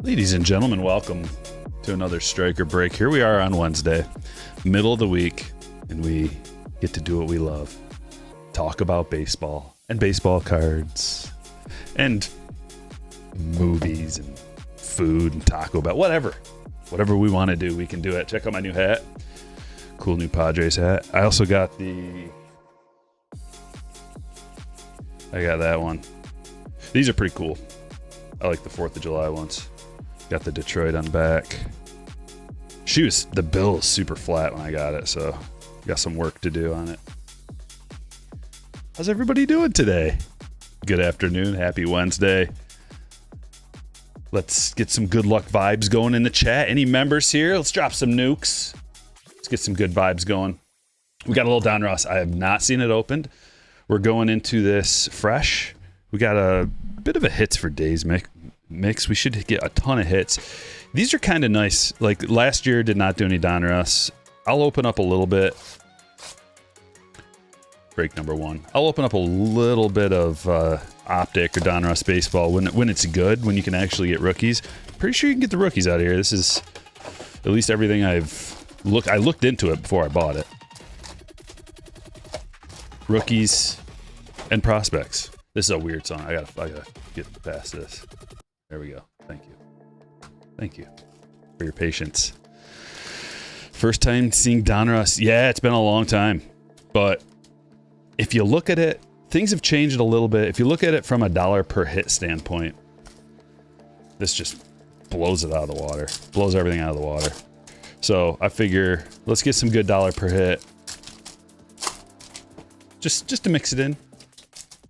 Ladies and gentlemen, welcome to another Stryker break. Here we are on Wednesday, middle of the week, and we get to do what we love. Talk about baseball and baseball cards and movies and food and Taco Bell, whatever. Whatever we want to do, we can do it. Check out my new hat. Cool new Padres hat. I also got I got that one. These are pretty cool. I like the 4th of July ones. Got the Detroit on back. The bill is super flat when I got it, so got some work to do on it. How's everybody doing today? Good afternoon. Happy Wednesday. Let's get some good luck vibes going in the chat. Any members here? Let's drop some nukes. Let's get some good vibes going. We got a little Donruss. I have not seen it opened. We're going into this fresh. We got a bit of a hits for days mix. We should get a ton of hits. These are kind of nice. Like last year did not do any Donruss. I'll open up a little bit. Break number 1. I'll open up a little bit of Optic or Donruss baseball when it's good, when you can actually get rookies. Pretty sure you can get the rookies out of here. This is at least everything I looked into it before I bought it. Rookies and prospects. This is a weird song. I gotta get past this. There we go. Thank you. Thank you for your patience. First time seeing Donruss. Yeah, it's been a long time. But if you look at it, things have changed a little bit. If you look at it from a dollar per hit standpoint, this just blows it out of the water. Blows everything out of the water. So I figure let's get some good dollar per hit. Just to mix it in.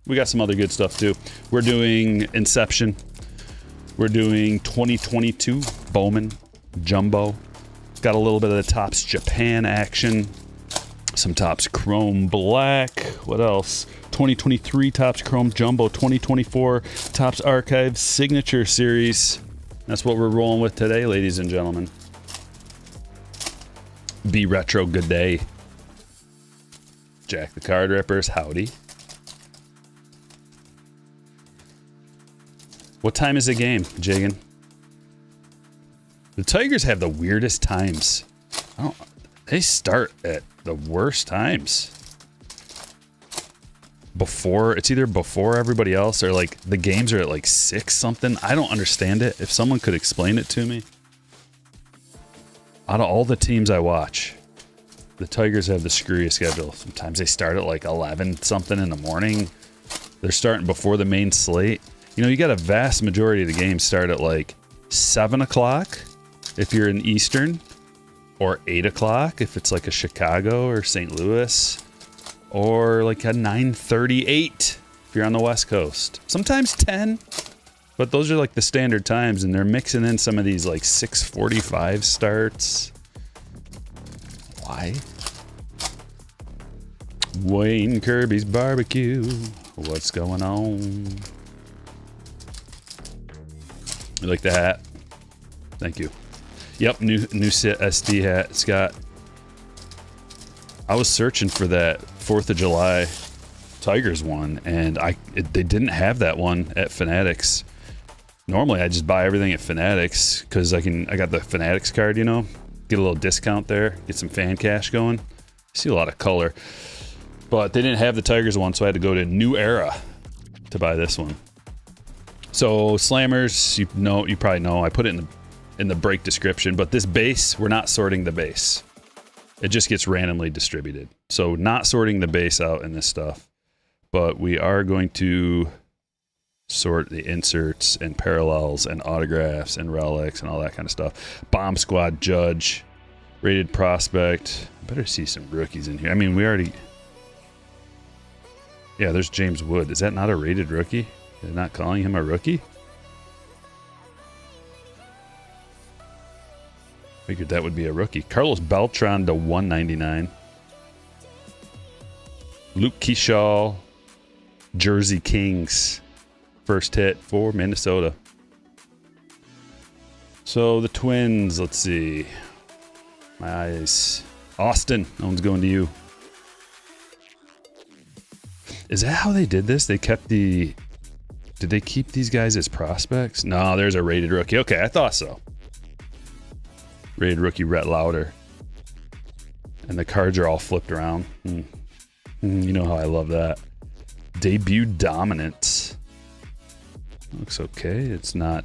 We got some other good stuff too. We're doing Inception. We're doing 2022 Bowman Jumbo. Got a little bit of the Topps Japan action. Some Topps Chrome Black. What else? 2023 Topps Chrome Jumbo. 2024 Topps Archive Signature Series. That's what we're rolling with today, ladies and gentlemen. Be retro, good day. Jack the Card Rippers, howdy. What time is the game, Jiggin? The Tigers have the weirdest times. They start at the worst times. It's either before everybody else or like the games are at like 6 something. I don't understand it. If someone could explain it to me. Out of all the teams I watch, the Tigers have the screwiest schedule. Sometimes they start at like 11 something in the morning. They're starting before the main slate. You know, you got a vast majority of the games start at like 7 o'clock if you're in Eastern, or 8 o'clock if it's like a Chicago or St. Louis, or like a 9:38 if you're on the West Coast. Sometimes 10, but those are like the standard times, and they're mixing in some of these like 6:45 starts. Why? Wayne Kirby's barbecue. What's going on? You like the hat? Thank you. Yep, new SD hat, Scott. I was searching for that 4th of July Tigers one, and they didn't have that one at Fanatics. Normally, I just buy everything at Fanatics because I got the Fanatics card, you know, get a little discount there, get some fan cash going. See a lot of color, but they didn't have the Tigers one, so I had to go to New Era to buy this one. So Slammers, you probably know. I put it in the break description, but this base, we're not sorting the base. It just gets randomly distributed. So not sorting the base out in this stuff, but we are going to sort the inserts and parallels and autographs and relics and all that kind of stuff. Bomb Squad Judge, rated prospect. Better see some rookies in here. I mean, we already... Yeah, there's James Wood. Is that not a rated rookie? They're not calling him a rookie? Figured that would be a rookie. Carlos Beltran to 199. Luke Keyshaw, Jersey Kings. First hit for Minnesota. So the Twins, let's see. My eyes. Austin, that one's going to you. Is that how they did this? They kept the... Did they keep these guys as prospects? No, there's a rated rookie. Okay, I thought so. Rated rookie Rhett Lauder. And the cards are all flipped around. You know how I love that. Debut dominance. Looks okay. It's not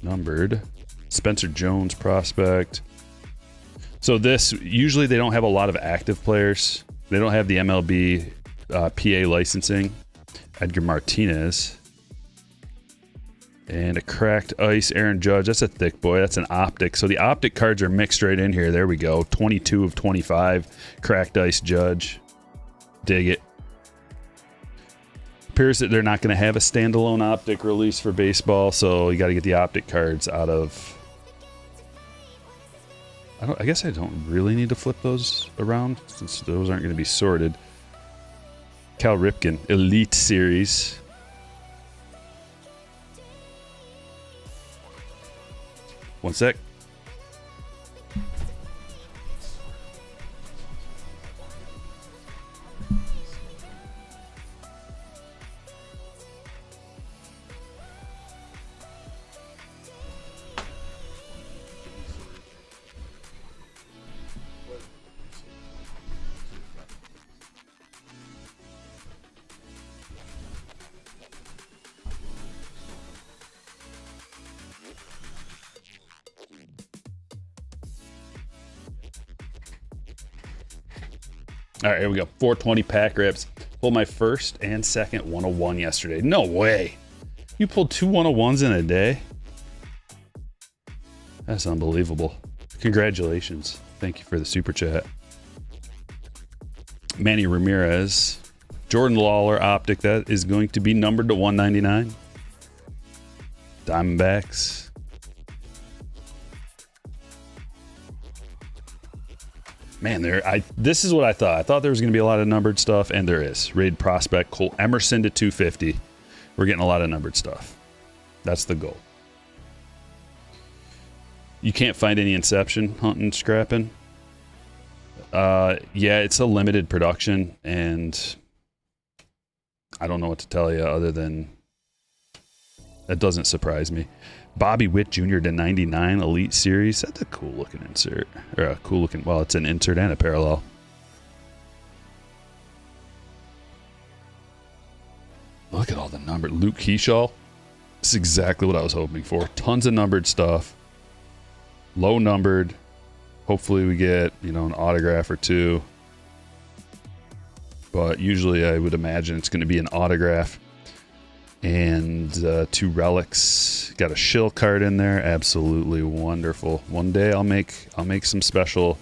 numbered. Spencer Jones prospect. So this, usually they don't have a lot of active players. They don't have the MLB PA licensing. Edgar Martinez. And a cracked ice Aaron Judge. That's a thick boy. That's an optic. So the optic cards are mixed right in here. There we go. 22 of 25. Cracked ice Judge. Dig it. Appears that they're not going to have a standalone optic release for baseball, so you got to get the optic cards out of... I guess I don't really need to flip those around since those aren't going to be sorted. Cal Ripken, Elite Series. One sec. All right, here we go. 420 pack rips. Pulled my first and second 101 yesterday. No way. You pulled 2 101s in a day? That's unbelievable. Congratulations. Thank you for the super chat. Manny Ramirez. Jordan Lawler optic. That is going to be numbered to 199. Diamondbacks. Man, this is what I thought. I thought there was going to be a lot of numbered stuff, and there is. Raid prospect, Cole Emerson to 250. We're getting a lot of numbered stuff. That's the goal. You can't find any Inception hunting, scrapping. Yeah, it's a limited production, and I don't know what to tell you other than that doesn't surprise me. Bobby Witt Jr. to 99 Elite Series. That's a cool looking insert. Or a cool looking, well, it's an insert and a parallel. Look at all the numbered. Luke Keyshaw. This is exactly what I was hoping for. Tons of numbered stuff. Low numbered. Hopefully we get, an autograph or two. But usually I would imagine it's going to be an autograph. And 2 relics. Got a shill card in there. Absolutely wonderful. One day I'll make some special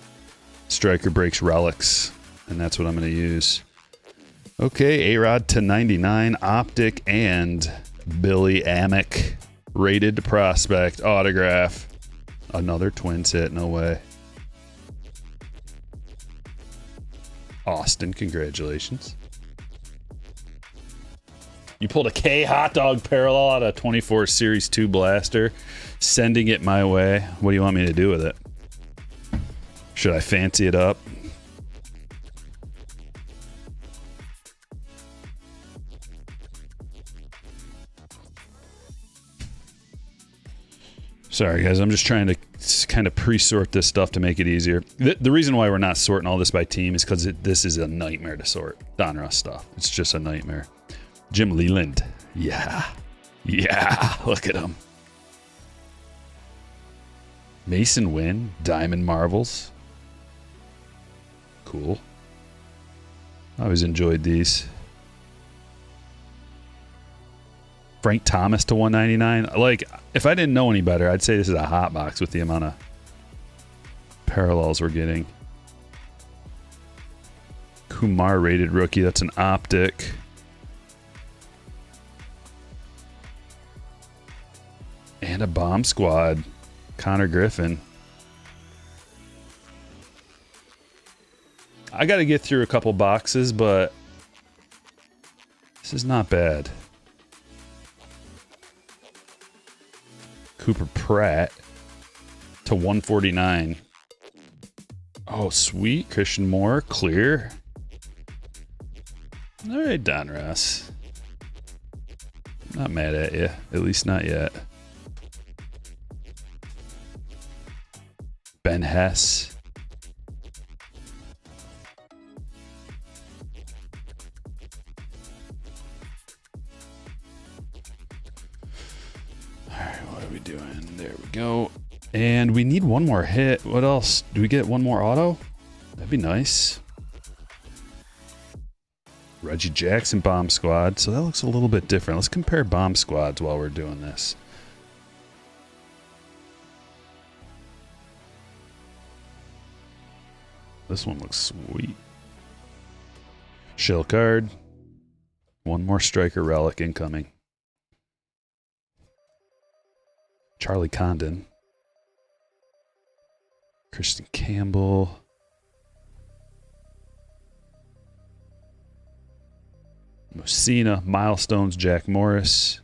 Stryker Breaks relics, and that's what I'm going to use. Okay, A-Rod to 99 optic and Billy Amick rated prospect autograph. Another Twins hit. No way. Austin, congratulations. You pulled a K hot dog parallel out of 24 Series 2 blaster, sending it my way. What do you want me to do with it? Should I fancy it up? Sorry, guys. I'm just trying to kind of pre-sort this stuff to make it easier. The reason why we're not sorting all this by team is because this is a nightmare to sort. Donruss stuff. It's just a nightmare. Jim Leland. Yeah. Yeah. Look at him. Mason Wynn. Diamond Marvels. Cool. I always enjoyed these. Frank Thomas to 199. Like, if I didn't know any better, I'd say this is a hot box with the amount of parallels we're getting. Kumar rated rookie. That's an optic. And a bomb squad. Connor Griffin. I got to get through a couple boxes, but this is not bad. Cooper Pratt to 149. Oh, sweet. Christian Moore, clear. All right, Donruss. Not mad at you. At least not yet. Ben Hess. There we go. And we need one more hit. What else? Do we get one more auto? That'd be nice. Reggie Jackson bomb squad. So that looks a little bit different. Let's compare bomb squads while we're doing this. This one looks sweet. Shell card. One more Stryker relic incoming. Charlie Condon. Christian Campbell. Messina. Milestones. Jack Morris.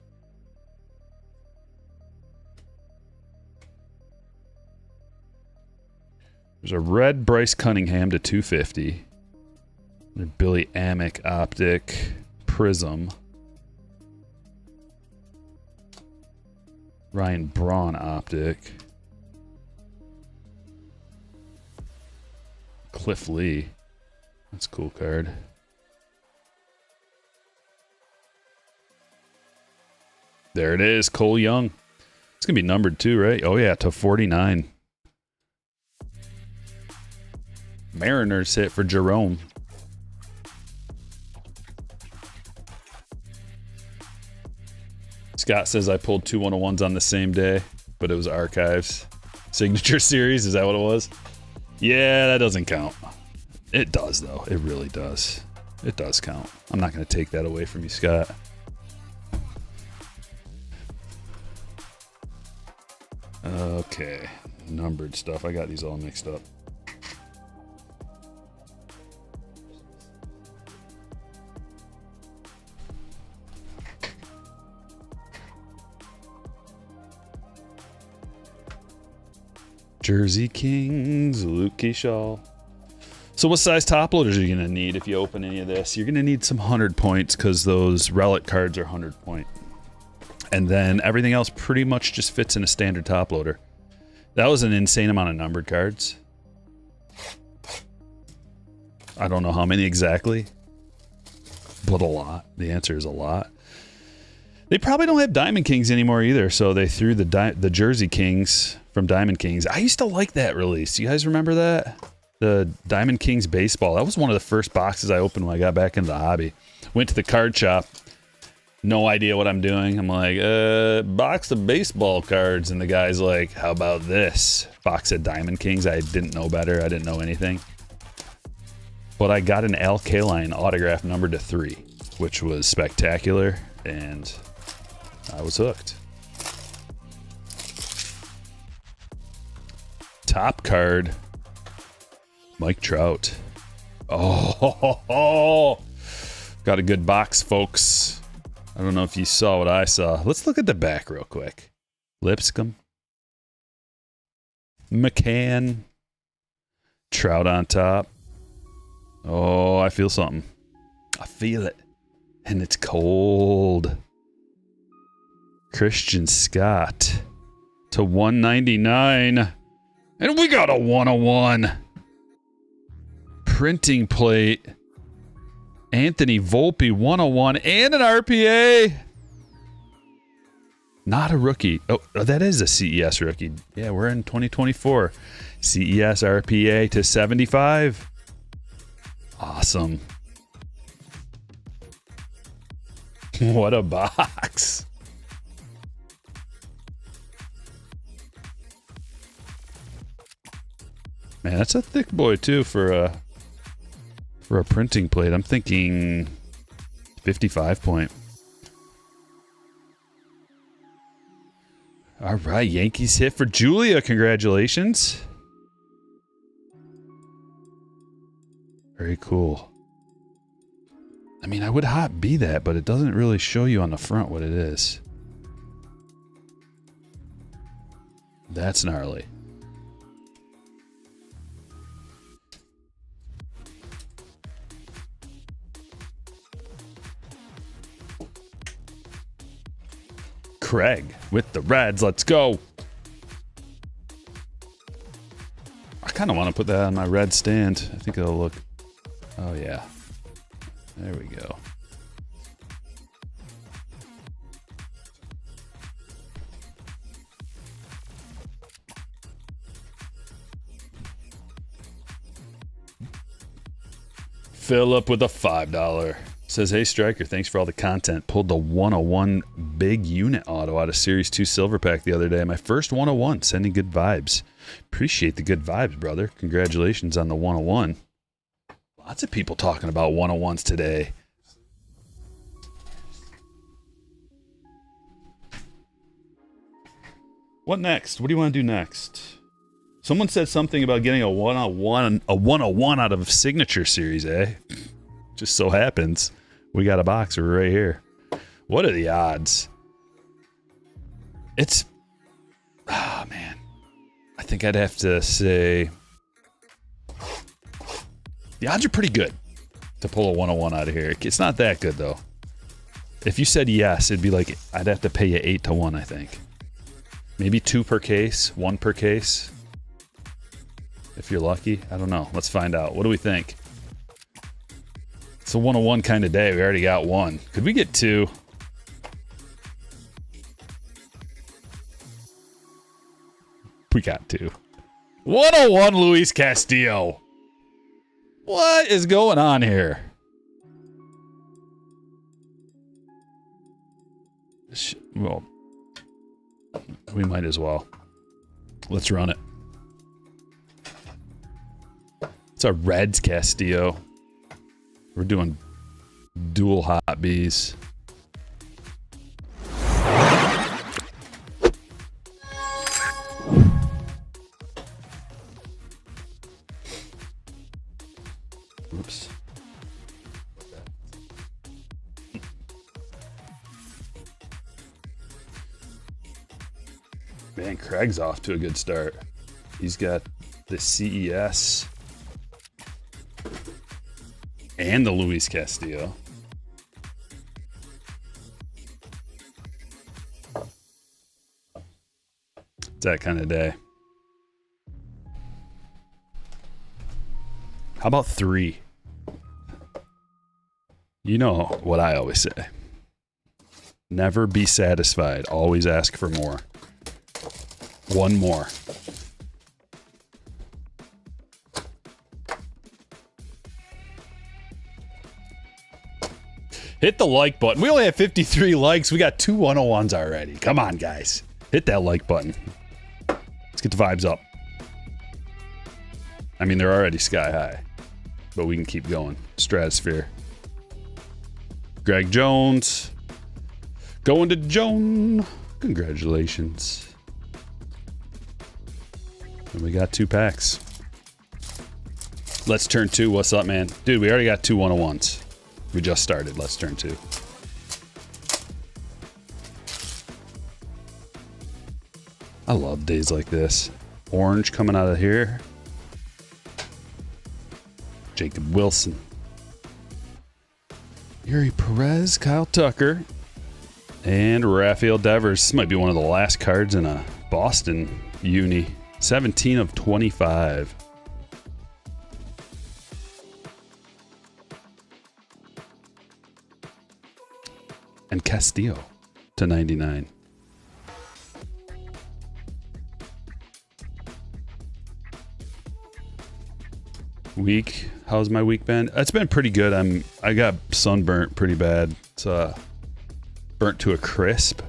There's a red Bryce Cunningham to 250. Another Billy Amick optic. Prism. Ryan Braun optic. Cliff Lee. That's a cool card. There it is. Cole Young. It's going to be numbered too, right? Oh, yeah, to 49. Mariners hit for Jerome. Scott says I pulled 2 101s on the same day, but it was archives. Signature series, is that what it was? Yeah, that doesn't count. It does, though. It really does. It does count. I'm not going to take that away from you, Scott. Okay. Numbered stuff. I got these all mixed up. Jersey Kings, Luke Keyshaw. So what size top loaders are you going to need if you open any of this? You're going to need some 100 points because those relic cards are 100 point. And then everything else pretty much just fits in a standard top loader. That was an insane amount of numbered cards. I don't know how many exactly, but a lot. The answer is a lot. They probably don't have Diamond Kings anymore either, so they threw the Jersey Kings from Diamond Kings. I used to like that release. You guys remember that? The Diamond Kings baseball. That was one of the first boxes I opened when I got back into the hobby. Went to the card shop. No idea what I'm doing. I'm like, box of baseball cards. And the guy's like, how about this? Box of Diamond Kings. I didn't know better. I didn't know anything. But I got an Al Kaline autograph numbered to 3, which was spectacular. And I was hooked. Top card. Mike Trout. Oh, got a good box, folks. I don't know if you saw what I saw. Let's look at the back real quick. Lipscomb. McCann. Trout on top. Oh, I feel something. I feel it. And it's cold. Christian Scott to 199. And we got a 101. Printing plate. Anthony Volpe 101 and an RPA. Not a rookie. Oh, that is a CES rookie. Yeah, we're in 2024. CES RPA to 75. Awesome. What a box. Man, that's a thick boy too for a printing plate. I'm thinking 55 point. All right, Yankees hit for Julia. Congratulations. Very cool. I mean, I would hot be that, but it doesn't really show you on the front what it is. That's gnarly. Craig with the Reds. Let's go. I kind of want to put that on my red stand. I think it'll look... Oh, yeah. There we go. Philip with a $5. Says, hey, Stryker, thanks for all the content. Pulled the 101 big unit auto out of Series 2 Silver Pack the other day. My first 101. Sending good vibes. Appreciate the good vibes, brother. Congratulations on the 101. Lots of people talking about 101s today. What next? What do you want to do next? Someone said something about getting a 101 out of Signature Series, eh? Just so happens we got a boxer right here. What are the odds? It's... Oh, man. I think I'd have to say... The odds are pretty good to pull a 101 out of here. It's not that good, though. If you said yes, it'd be like I'd have to pay you 8 to 1, I think. Maybe 2 per case, 1 per case. If you're lucky. I don't know. Let's find out. What do we think? It's a 101 kind of day. We already got 1. Could we get 2? We got 2. 101 Luis Castillo. What is going on here? Well, we might as well. Let's run it. It's a Reds Castillo. We're doing dual hot bees. Oops. Man, Craig's off to a good start. He's got the CES and the Luis Castillo. It's that kind of day. How about 3? You know what I always say. Never be satisfied. Always ask for more. 1 more. Hit the like button. We only have 53 likes. We got 2 101s already. Come on, guys. Hit that like button. Let's get the vibes up. I mean, they're already sky high, but we can keep going. Stratosphere. Greg Jones. Going to Joan. Congratulations. And we got 2 packs. Let's turn 2. What's up, man? Dude, we already got 2 101s. We just started. Let's turn 2. I love days like this. Orange coming out of here. Jacob Wilson. Yuri Perez, Kyle Tucker, and Rafael Devers. This might be one of the last cards in a Boston uni. 17 of 25. And Castillo to 99. Week. How's my week been? It's been pretty good. I got sunburnt pretty bad. It's burnt to a crisp.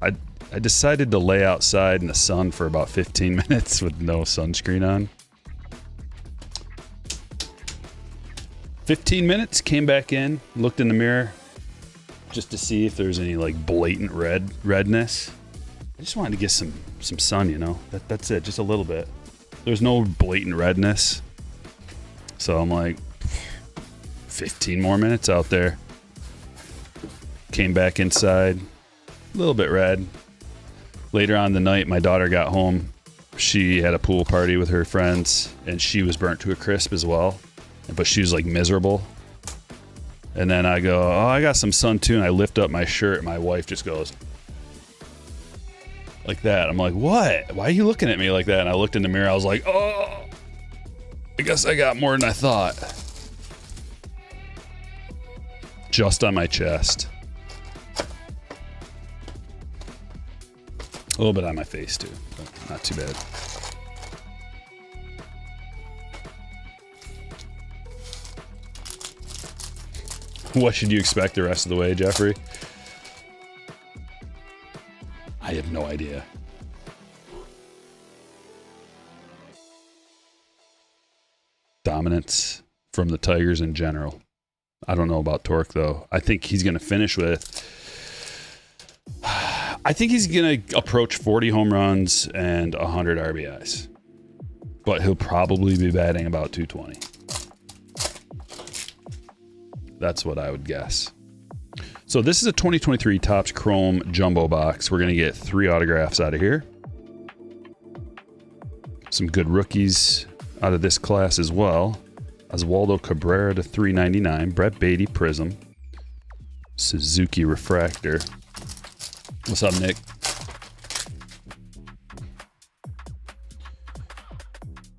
I decided to lay outside in the sun for about 15 minutes with no sunscreen on. 15 minutes, came back in, looked in the mirror just to see if there's any like blatant redness. I just wanted to get some sun, you know. That's it, just a little bit. There's no blatant redness. So I'm like, 15 more minutes out there. Came back inside, a little bit red. Later on in the night, my daughter got home. She had a pool party with her friends, and she was burnt to a crisp as well. But she was like miserable. And then I go, oh, I got some sun too. And I lift up my shirt, and my wife just goes like that. I'm like, what? Why are you looking at me like that? And I looked in the mirror. I was like, oh, I guess I got more than I thought. Just on my chest. A little bit on my face too, but not too bad. What should you expect the rest of the way, Jeffrey? I have no idea. Dominance from the Tigers in general. I don't know about torque though. I think he's going to finish with... I think he's going to approach 40 home runs and 100 RBIs. But he'll probably be batting about 220. That's what I would guess. So this is a 2023 Topps Chrome Jumbo box. We're going to get 3 autographs out of here. Some good rookies out of this class as well. Oswaldo Cabrera to 399. Brett Beatty Prism. Suzuki Refractor. What's up, Nick?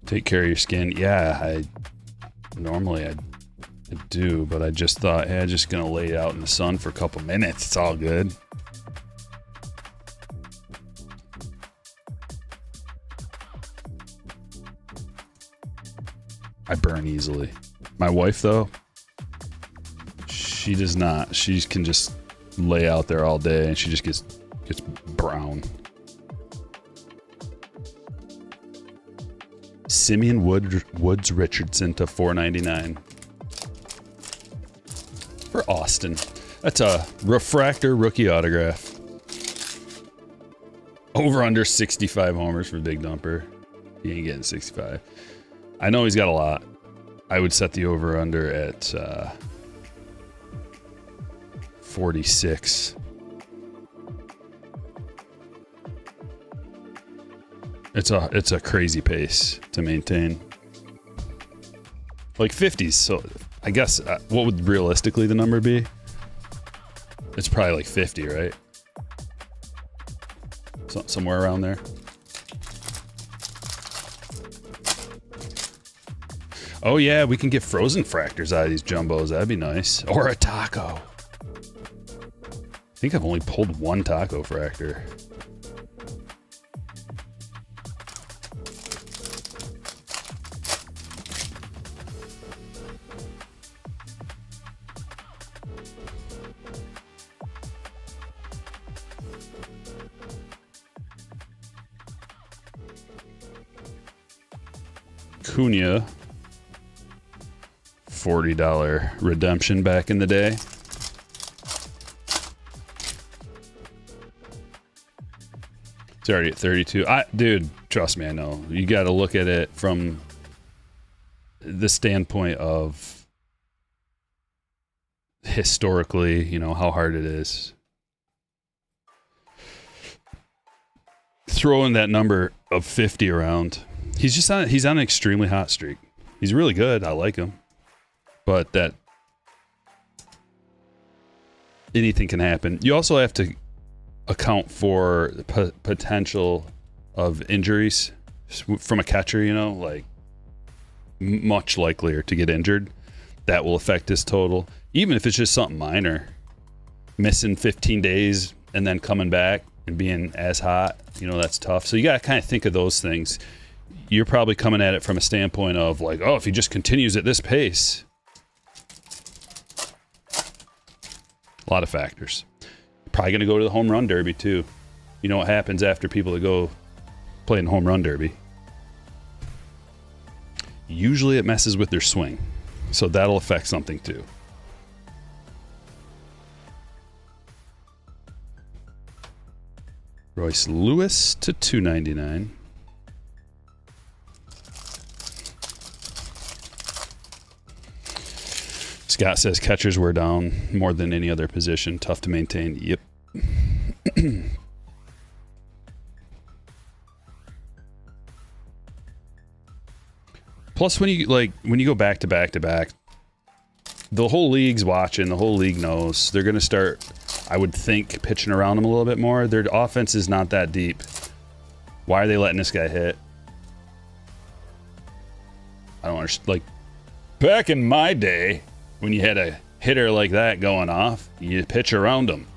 Take care of your skin. Yeah, I do, but I just thought, hey, I'm just gonna lay it out in the sun for a couple minutes. It's all good. I burn easily. My wife, though, she does not. She can just lay out there all day, and she just gets brown. Simeon Woods Richardson to 499 for Austin. That's a refractor rookie autograph. Over under 65 homers for Big Dumper. He ain't getting 65. I know he's got a lot. I would set the over under at 46. It's a crazy pace to maintain. Like 50s, so I guess what would realistically the number be? It's probably like 50, right? So, somewhere around there. Oh yeah, we can get frozen fractors out of these jumbos. That'd be nice. Or a taco. I think I've only pulled one taco fractor. Cunha, $40 redemption back in the day. It's already at 32. Dude, trust me, I know. You got to look at it from the standpoint of historically, you know, how hard it is. throwing that number of 50 around. He's on an extremely hot streak. He's really good. I like him. But that anything can happen. You also have to account for the potential of injuries from a catcher, you know, like much likelier to get injured. That will affect his total, even if it's just something minor. Missing 15 days and then coming back and being as hot, you know, that's tough. So you got to kind of think of those things. You're probably coming at it from a standpoint of like, oh, if he just continues at this pace. A lot of factors. Probably going to go to the home run derby too. You know what happens after people that go play in the home run derby? Usually it messes with their swing. So that'll affect something too. Royce Lewis to 299. Scott says catchers were down more than any other position. Tough to maintain. Yep. Plus, when you go back to back to back, the whole league's watching. The whole league knows they're going to start, I would think, pitching around them a little bit more. Their offense is not that deep. Why are they letting this guy hit? I don't understand. Like, back in my day, when you had a hitter like that going off, you pitch around him.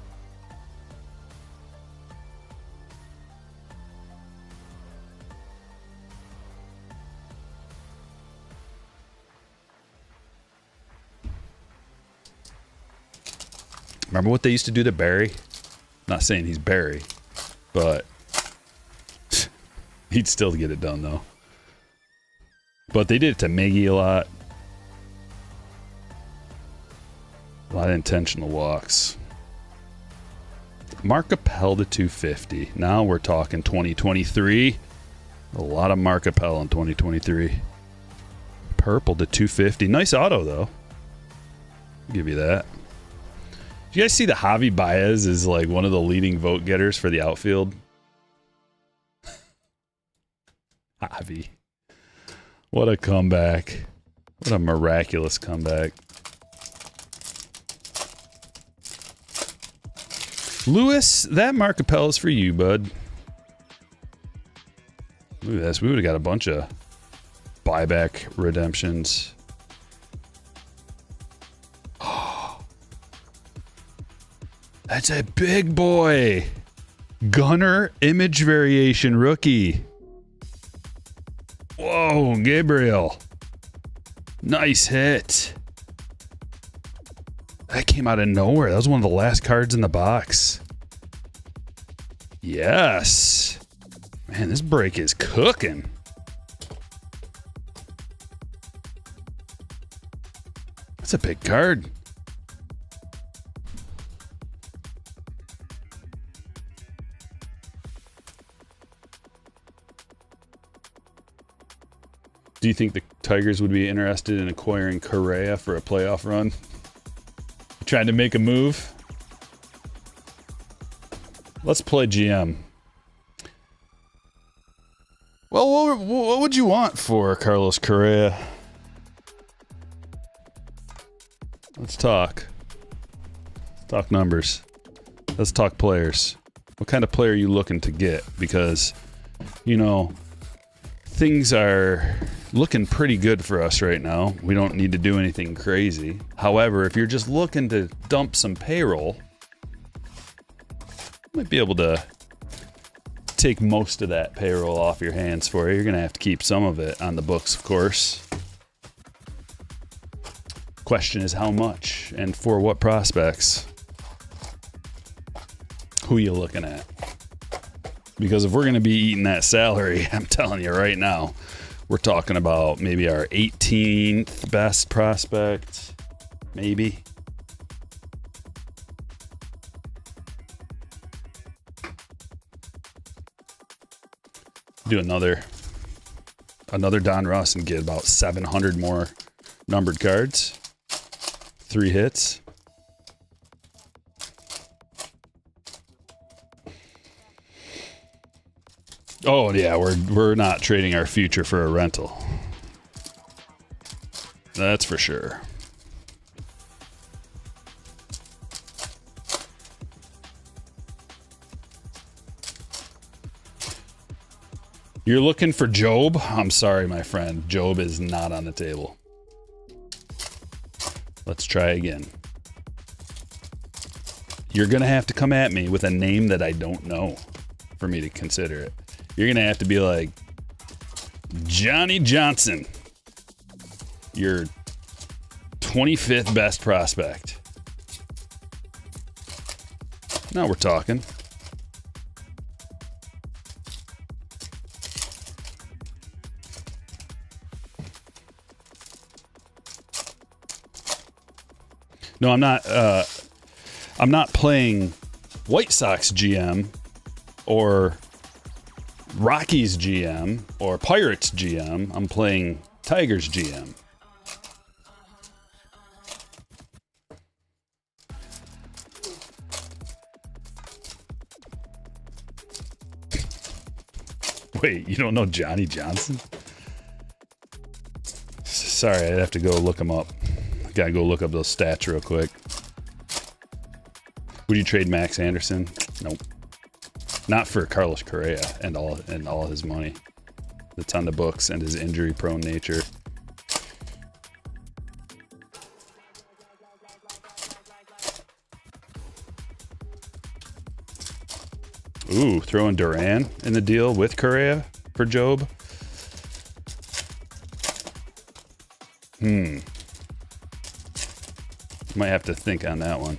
Remember what they used to do to Barry? Not saying he's Barry, but he'd still get it done, though. But they did it to Miggy a lot. A lot of intentional walks. Mark Appel to 250. Now we're talking 2023. A lot of Mark Appel in 2023. Purple to 250. Nice auto, though. I'll give you that. Do you guys see that Javi Baez is like one of the leading vote getters for the outfield? Javi. What a comeback. What a miraculous comeback. Lewis, that Mark Appel is for you, bud. Look at this. We would have got a bunch of buyback redemptions. That's a big boy. Gunner image variation rookie. Whoa, Gabriel. Nice hit. That came out of nowhere. That was one of the last cards in the box. Yes. Man, this break is cooking. That's a big card. Do you think the Tigers would be interested in acquiring Correa for a playoff run? Trying to make a move? Let's play GM. Well, what would you want for Carlos Correa? Let's talk. Let's talk numbers. Let's talk players. What kind of player are you looking to get? Because, you know, things are looking pretty good for us right now. We don't need to do anything crazy. However, if you're just looking to dump some payroll, you might be able to take most of that payroll off your hands for you. You're going to have to keep some of it on the books, of course. Question is how much and for what prospects? Who you looking at? Because if we're going to be eating that salary, I'm telling you right now, we're talking about maybe our 18th best prospect, maybe. Do another Donruss and get about 700 more numbered cards. 3 hits. Oh yeah, we're not trading our future for a rental. That's for sure. You're looking for Job? I'm sorry, my friend. Job is not on the table. Let's try again. You're going to have to come at me with a name that I don't know for me to consider it. You're going to have to be like, Johnny Johnson, your 25th best prospect. Now we're talking. No, I'm not playing White Sox GM or Rockies GM or Pirates GM. I'm playing Tigers GM. Wait, you don't know Johnny Johnson? Sorry, I'd have to go look him up. Gotta go look up those stats real quick. Would you trade Max Anderson? Nope. Not for Carlos Correa and all his money that's on the books and his injury-prone nature. Ooh, throwing Duran in the deal with Correa for Job. Might have to think on that one.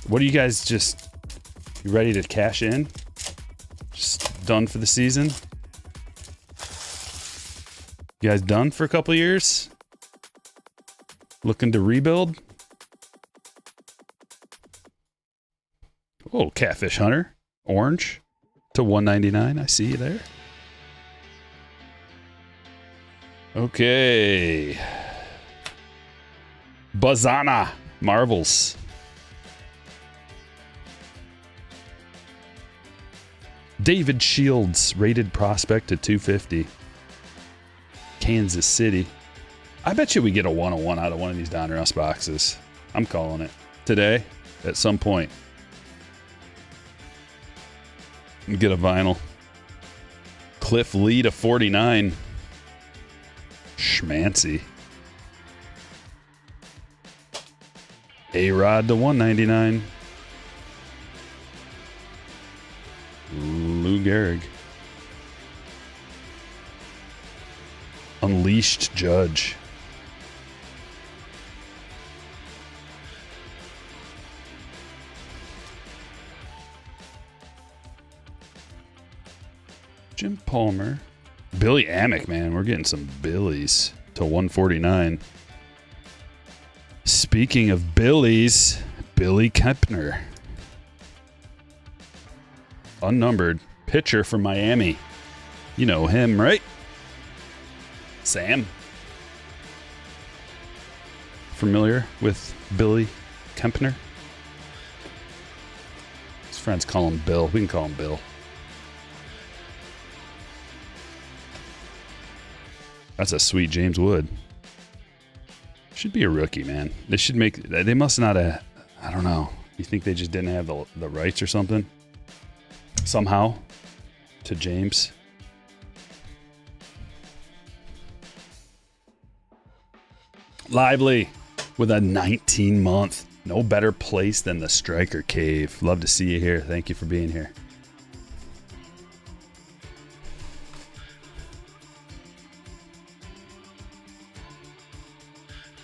What are you guys you ready to cash in? Just done for the season? You guys done for a couple years? Looking to rebuild? Oh, Catfish Hunter. Orange to 199. I see you there. Okay. Bazana Marvels. David Shields, rated prospect to 250. Kansas City. I bet you we get a 101 out of one of these Donruss boxes. I'm calling it. Today, at some point. Get a vinyl. Cliff Lee to 49. Schmancy. A-Rod to 199. Lou Gehrig. Unleashed Judge. Jim Palmer. Billy Amick, man. We're getting some Billies to 149. Speaking of Billies, Billy Kempner. Unnumbered. Pitcher from Miami. You know him, right? Sam. Familiar with Billy Kempner? His friends call him Bill. We can call him Bill. That's a sweet James Wood. Should be a rookie, man. They should make... They must not have... I don't know. You think they just didn't have the rights or something? Somehow? To James? Lively with a 19-month. No better place than the Stryker Cave. Love to see you here. Thank you for being here.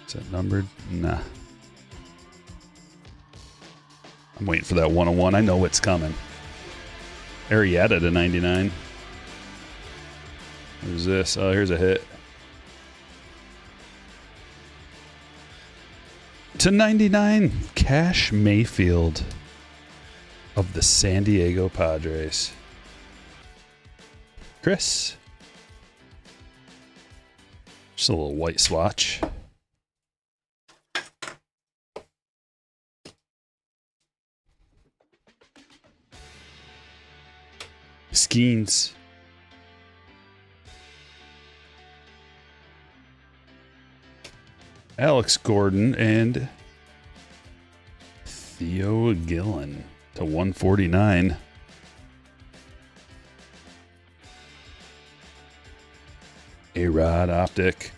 Is that numbered? Nah. I'm waiting for that 101. I know what's coming. Arrieta to 99. What is this? Oh, here's a hit. To 99, Cash Mayfield of the San Diego Padres. Chris. Just a little white swatch. Skeens. Alex Gordon and Theo Gillen to 149. A-Rod Optic.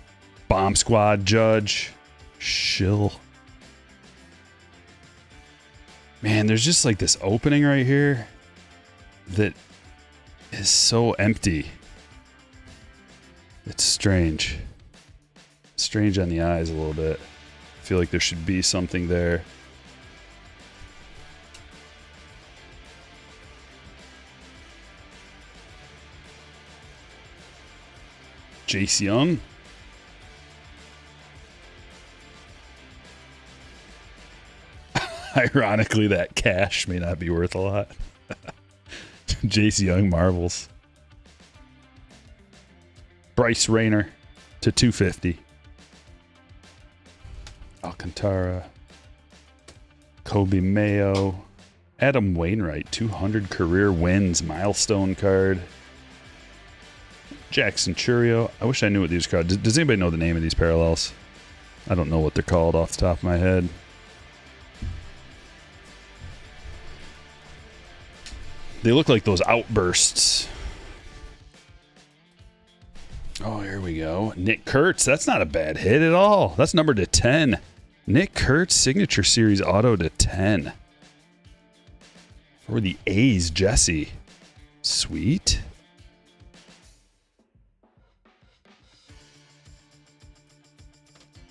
Bomb Squad Judge. Shill. Man, there's just like this opening right here that is so empty. It's strange. Strange on the eyes a little bit. I feel like there should be something there. Jace Young. Ironically, that cash may not be worth a lot. Jace Young Marvels. Bryce Rayner to 250. Alcantara. Kobe Mayo. Adam Wainwright, 200 career wins milestone card. Jackson Churio. I wish I knew what these cards. Does anybody know the name of these parallels? I don't know what they're called off the top of my head. They look like those outbursts. Oh, here we go. Nick Kurtz. That's not a bad hit at all. That's numbered to 10. Nick Kurtz, Signature Series auto to 10. For the A's, Jesse. Sweet.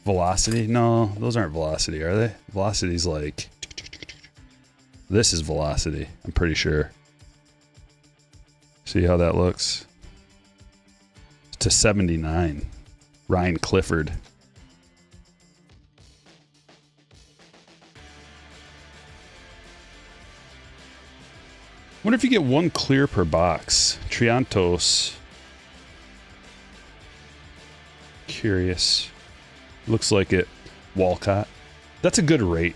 Velocity? No, those aren't Velocity, are they? Velocity's like... This is Velocity, I'm pretty sure. See how that looks? To 79. Ryan Clifford. Wonder if you get one clear per box. Triantos. Curious. Looks like it. Walcott. That's a good rate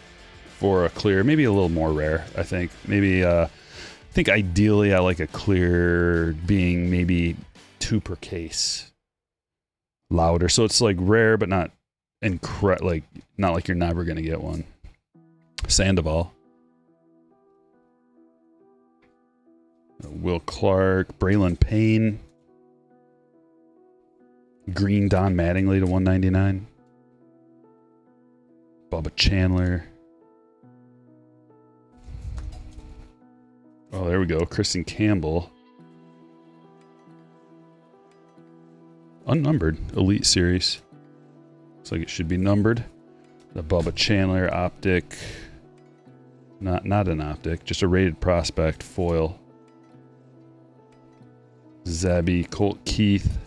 for a clear. Maybe a little more rare, I think. Maybe, I think ideally I like a clear being maybe 2 per case. Louder. So it's like rare, but not like not like you're never going to get one. Sandoval. Will Clark. Braylon Payne. Green Don Mattingly to 199. Bubba Chandler. Oh, there we go. Kristen Campbell. Unnumbered. Elite Series. Looks like it should be numbered. The Bubba Chandler optic. Not an optic. Just a rated prospect foil. Zabby. Colt Keith.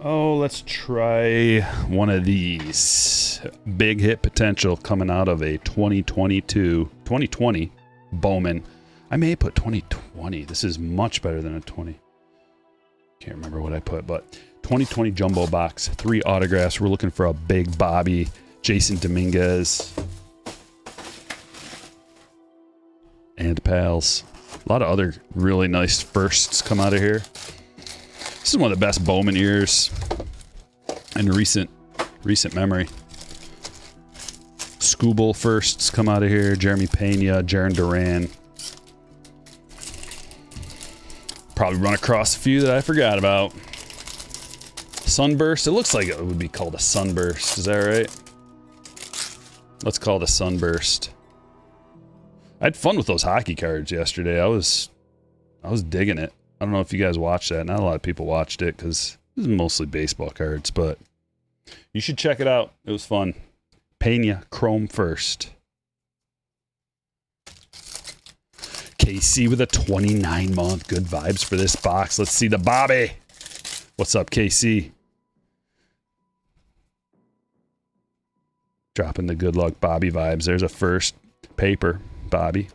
Oh, let's try one of these. Big hit potential coming out of a 2020 Bowman. I may put 2020. This is much better than a 20. Can't remember what I put, but 2020 Jumbo box. 3 autographs. We're looking for a big Bobby. Jason Dominguez. And pals. A lot of other really nice firsts come out of here. This is one of the best Bowman years in recent memory. Scooble firsts come out of here. Jeremy Pena, Jaron Duran. Probably run across a few that I forgot about. Sunburst. It looks like it would be called a sunburst. Is that right? Let's call it a sunburst. I had fun with those hockey cards yesterday. I was digging it. I don't know if you guys watched that. Not a lot of people watched it because it was mostly baseball cards, but you should check it out. It was fun. Pena, Chrome first. KC with a 29-month. Good vibes for this box. Let's see the Bobby. What's up, KC? Dropping the good luck Bobby vibes. There's a first paper. Bobby.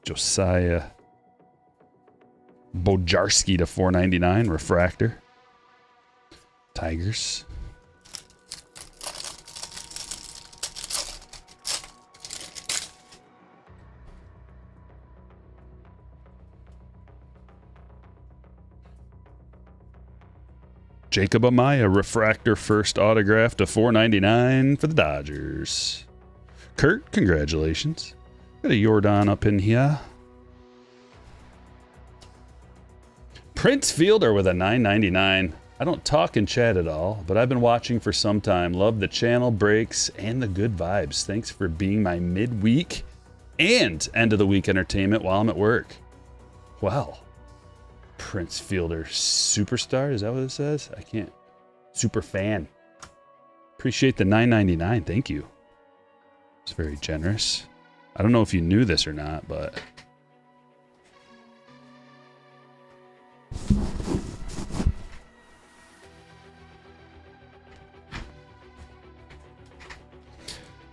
Josiah. Bojarski to 499 refractor. Tigers. Jacob Amaya refractor first autograph to 499 for the Dodgers. Kurt, congratulations. Got a Jordan up in here. Prince Fielder with a 999. I don't talk and chat at all, but I've been watching for some time. Love the channel breaks and the good vibes. Thanks for being my midweek and end of the week entertainment while I'm at work. Wow. Prince Fielder superstar, is that what it says? I can't. Super fan. Appreciate the $9.99. Thank you. It's very generous. I don't know if you knew this or not, but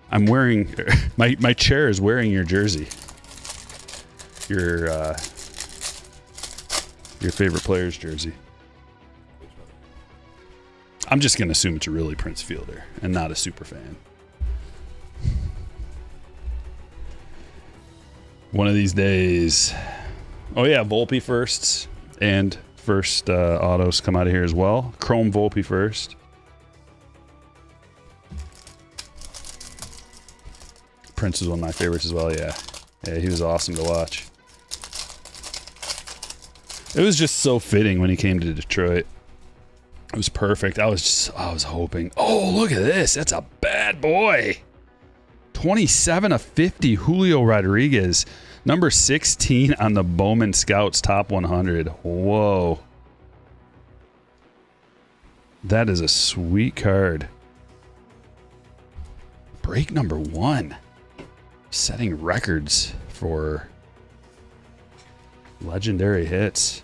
I'm wearing my chair is wearing your jersey. Your favorite player's jersey. I'm just going to assume it's really Prince Fielder and not a super fan. One of these days. Oh yeah, Volpe firsts and first autos come out of here as well. Chrome Volpe first. Prince is one of my favorites as well, yeah. Yeah, he was awesome to watch. It was just so fitting when he came to Detroit. It was perfect. I was hoping. Oh, look at this. That's a bad boy. 27 of 50, Julio Rodriguez. Number 16 on the Bowman Scouts Top 100. Whoa. That is a sweet card. Break number 1. Setting records for legendary hits.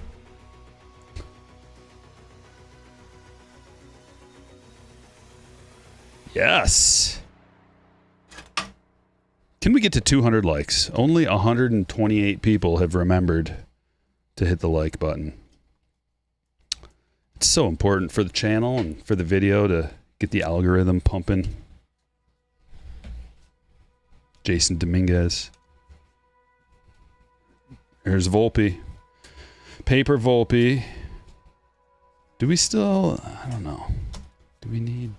Yes. Can we get to 200 likes? Only 128 people have remembered to hit the like button. It's so important for the channel and for the video to get the algorithm pumping. Jason Dominguez. There's Volpe. Paper Volpe. Do we still... I don't know. Do we need...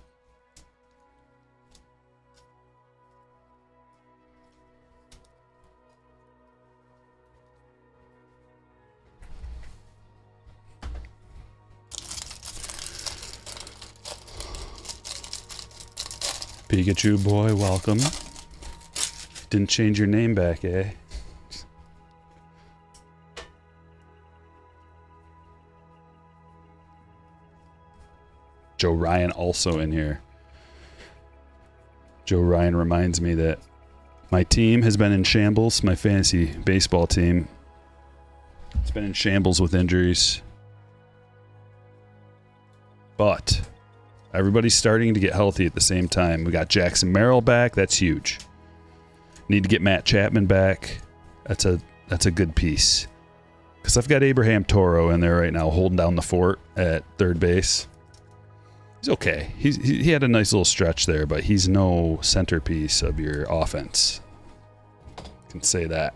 Pikachu boy, welcome. Didn't change your name back, eh? Joe Ryan also in here. Joe Ryan reminds me that my team has been in shambles. My fantasy baseball team. It's been in shambles with injuries. But everybody's starting to get healthy at the same time. We got Jackson Merrill back. That's huge. Need to get Matt Chapman back. That's a good piece. Because I've got Abraham Toro in there right now holding down the fort at third base. He's okay. He had a nice little stretch there, but he's no centerpiece of your offense. I can say that.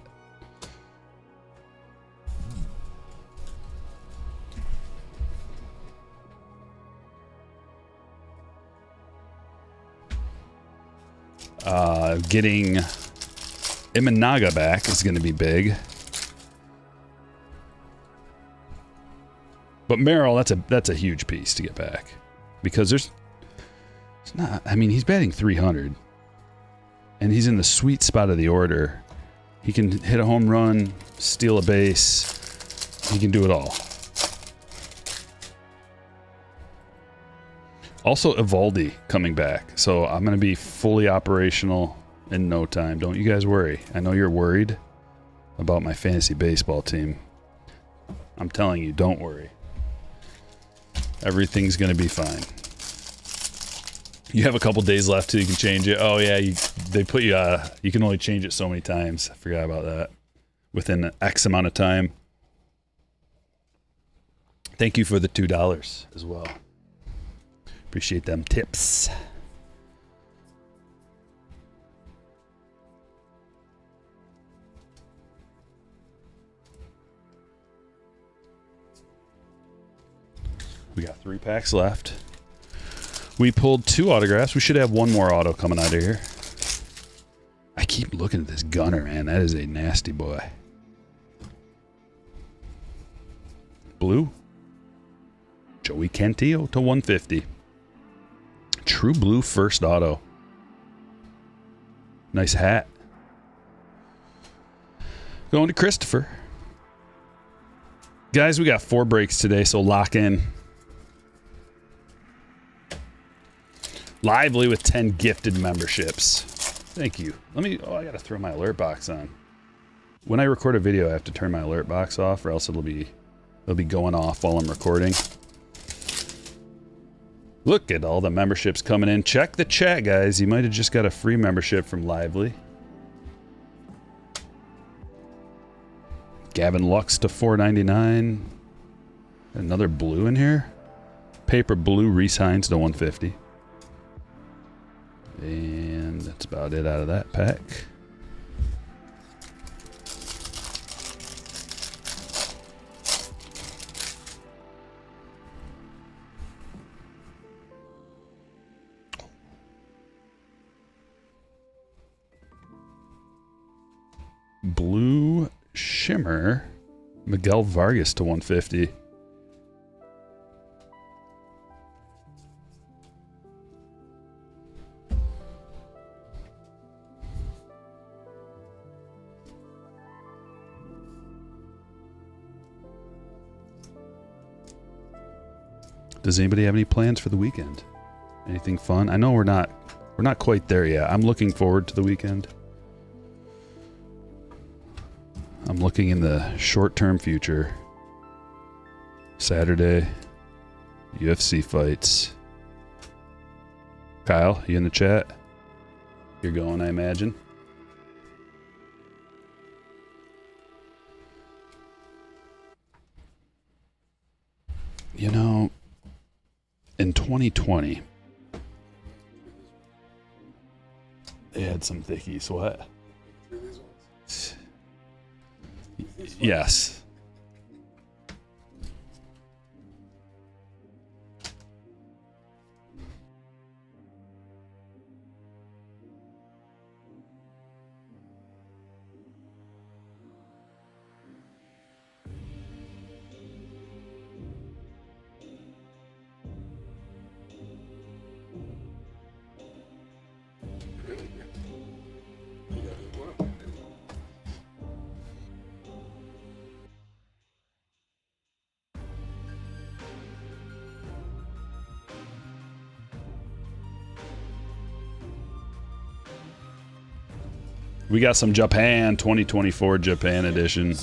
Getting Imanaga back is going to be big. But Merrill, that's a huge piece to get back. Because it's not, I mean, he's batting 300. And he's in the sweet spot of the order. He can hit a home run, steal a base. He can do it all. Also, Evaldi coming back. So I'm going to be fully operational in no time. Don't you guys worry. I know you're worried about my fantasy baseball team. I'm telling you, don't worry. Everything's going to be fine. You have a couple days left till you can change it. Oh, yeah, they put you, you can only change it so many times. I forgot about that. Within X amount of time. Thank you for the $2 as well. Appreciate them tips. We got 3 packs left. We pulled 2 autographs. We should have 1 more auto coming out of here. I keep looking at this gunner, man. That is a nasty boy. Blue. Joey Cantillo to 150. True blue first auto. Nice hat. Going to Christopher. Guys, we got 4 breaks today, so lock in. Lively with 10 gifted memberships. Thank you. Let me, I gotta throw my alert box on. When I record a video, I have to turn my alert box off, or else it'll be going off while I'm recording. Look at all the memberships coming in. Check the chat, guys. You might have just got a free membership from Lively. Gavin Lux to $4.99. Another blue in here. Paper blue Reese Hines to 150. And that's about it out of that pack. Blue Shimmer Miguel Vargas to 150. Does anybody have any plans for the weekend? Anything fun? I know we're not quite there yet. I'm looking forward to the weekend. I'm looking in the short-term future. Saturday, UFC fights. Kyle, you in the chat? You're going, I imagine. You know, in 2020, they had some thickies. What? Yes. We got some Japan 2024 Japan edition.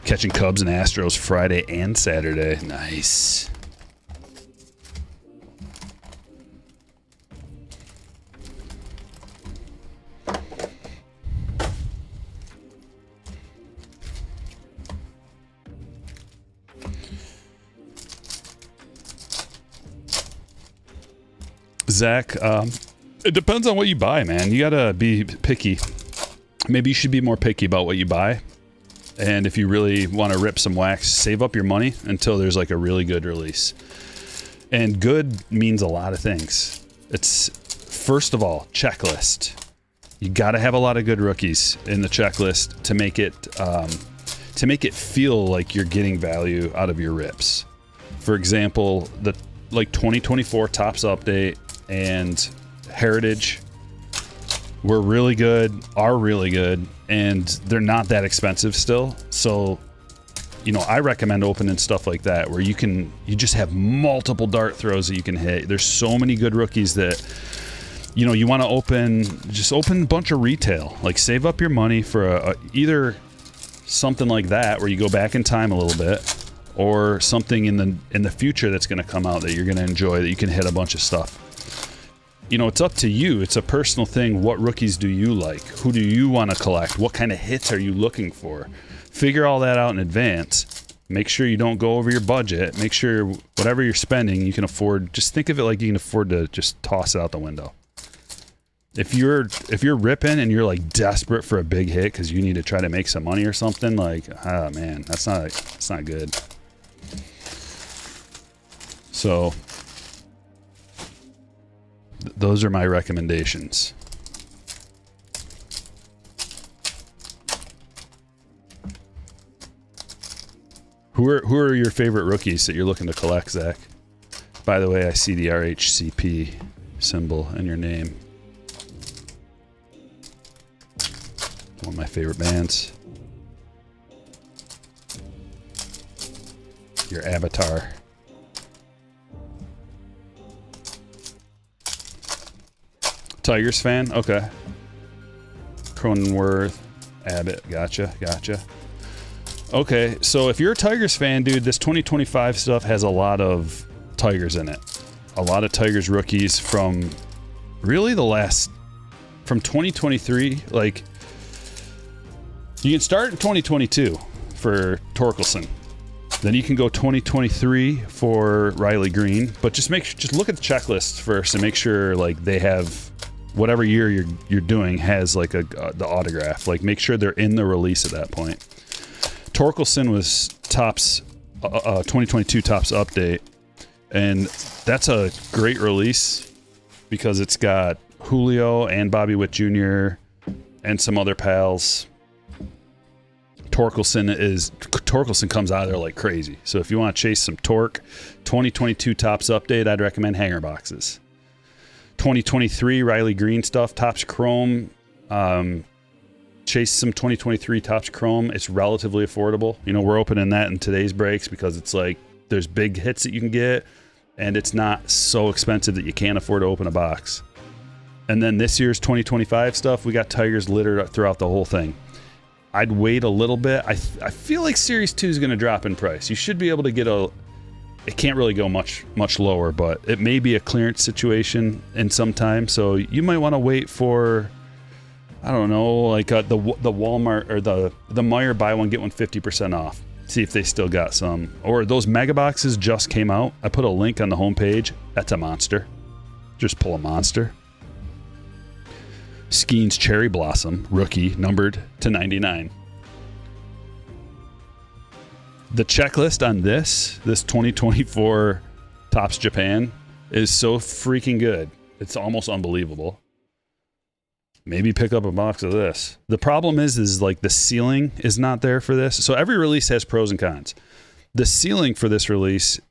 Catching Cubs and Astros Friday and Saturday. Nice. Zach, it depends on what you buy, man. You gotta be picky. Maybe you should be more picky about what you buy. And if you really want to rip some wax, save up your money until there's like a really good release. And good means a lot of things. It's, first of all, checklist. You gotta have a lot of good rookies in the checklist to make it feel like you're getting value out of your rips. For example, the like 2024 Topps Update and Heritage were really good, are really good, and they're not that expensive still. So, you know, I recommend opening stuff like that where you just have multiple dart throws that you can hit. There's so many good rookies that, you know, you want to just open a bunch of retail. Like, save up your money for either something like that where you go back in time a little bit, or something in the future that's going to come out that you're going to enjoy, that you can hit a bunch of stuff. You know, it's up to you. It's a personal thing. What rookies do you like? Who do you want to collect? What kind of hits are you looking for? Figure all that out in advance. Make sure you don't go over your budget. Make sure whatever you're spending, you can afford. Just think of it like you can afford to just toss it out the window. If you're ripping and you're like desperate for a big hit because you need to try to make some money or something, like, ah, man, that's not good. So those are my recommendations. Who are your favorite rookies that you're looking to collect, Zach? By the way, I see the RHCP symbol in your name. One of my favorite bands. Your avatar. Tigers fan? Okay. Cronenworth, Abbott, gotcha. Okay, so if you're a Tigers fan, dude, this 2025 stuff has a lot of Tigers in it. A lot of Tigers rookies from really from 2023. Like, you can start in 2022 for Torkelson. Then you can go 2023 for Riley Green, but just look at the checklist first and make sure like they have whatever year you're doing has like the autograph. Like, make sure they're in the release at that point. Torkelson was Topps 2022 Topps update, and that's a great release because it's got Julio and Bobby Witt Jr. and some other pals. Torkelson comes out of there like crazy. So if you want to chase some torque, 2022 Topps update, I'd recommend hanger boxes. 2023 Riley Green stuff, Topps Chrome. Chase some 2023 Topps Chrome. It's relatively affordable. You know, we're opening that in today's breaks because it's like there's big hits that you can get, and it's not so expensive that you can't afford to open a box. And then this year's 2025 stuff, we got Tigers littered throughout the whole thing. I'd wait a little bit. I feel like Series 2 is going to drop in price. You should be able to get it can't really go much lower, but it may be a clearance situation in some time. So you might want to wait for, I don't know, like the Walmart or the Meijer buy one get one 50% off. See if they still got some. Or those mega boxes just came out. I put a link on the homepage. That's a monster. Just pull a monster. Skeen's Cherry Blossom rookie, numbered to 99. The checklist on this 2024 Topps Japan is so freaking good. It's almost unbelievable. Maybe pick up a box of this. The problem is like the ceiling is not there for this. So every release has pros and cons. The ceiling for this release,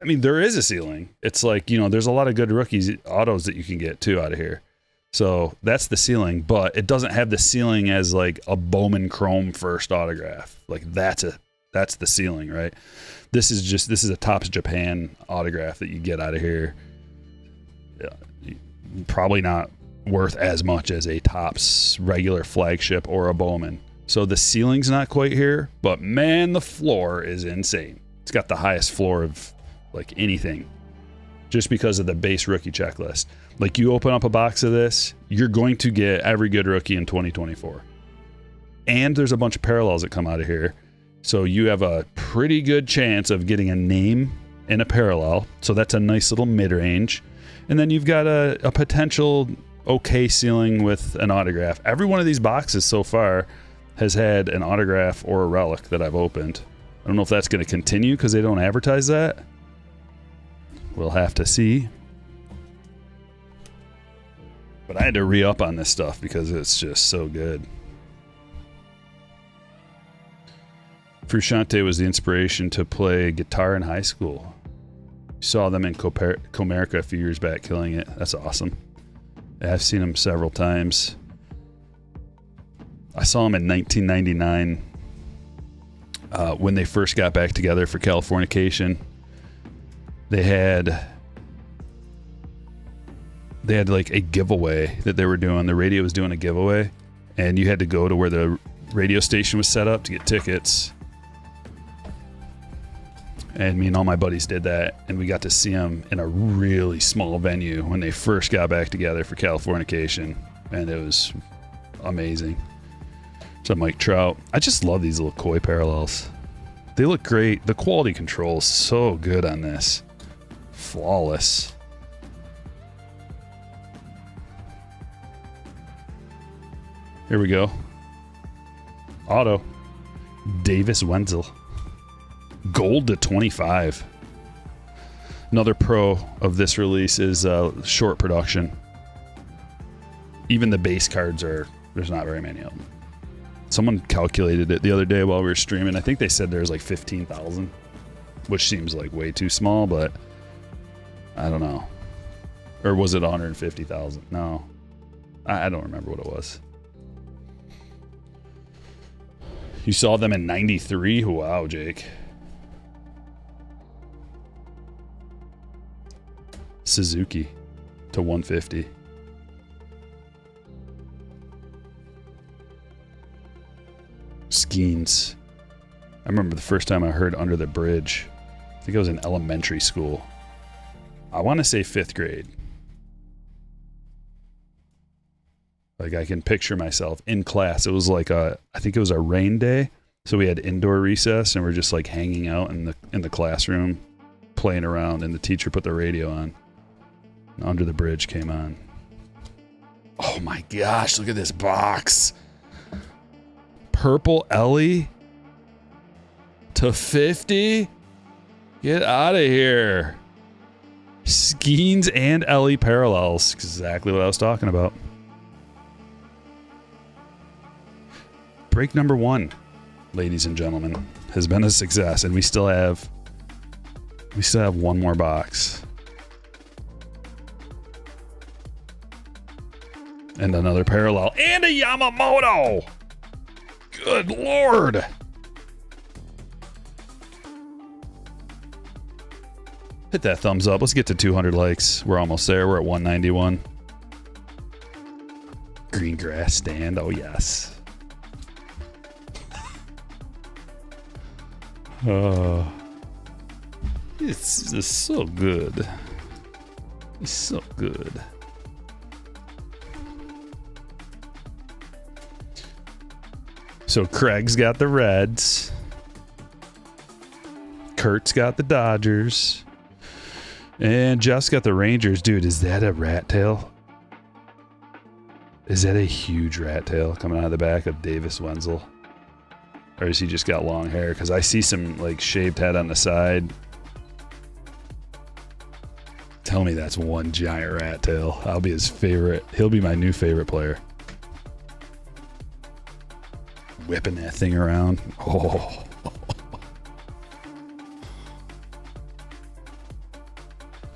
I mean, there is a ceiling. It's like, you know, there's a lot of good rookies autos that you can get too out of here. So that's the ceiling, but it doesn't have the ceiling as like a Bowman Chrome first autograph. Like that's the ceiling, right? This is a Topps Japan autograph that you get out of here. Yeah, probably not worth as much as a Topps regular flagship or a Bowman. So the ceiling's not quite here, but man, the floor is insane. It's got the highest floor of like anything, just because of the base rookie checklist. Like, you open up a box of this, you're going to get every good rookie in 2024. And there's a bunch of parallels that come out of here. So you have a pretty good chance of getting a name in a parallel. So that's a nice little mid-range. And then you've got a potential okay ceiling with an autograph. Every one of these boxes so far has had an autograph or a relic that I've opened. I don't know if that's going to continue because they don't advertise that. We'll have to see. But I had to re-up on this stuff because it's just so good. Frusciante was the inspiration to play guitar in high school. Saw them in Comerica a few years back, killing it. That's awesome. I've seen them several times. I saw them in 1999 when they first got back together for Californication. They had like a giveaway that they were doing. The radio was doing a giveaway, and you had to go to where the radio station was set up to get tickets. And me and all my buddies did that, and we got to see them in a really small venue when they first got back together for Californication, and it was amazing. So Mike Trout. I just love these little koi parallels. They look great. The quality control is so good on this. Flawless. Here we go. Auto. Davis Wenzel. Gold to 25. Another pro of this release is short production. Even the base cards there's not very many of them. Someone calculated it the other day while we were streaming. I think they said there's like 15,000, which seems like way too small, but I don't know. Or was it 150,000? No. I don't remember what it was. You saw them in 93? Wow, Jake. Suzuki to 150. Skeens. I remember the first time I heard Under the Bridge. I think I was in elementary school. I want to say 5th grade. Like I can picture myself in class. It was like I think it was a rain day. So we had indoor recess and we're just like hanging out in the classroom, playing around, and the teacher put the radio on. And Under the Bridge came on. Oh my gosh, look at this box. Purple Ellie to 50? Get out of here. Skeens and Ellie parallels. Exactly what I was talking about. Break number 1, ladies and gentlemen, has been a success, and we still have one more box. And another parallel. And a Yamamoto! Good Lord! Hit that thumbs up. Let's get to 200 likes. We're almost there. We're at 191. Green grass stand. Oh, yes. It's so good. It's so good. So Craig's got the Reds. Kurt's got the Dodgers. And Jeff's got the Rangers. Dude, is that a rat tail? Is that a huge rat tail coming out of the back of Davis Wenzel? Or has he just got long hair? Because I see some like shaved head on the side. Tell me that's one giant rat tail. I'll be his favorite. He'll be my new favorite player. Whipping that thing around. Oh.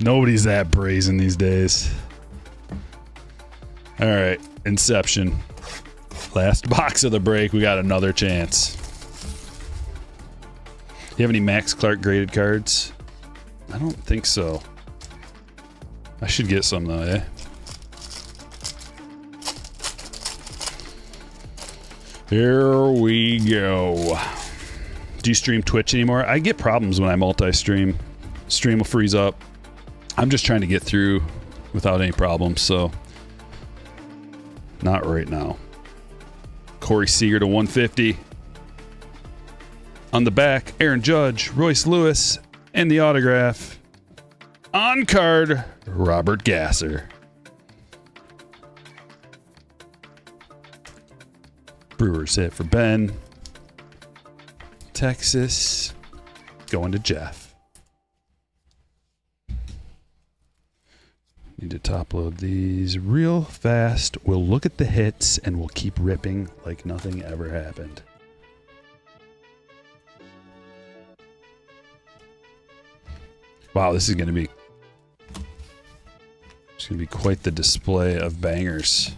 Nobody's that brazen these days. All right, Inception. Last box of the break. We got another chance. Do you have any Max Clark graded cards? I don't think so. I should get some though, eh? Here we go. Do you stream Twitch anymore? I get problems when I multi-stream. Stream will freeze up. I'm just trying to get through without any problems, so not right now. Corey Seager to 150. On the back, Aaron Judge, Royce Lewis, and the autograph. On card, Robert Gasser. Brewers hit for Ben. Texas going to Jeff. Need to top load these real fast. We'll look at the hits and we'll keep ripping like nothing ever happened. Wow, this is going to be quite the display of bangers.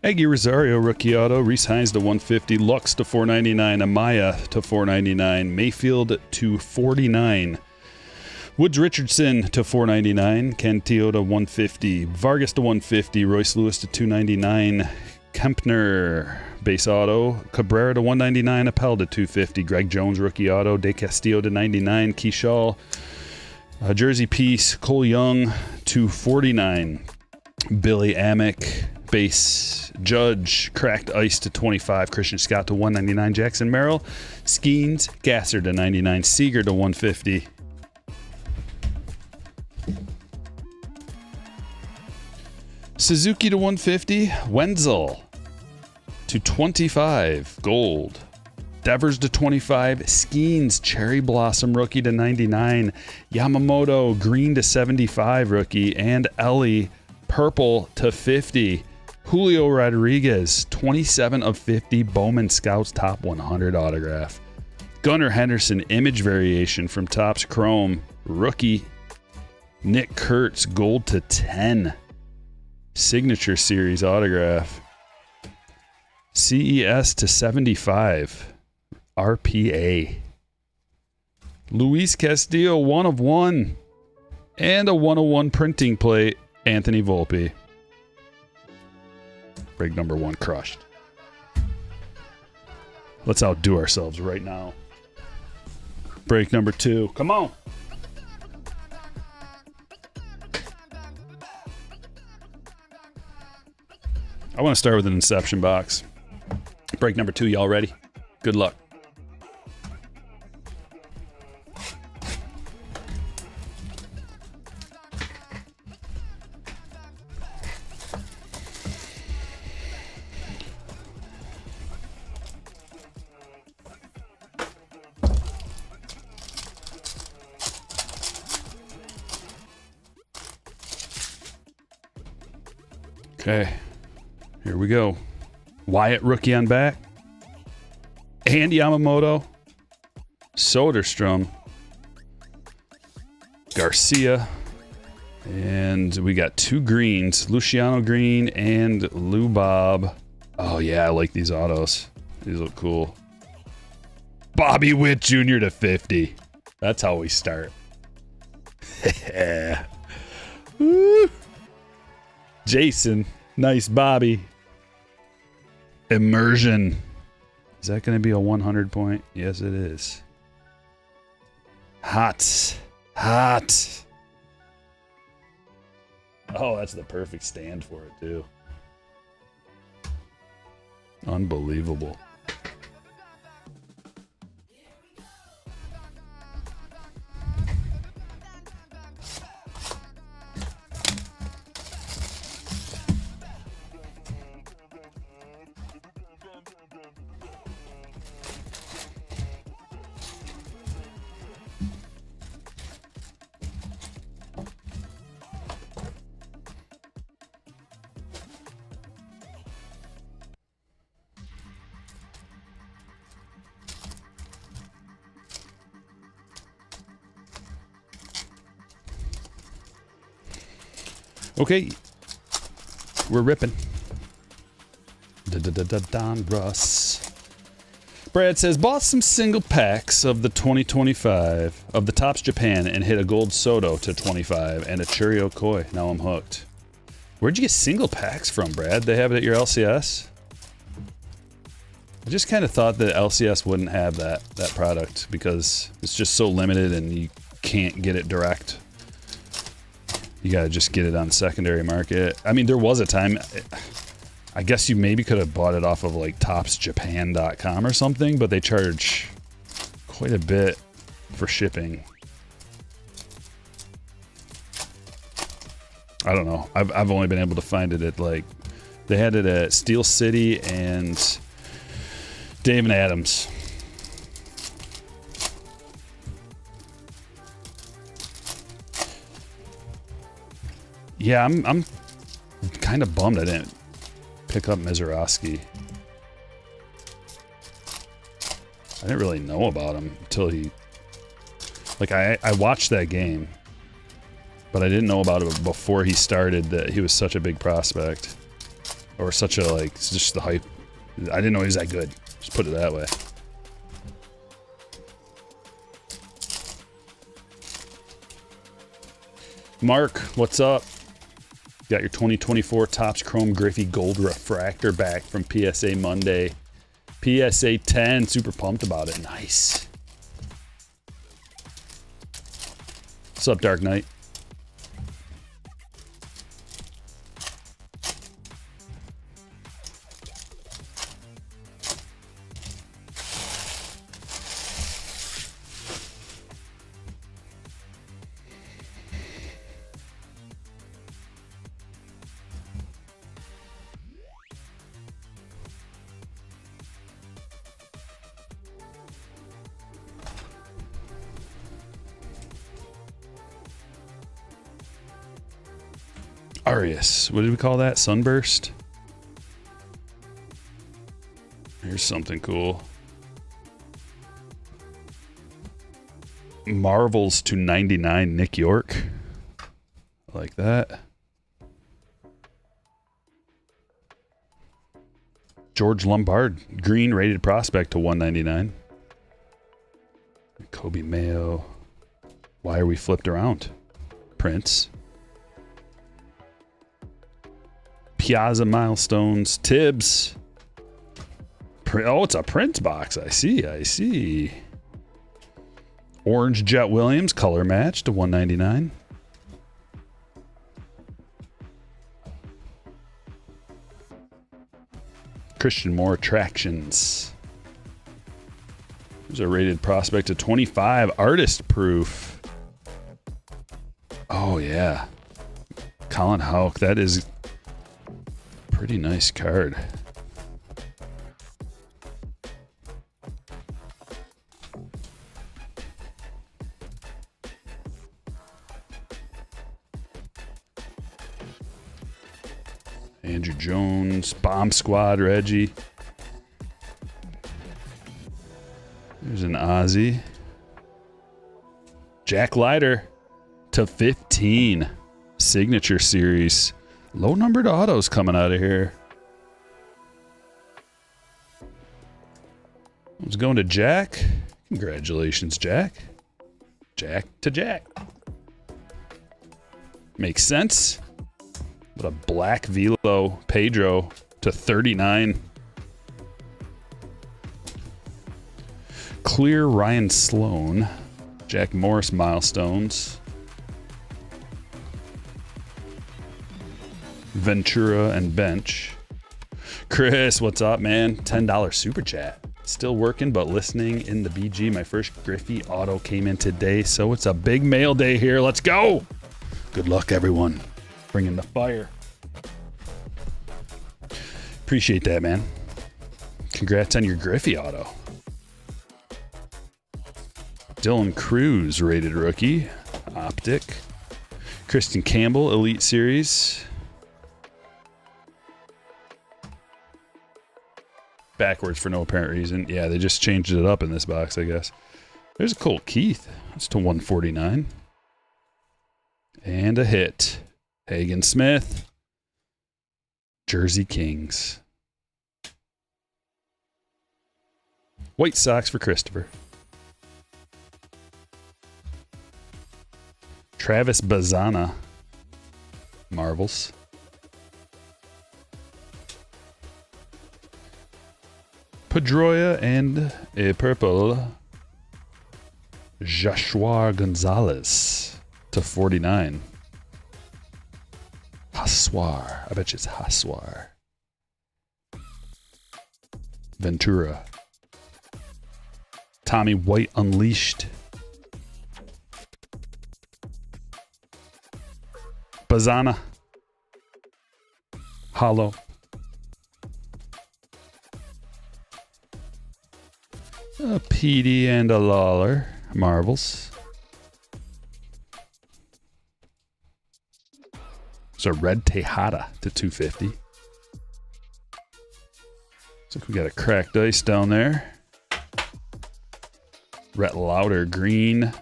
Aggie Rosario, rookie auto. Reese Hines to 150. Lux to 499. Amaya to 499. Mayfield to 49. Woods Richardson to 499. Cantillo to 150. Vargas to 150. Royce Lewis to 299. Kempner, base auto. Cabrera to 199. Appel to 250. Greg Jones, rookie auto. De Castillo to 99. Keyshaw, jersey piece. Cole Young to 49. Billy Amick, base. Judge, cracked ice to 25. Christian Scott to 199. Jackson Merrill. Skeens, Gasser to 99. Seager to 150. Suzuki to 150. Wenzel to 25. Gold. Devers to 25. Skeens, Cherry Blossom rookie to 99. Yamamoto, green to 75 rookie. And Ellie, purple to 50. Julio Rodriguez, 27 of 50. Bowman Scouts top 100 autograph. Gunnar Henderson, image variation from Topps Chrome. Rookie. Nick Kurtz, gold to 10. Signature series autograph. CES to 75. RPA. Luis Castillo, 1 of 1. And a 101 printing plate. Anthony Volpe. Break number 1 crushed. Let's outdo ourselves right now. Break number 2. Come on. I want to start with an Inception box. Break number 2. Y'all ready? Good luck. Okay, here we go. Wyatt, rookie on back. And Yamamoto. Soderstrom. Garcia. And we got 2 greens. Luciano Green and Lou Bob. Oh, yeah, I like these autos. These look cool. Bobby Witt Jr. to 50. That's how we start. Woo. Jason, nice Bobby. Immersion. Is that going to be a 100 point? Yes, it is. Hot. Hot. Oh, that's the perfect stand for it, too. Unbelievable. Okay, we're ripping. Donruss. Brad says, bought some single packs of the 2025 of the Topps Japan and hit a gold Soto to 25 and a Churio Koi. Now I'm hooked. Where'd you get single packs from, Brad? They have it at your LCS? I just kind of thought that LCS wouldn't have that product because it's just so limited and you can't get it direct. You gotta just get it on the secondary market. I mean, there was a time, I guess you maybe could have bought it off of like topsjapan.com or something, but they charge quite a bit for shipping. I don't know. I've only been able to find it at like, they had it at Steel City and Dave and Adams. Yeah, I'm kind of bummed I didn't pick up Mizorowski. I didn't really know about him until he... Like, I watched that game, but I didn't know about it before he started that he was such a big prospect. Or such a, like, just the hype. I didn't know he was that good. Just put it that way. Mark, what's up? Got your 2024 Topps Chrome Griffey Gold Refractor back from PSA Monday. PSA 10, super pumped about it. Nice. What's up, Dark Knight? Arius. What did we call that? Sunburst? Here's something cool. Marvels to 99 Nick York. I like that. George Lombard. Green rated prospect to 199. Kobe Mayo. Why are we flipped around? Prince. Piazza Milestones. Tibbs. Oh, it's a Prince box. I see. Orange Jet Williams. Color match to 199. Christian Moore Attractions. There's a rated prospect to 25. Artist proof. Oh, yeah. Colin Houck. That is... pretty nice card. Andrew Jones, Bomb Squad, Reggie. There's an Ozzy. Jack Leiter to 15. Signature Series. Low numbered autos coming out of here. It's going to Jack. Congratulations, Jack. Jack to Jack. Makes sense. What a black Velo Pedro to 39. Clear Ryan Sloan. Jack Morris Milestones. Ventura and Bench. Chris, what's up, man? $10 super chat. Still working, but listening in the BG. My first Griffey auto came in today, so it's a big mail day here. Let's go. Good luck, everyone. Bringing the fire. Appreciate that, man. Congrats on your Griffey auto. Dylan Cruz, rated rookie. Optic. Kristen Campbell, Elite Series. Backwards for no apparent reason. Yeah, they just changed it up in this box, I guess. There's a Colt Keith. That's to 149. And a hit. Hagen Smith. Jersey Kings. White Sox for Christopher. Travis Bazana. Marvels. Pedroia and a purple Joshua Gonzalez to 49. Haswar. I bet you it's Haswar. Ventura. Tommy White Unleashed. Bazana. Hollow. A PD and a Lawler. Marbles. It's a red Tejada to 250. Looks like we got a cracked ice down there. Rhett Lauder green.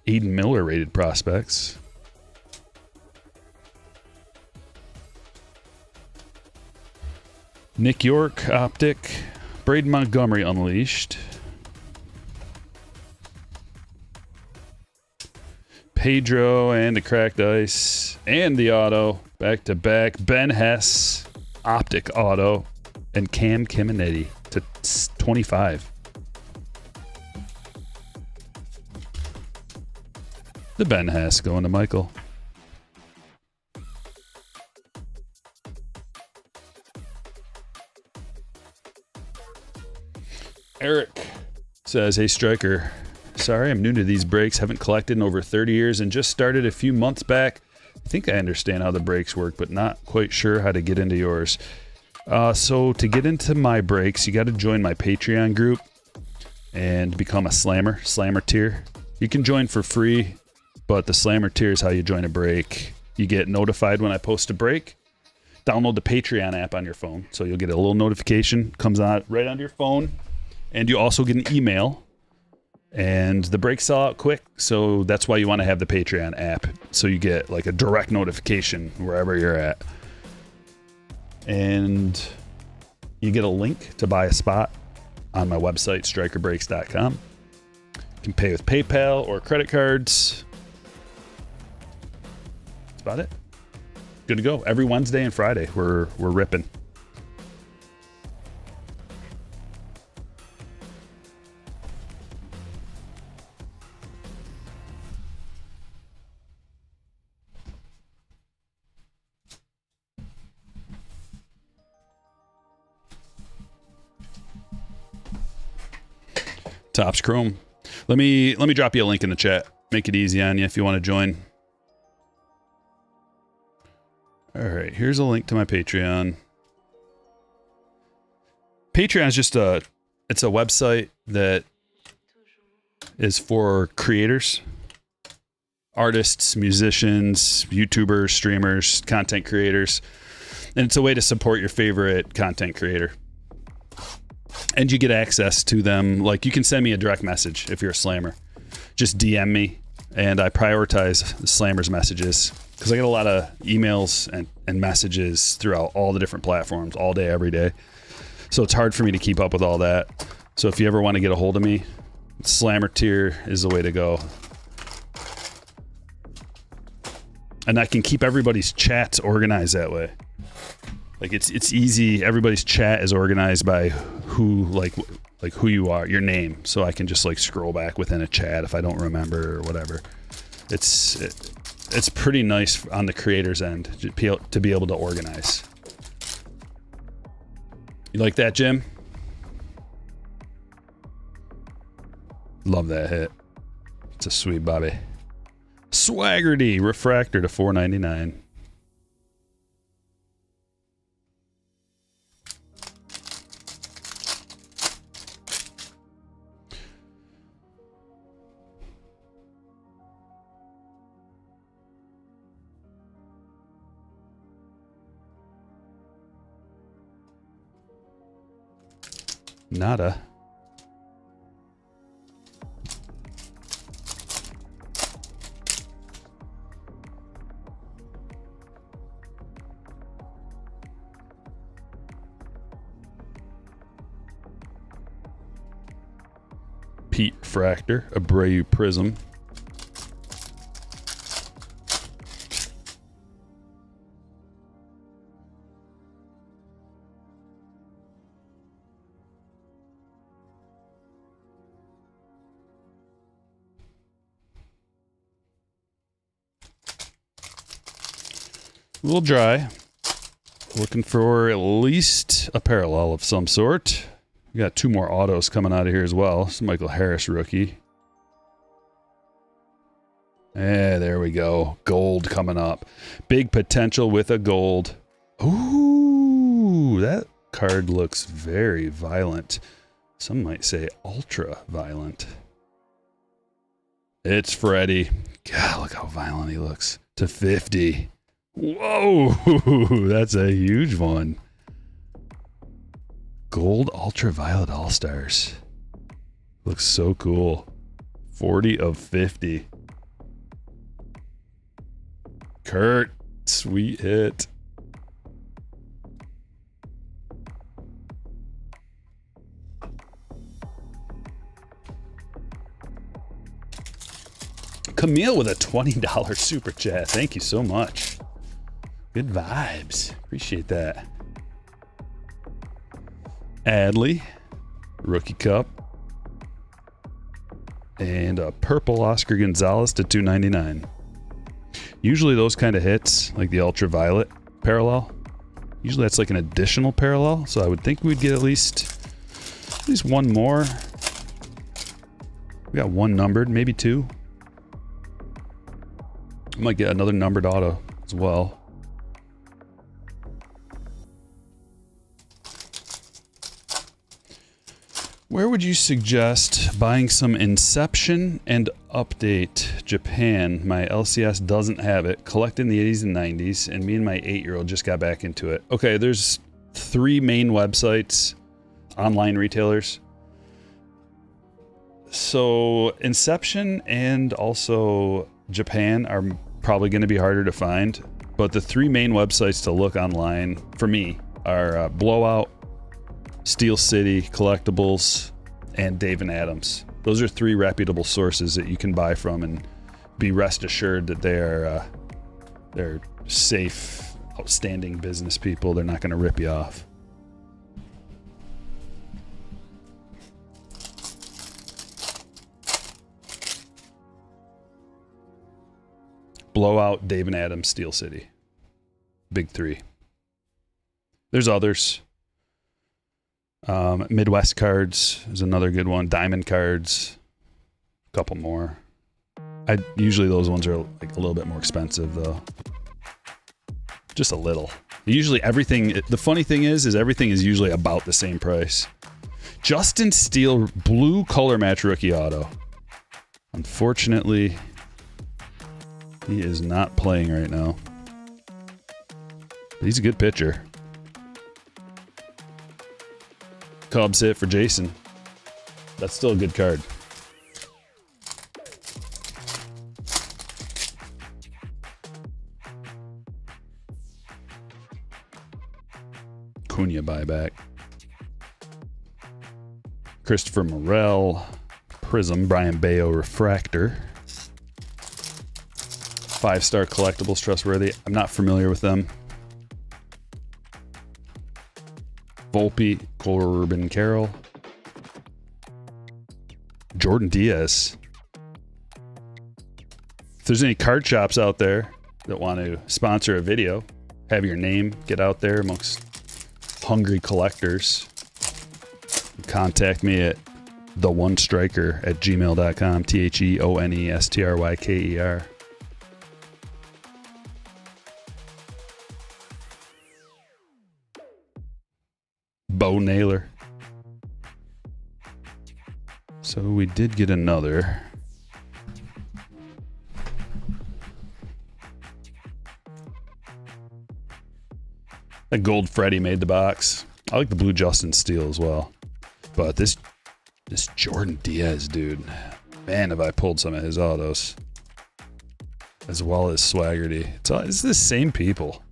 Aiden Miller rated prospects. Nick York optic. Braden Montgomery unleashed. Pedro and the cracked ice and the auto back to back. Ben Hess optic auto and Cam Kiminetti to 25. The Ben Hess going to Michael. Eric says, hey Stryker, sorry I'm new to these breaks, haven't collected in over 30 years and just started a few months back. I think I understand how the breaks work, but not quite sure how to get into yours. So to get into my breaks, you got to join my Patreon group and become a slammer tier. You can join for free, but the slammer tier is how you join a break. You get notified when I post a break. Download the Patreon app on your phone, so you'll get a little notification, comes out right onto your phone, and you also get an email. And the breaks sell out quick, so that's why you want to have the Patreon app, so you get like a direct notification wherever you're at. And you get a link to buy a spot on my website, strykerbreaks.com. You can pay with PayPal or credit cards. That's about it. Good to go. Every Wednesday and Friday, we're ripping. Topps Chrome. Let me drop you a link in the chat. Make it easy on you if you want to join. All right, here's a link to my Patreon. Patreon is just it's a website that is for creators, artists, musicians, YouTubers, streamers, content creators, and it's a way to support your favorite content creator. And you get access to them. Like, you can send me a direct message if you're a slammer. Just DM me, and I prioritize the slammers' messages because I get a lot of emails and messages throughout all the different platforms all day, every day. So it's hard for me to keep up with all that. So if you ever want to get a hold of me, slammer tier is the way to go. And I can keep everybody's chats organized that way. Like, it's easy. Everybody's chat is organized by who, like who you are, your name. So I can just like scroll back within a chat if I don't remember or whatever. It's pretty nice on the creator's end to be able to organize. You like that, Jim? Love that hit. It's a sweet Bobby. Swaggerty refractor to $4.99. Nada. Pete Fractor, Abreu Prism. A little dry. Looking for at least a parallel of some sort. We got two more autos coming out of here as well. It's Michael Harris rookie. Yeah, there we go. Gold coming up. Big potential with a gold. Ooh, that card looks very violent. Some might say ultra violent. It's Freddy. God, look how violent he looks. To 50. Whoa, that's a huge one. Gold ultraviolet all-stars. Looks so cool. 40 of 50. Kurt, sweet hit. Camille with a $20 super chat. Thank you so much. Good vibes. Appreciate that. Adley, rookie cup. And a purple Oscar Gonzalez to $2.99. Usually those kind of hits, like the ultraviolet parallel, usually that's like an additional parallel. So I would think we'd get at least one more. We got one numbered, maybe two. Might get another numbered auto as well. Where would you suggest buying some Inception and Update Japan? My LCS doesn't have it. Collect in the 80s and 90s, and me and my 8-year-old just got back into it. Okay, there's 3 main websites, online retailers. So Inception and also Japan are probably going to be harder to find, but the 3 main websites to look online for me are Blowout, Steel City Collectibles, and Dave and Adams. Those are 3 reputable sources that you can buy from and be rest assured that they're safe, outstanding business people. They're not going to rip you off. Blowout, Dave and Adams, Steel City. Big 3. There's others. Midwest Cards is another good one. Diamond Cards, a couple more. Usually those ones are like a little bit more expensive though. Just a little. Usually everything, the funny thing is everything is usually about the same price. Justin Steele blue color match rookie auto. Unfortunately, he is not playing right now. But he's a good pitcher. Cubs hit for Jason. That's still a good card. Cunha buyback. Christopher Morel. Prism. Brian Bayo refractor. 5-star collectibles trustworthy. I'm not familiar with them. Volpe, Corbin Carroll, Jordan Diaz. If there's any card shops out there that want to sponsor a video, have your name get out there amongst hungry collectors, contact me at theonestryker@gmail.com. TheOnestryker. Bo Naylor. So we did get another. That gold Freddy made the box. I like the blue Justin Steele as well. But this Jordan Diaz dude, man, have I pulled some of his autos. As well as Swaggerty. It's the same people.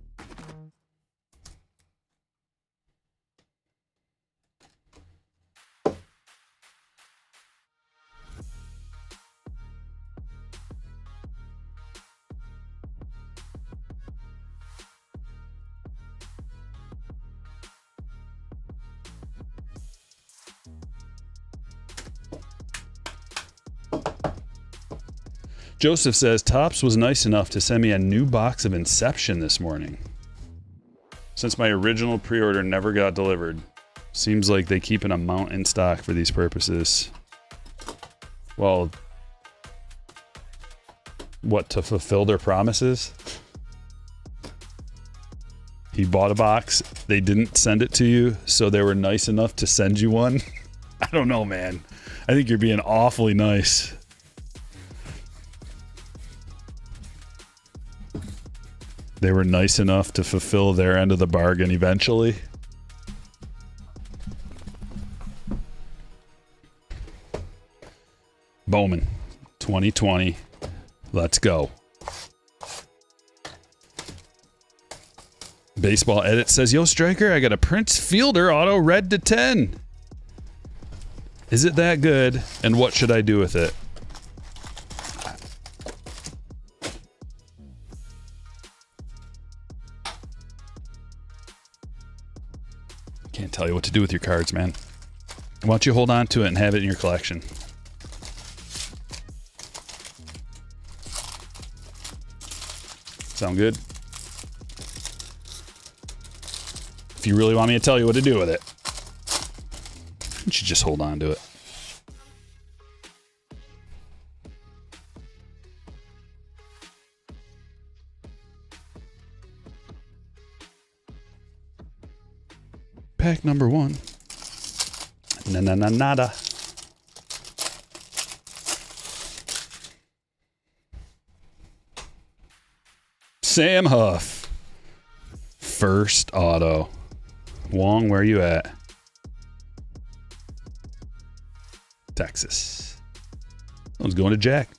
Joseph says, Topps was nice enough to send me a new box of Inception this morning. Since my original pre-order never got delivered, seems like they keep an amount in stock for these purposes. Well, what, to fulfill their promises? He bought a box, they didn't send it to you, so they were nice enough to send you one? I don't know, man. I think you're being awfully nice. They were nice enough to fulfill their end of the bargain eventually. Bowman, 2020. Let's go. Baseball Edit says, yo, Stryker, I got a Prince Fielder auto red to 10. Is it that good? And what should I do with it? Can't tell you what to do with your cards, man. Why don't you hold on to it and have it in your collection? Sound good? If you really want me to tell you what to do with it, you should just hold on to it. Pack number 1. Nada. Sam Huff. First auto. Wong, where you at? Texas. I was going to Jack.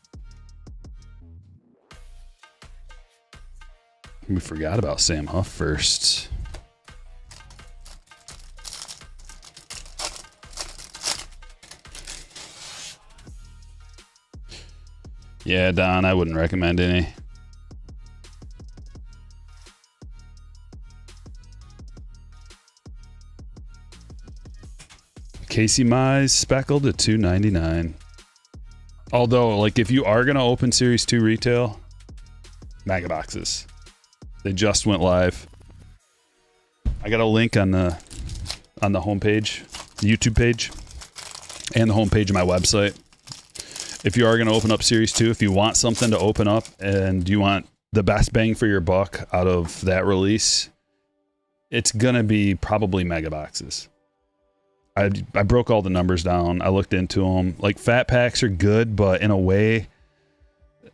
We forgot about Sam Huff first. Yeah, Don, I wouldn't recommend any. Casey Mize speckled at $2.99. Although, like, if you are gonna open Series 2 retail, mega boxes. They just went live. I got a link on the homepage, the YouTube page, and the homepage of my website. If you are going to open up Series 2, if you want something to open up and you want the best bang for your buck out of that release, it's going to be probably mega boxes. I broke all the numbers down. I looked into them. Like, fat packs are good, but in a way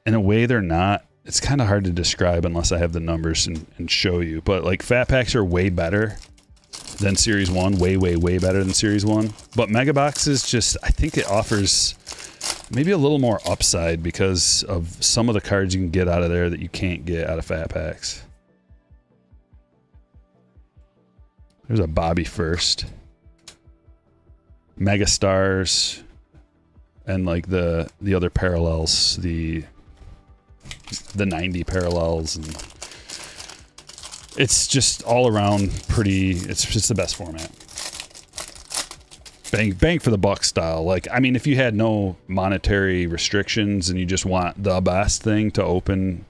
they're not. It's kind of hard to describe unless I have the numbers and show you. But, like, fat packs are way better than Series 1. Way, way, way better than Series 1. But mega boxes just, I think it offers maybe a little more upside because of some of the cards you can get out of there that you can't get out of fat packs. There's a Bobby first. Mega Stars. And like the other parallels, the 90 parallels, and it's just all around pretty, it's just the best format. Bang for the buck style. Like, I mean, if you had no monetary restrictions and you just want the best thing to open,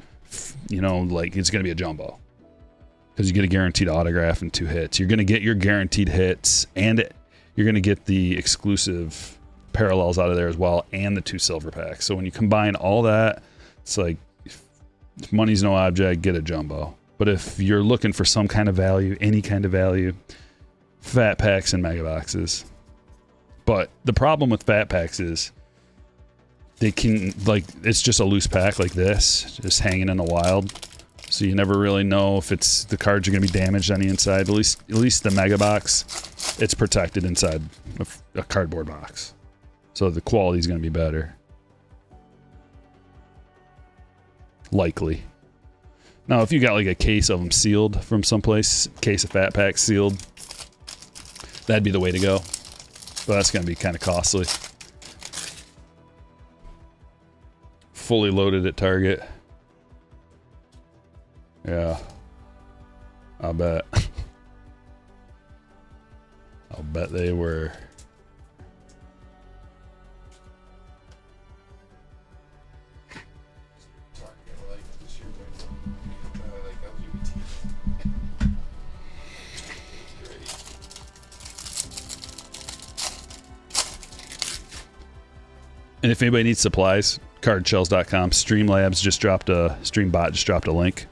you know, like, it's going to be a jumbo. Because you get a guaranteed autograph and 2 hits. You're going to get your guaranteed hits, and you're going to get the exclusive parallels out of there as well, and the 2 silver packs. So when you combine all that, it's like, if money's no object, get a jumbo. But if you're looking for some kind of value, any kind of value, fat packs and mega boxes. But the problem with fat packs is they can, like, it's just a loose pack like this, just hanging in the wild. So you never really know if it's, the cards are going to be damaged on the inside. At least the mega box, it's protected inside a cardboard box. So the quality is going to be better. Likely. Now, if you got like a case of them sealed from someplace, case of fat packs sealed, that'd be the way to go. But that's going to be kind of costly. Fully loaded at Target. Yeah. I'll bet. I'll bet they were. And if anybody needs supplies, Cardshells.com. Streamlabs Streambot just dropped a link.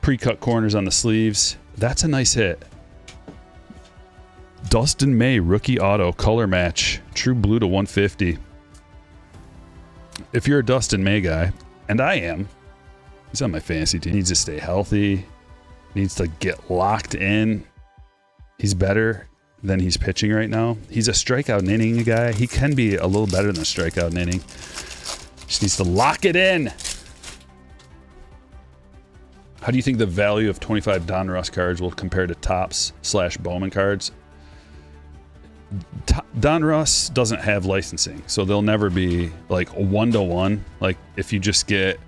Pre-cut corners on the sleeves. That's a nice hit. Dustin May rookie auto color match. True blue to 150. If you're a Dustin May guy, and I am, he's on my fantasy team. Needs to stay healthy. Needs to get locked in. He's better than he's pitching right now. He's a strikeout and inning guy. He can be a little better than a strikeout and inning. Just needs to lock it in. How do you think the value of 25 Donruss cards will compare to Topps/Bowman cards? Donruss doesn't have licensing, so they'll never be like 1-to-1. Like if you just get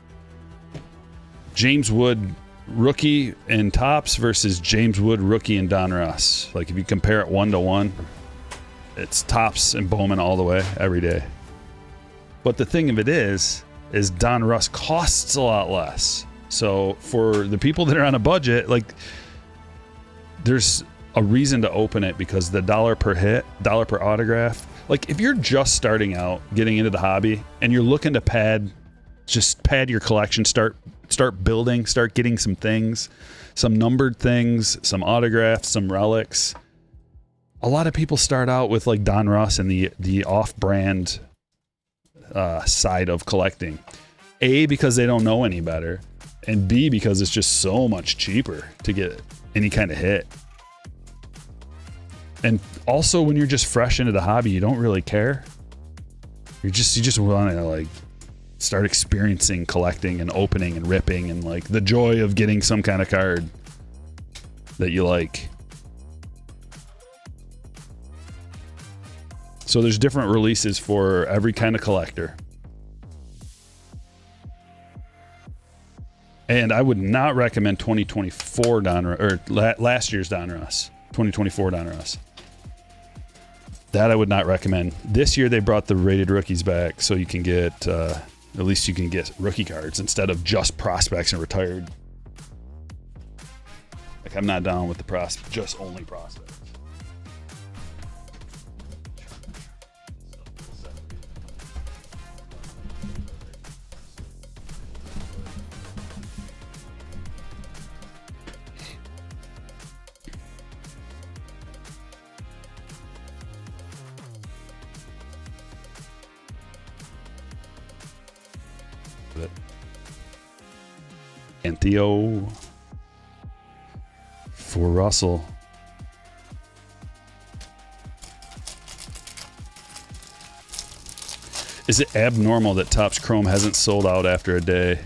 James Wood rookie in Topps versus James Wood rookie in Donruss, like if you compare it 1-to-1, it's Topps and Bowman all the way every day. But the thing of it is Donruss costs a lot less. So for the people that are on a budget, like there's a reason to open it because the $1 per hit, $1 per autograph. Like if you're just starting out, getting into the hobby, and you're looking to pad your collection, start building, start getting some things, some numbered things, some autographs, some relics. A lot of people start out with like Donruss and the off-brand side of collecting. A, because they don't know any better, and B, because it's just so much cheaper to get any kind of hit. And also, when you're just fresh into the hobby, you don't really care. You just want to like start experiencing collecting and opening and ripping and like the joy of getting some kind of card that you like. So there's different releases for every kind of collector. And I would not recommend 2024 Donruss, or last year's Donruss, 2024 Donruss. That I would not recommend. This year they brought the rated rookies back, so you can get, at least you can get rookie cards instead of just prospects and retired. Like I'm not down with the just only prospects. And Theo for Russell. Is it abnormal that Topps Chrome hasn't sold out after a day?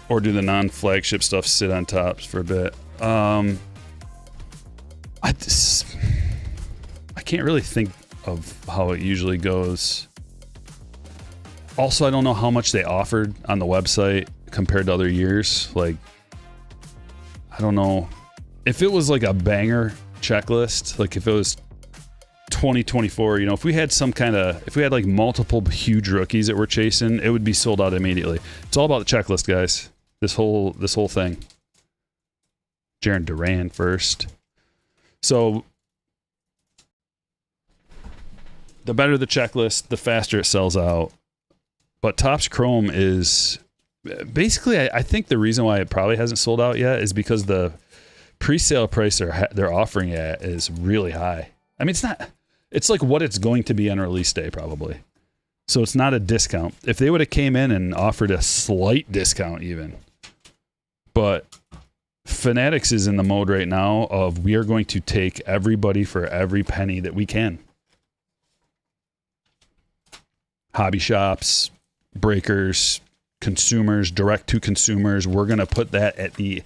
Or do the non-flagship stuff sit on Topps for a bit? I can't really think of how it usually goes. Also, I don't know how much they offered on the website compared to other years. Like, I don't know. If it was like a banger checklist, like if it was 2024, you know, if we had like multiple huge rookies that we're chasing, it would be sold out immediately. It's all about the checklist, guys. This whole thing. Jaron Duran first. So the better the checklist, the faster it sells out. But Topps Chrome is basically, I think the reason why it probably hasn't sold out yet is because the pre-sale price they're offering it is really high. I mean, it's like what it's going to be on release day probably. So it's not a discount. If they would have came in and offered a slight discount even. But Fanatics is in the mode right now of we are going to take everybody for every penny that we can. Hobby shops, breakers, consumers, direct to consumers. We're going to put that at the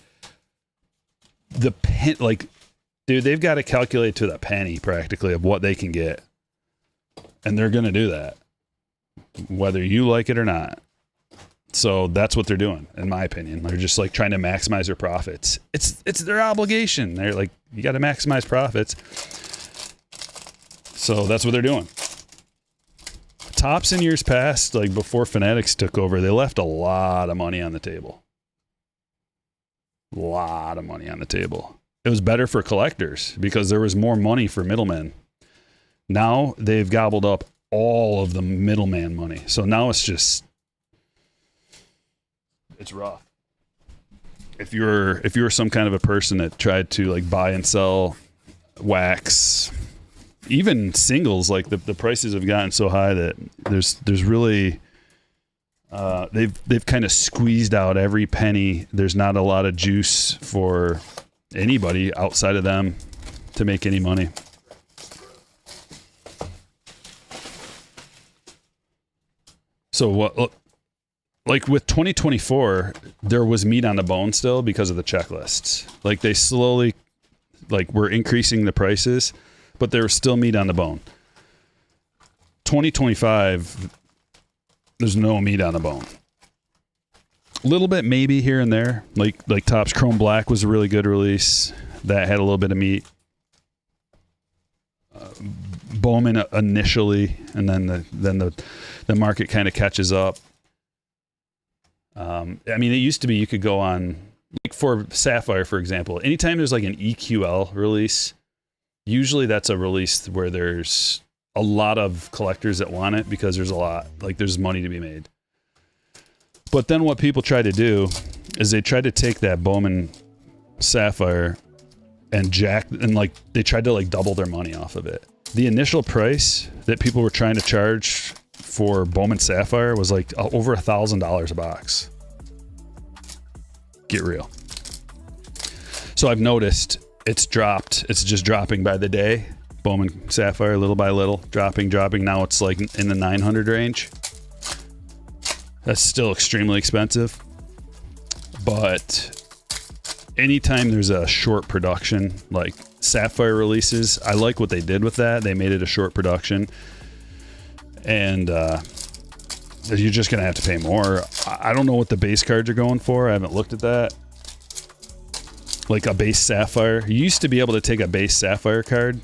pen, like, dude, they've got to calculate to the penny practically of what they can get. And they're going to do that, whether you like it or not. So that's what they're doing, in my opinion. They're just like trying to maximize their profits. It's their obligation. They're like, you got to maximize profits. So that's what they're doing. Topps in years past, like before Fanatics took over, they left a lot of money on the table. A lot of money on the table. It was better for collectors because there was more money for middlemen. Now they've gobbled up all of the middleman money. So now it's rough. If you're some kind of a person that tried to like buy and sell wax, even singles, like the prices have gotten so high that there's really they've kind of squeezed out every penny. There's not a lot of juice for anybody outside of them to make any money. So what, like with 2024, there was meat on the bone still because of the checklists. Like they slowly, like were increasing the prices, but there was still meat on the bone. 2025, there's no meat on the bone. A little bit maybe here and there. Like Topps Chrome Black was a really good release. That had a little bit of meat. Bowman initially, and then the market kind of catches up. I mean, it used to be you could go on, like for Sapphire, for example, anytime there's like an EQL release, usually that's a release where there's a lot of collectors that want it because there's money to be made. But then what people try to do is they try to take that Bowman Sapphire and they tried to like double their money off of it. The initial price that people were trying to charge for Bowman Sapphire was like over $1,000 a box. Get real. So I've noticed it's dropped. It's just dropping by the day. Bowman Sapphire, little by little, dropping. Now it's like in the 900 range. That's still extremely expensive. But anytime there's a short production, like Sapphire releases, I like what they did with that. They made it a short production. And you're just going to have to pay more. I don't know what the base cards are going for. I haven't looked at that. Like a base Sapphire. You used to be able to take a base Sapphire card.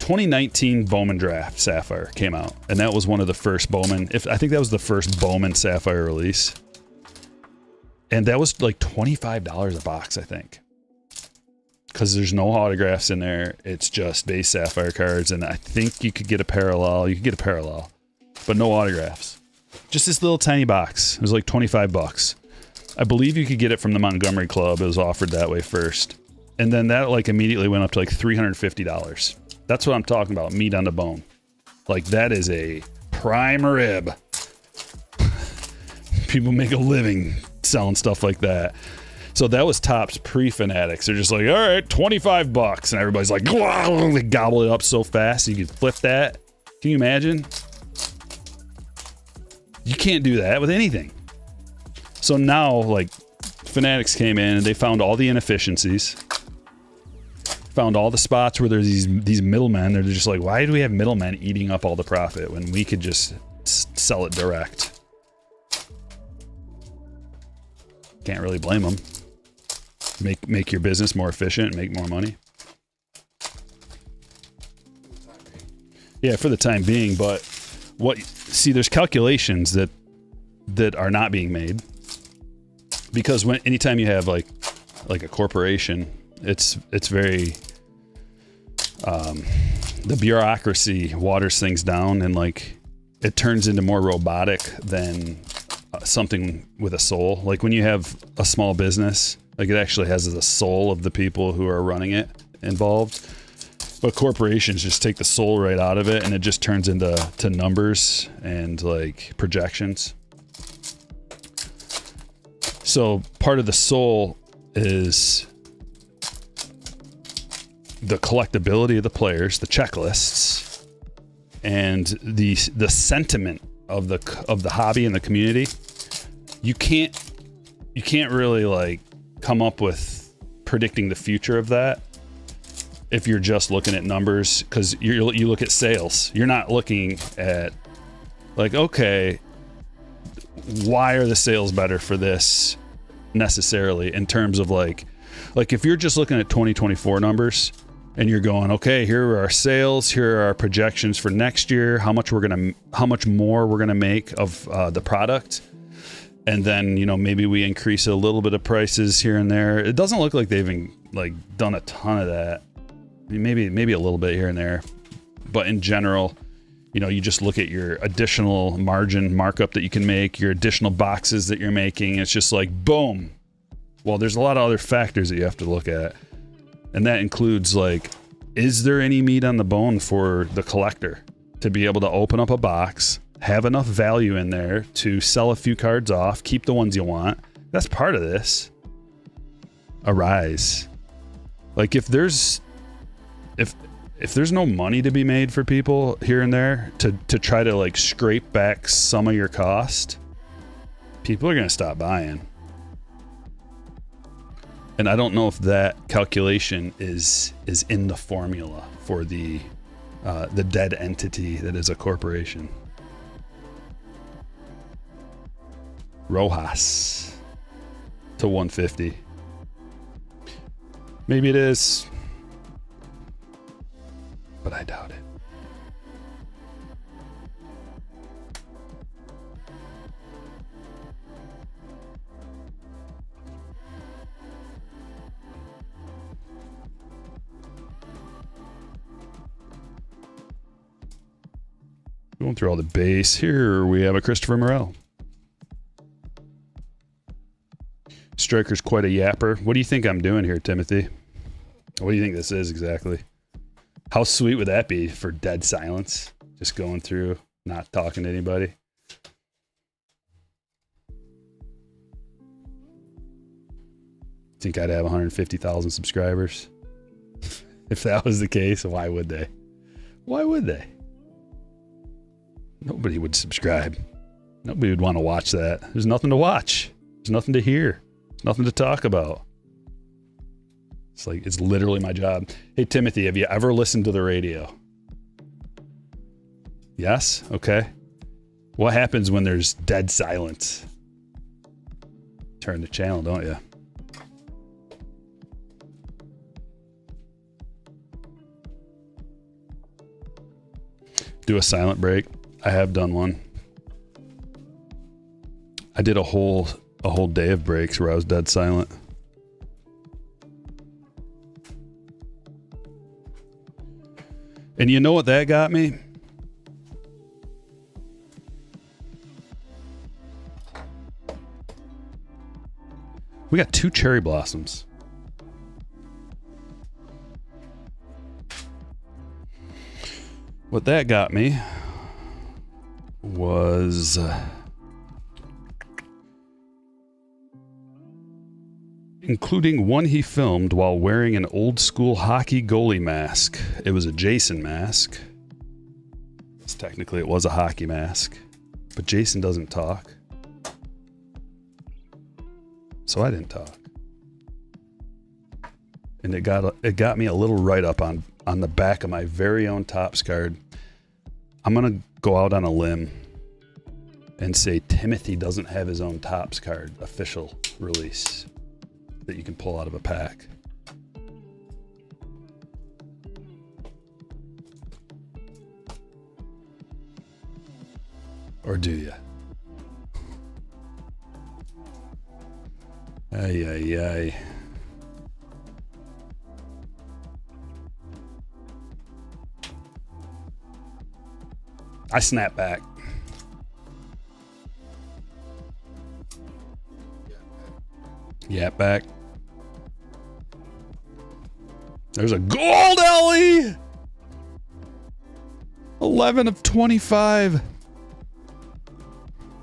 2019 Bowman Draft Sapphire came out. And that was one of the first Bowman. I think that was the first Bowman Sapphire release. And that was like $25 a box, I think. Because there's no autographs in there. It's just base Sapphire cards. And I think you could get a parallel. You could get a parallel. But no autographs. Just this little tiny box. It was like 25 bucks. I believe you could get it from the Montgomery Club. It was offered that way first. And then that like immediately went up to like $350. That's what I'm talking about. Meat on the bone. Like that is a prime rib. People make a living selling stuff like that. So that was Topps pre-Fanatics. They're just like, all right, 25 bucks. And everybody's like, wow, they gobble it up so fast. You can flip that. Can you imagine? You can't do that with anything. So now, like, Fanatics came in and they found all the inefficiencies. Found all the spots where there's these middlemen. They're just like, why do we have middlemen eating up all the profit when we could just sell it direct? Can't really blame them. Make your business more efficient, make more money. Yeah, for the time being, but there's calculations that are not being made. Because anytime you have like a corporation, it's very the bureaucracy waters things down, and like it turns into more robotic than something with a soul. Like when you have a small business, like it actually has the soul of the people who are running it involved. But corporations just take the soul right out of it, and it just turns into numbers and like projections. So part of the soul is the collectability of the players, the checklists, and the sentiment of the hobby and the community. You can't really like come up with predicting the future of that if you're just looking at numbers, because you look at sales. You're not looking at like, okay, why are the sales better for this necessarily, in terms of like if you're just looking at 2024 numbers and you're going, okay, here are our sales, here are our projections for next year, how much more we're gonna make of the product, and then maybe we increase a little bit of prices here and there. It doesn't look like they've done a ton of that. I mean, maybe a little bit here and there, but in general, You know, you just look at your additional margin markup that you can make, your additional boxes that you're making. It's just like, boom. Well, there's a lot of other factors that you have to look at. And that includes, like, is there any meat on the bone for the collector to be able to open up a box, have enough value in there to sell a few cards off, keep the ones you want? That's part of this. Arise. Like, if there's no money to be made for people here and there to try to, like, scrape back some of your cost, people are going to stop buying. And I don't know if that calculation is in the formula for the dead entity that is a corporation. Rojas to 150. Maybe it is, but I doubt it. Going through all the base. Here we have a Christopher Morel. Stryker's quite a yapper. What do you think I'm doing here, Timothy? What do you think this is exactly? How sweet would that be for dead silence? Just going through, not talking to anybody. Think I'd have 150,000 subscribers? If that was the case, why would they? Why would they? Nobody would subscribe. Nobody would want to watch that. There's nothing to watch. There's nothing to hear. There's nothing to talk about. It's like, it's literally my job. Hey, Timothy, have you ever listened to the radio? Yes? Okay. What happens when there's dead silence? Turn the channel, don't you? Do a silent break. I have done one. I did a whole day of breaks where I was dead silent. And you know what that got me? We got 2 cherry blossoms. What that got me was including one he filmed while wearing an old school hockey goalie mask. It was a Jason mask. Technically it was a hockey mask, but Jason doesn't talk. So I didn't talk. And it got me a little write-up on the back of my very own Topps card. I'm going to go out on a limb and say Timothy doesn't have his own Topps card official release that you can pull out of a pack. Or do you? Ay, ay, ay. I snap back. Yap back. There's a gold Ellie! 11 of 25.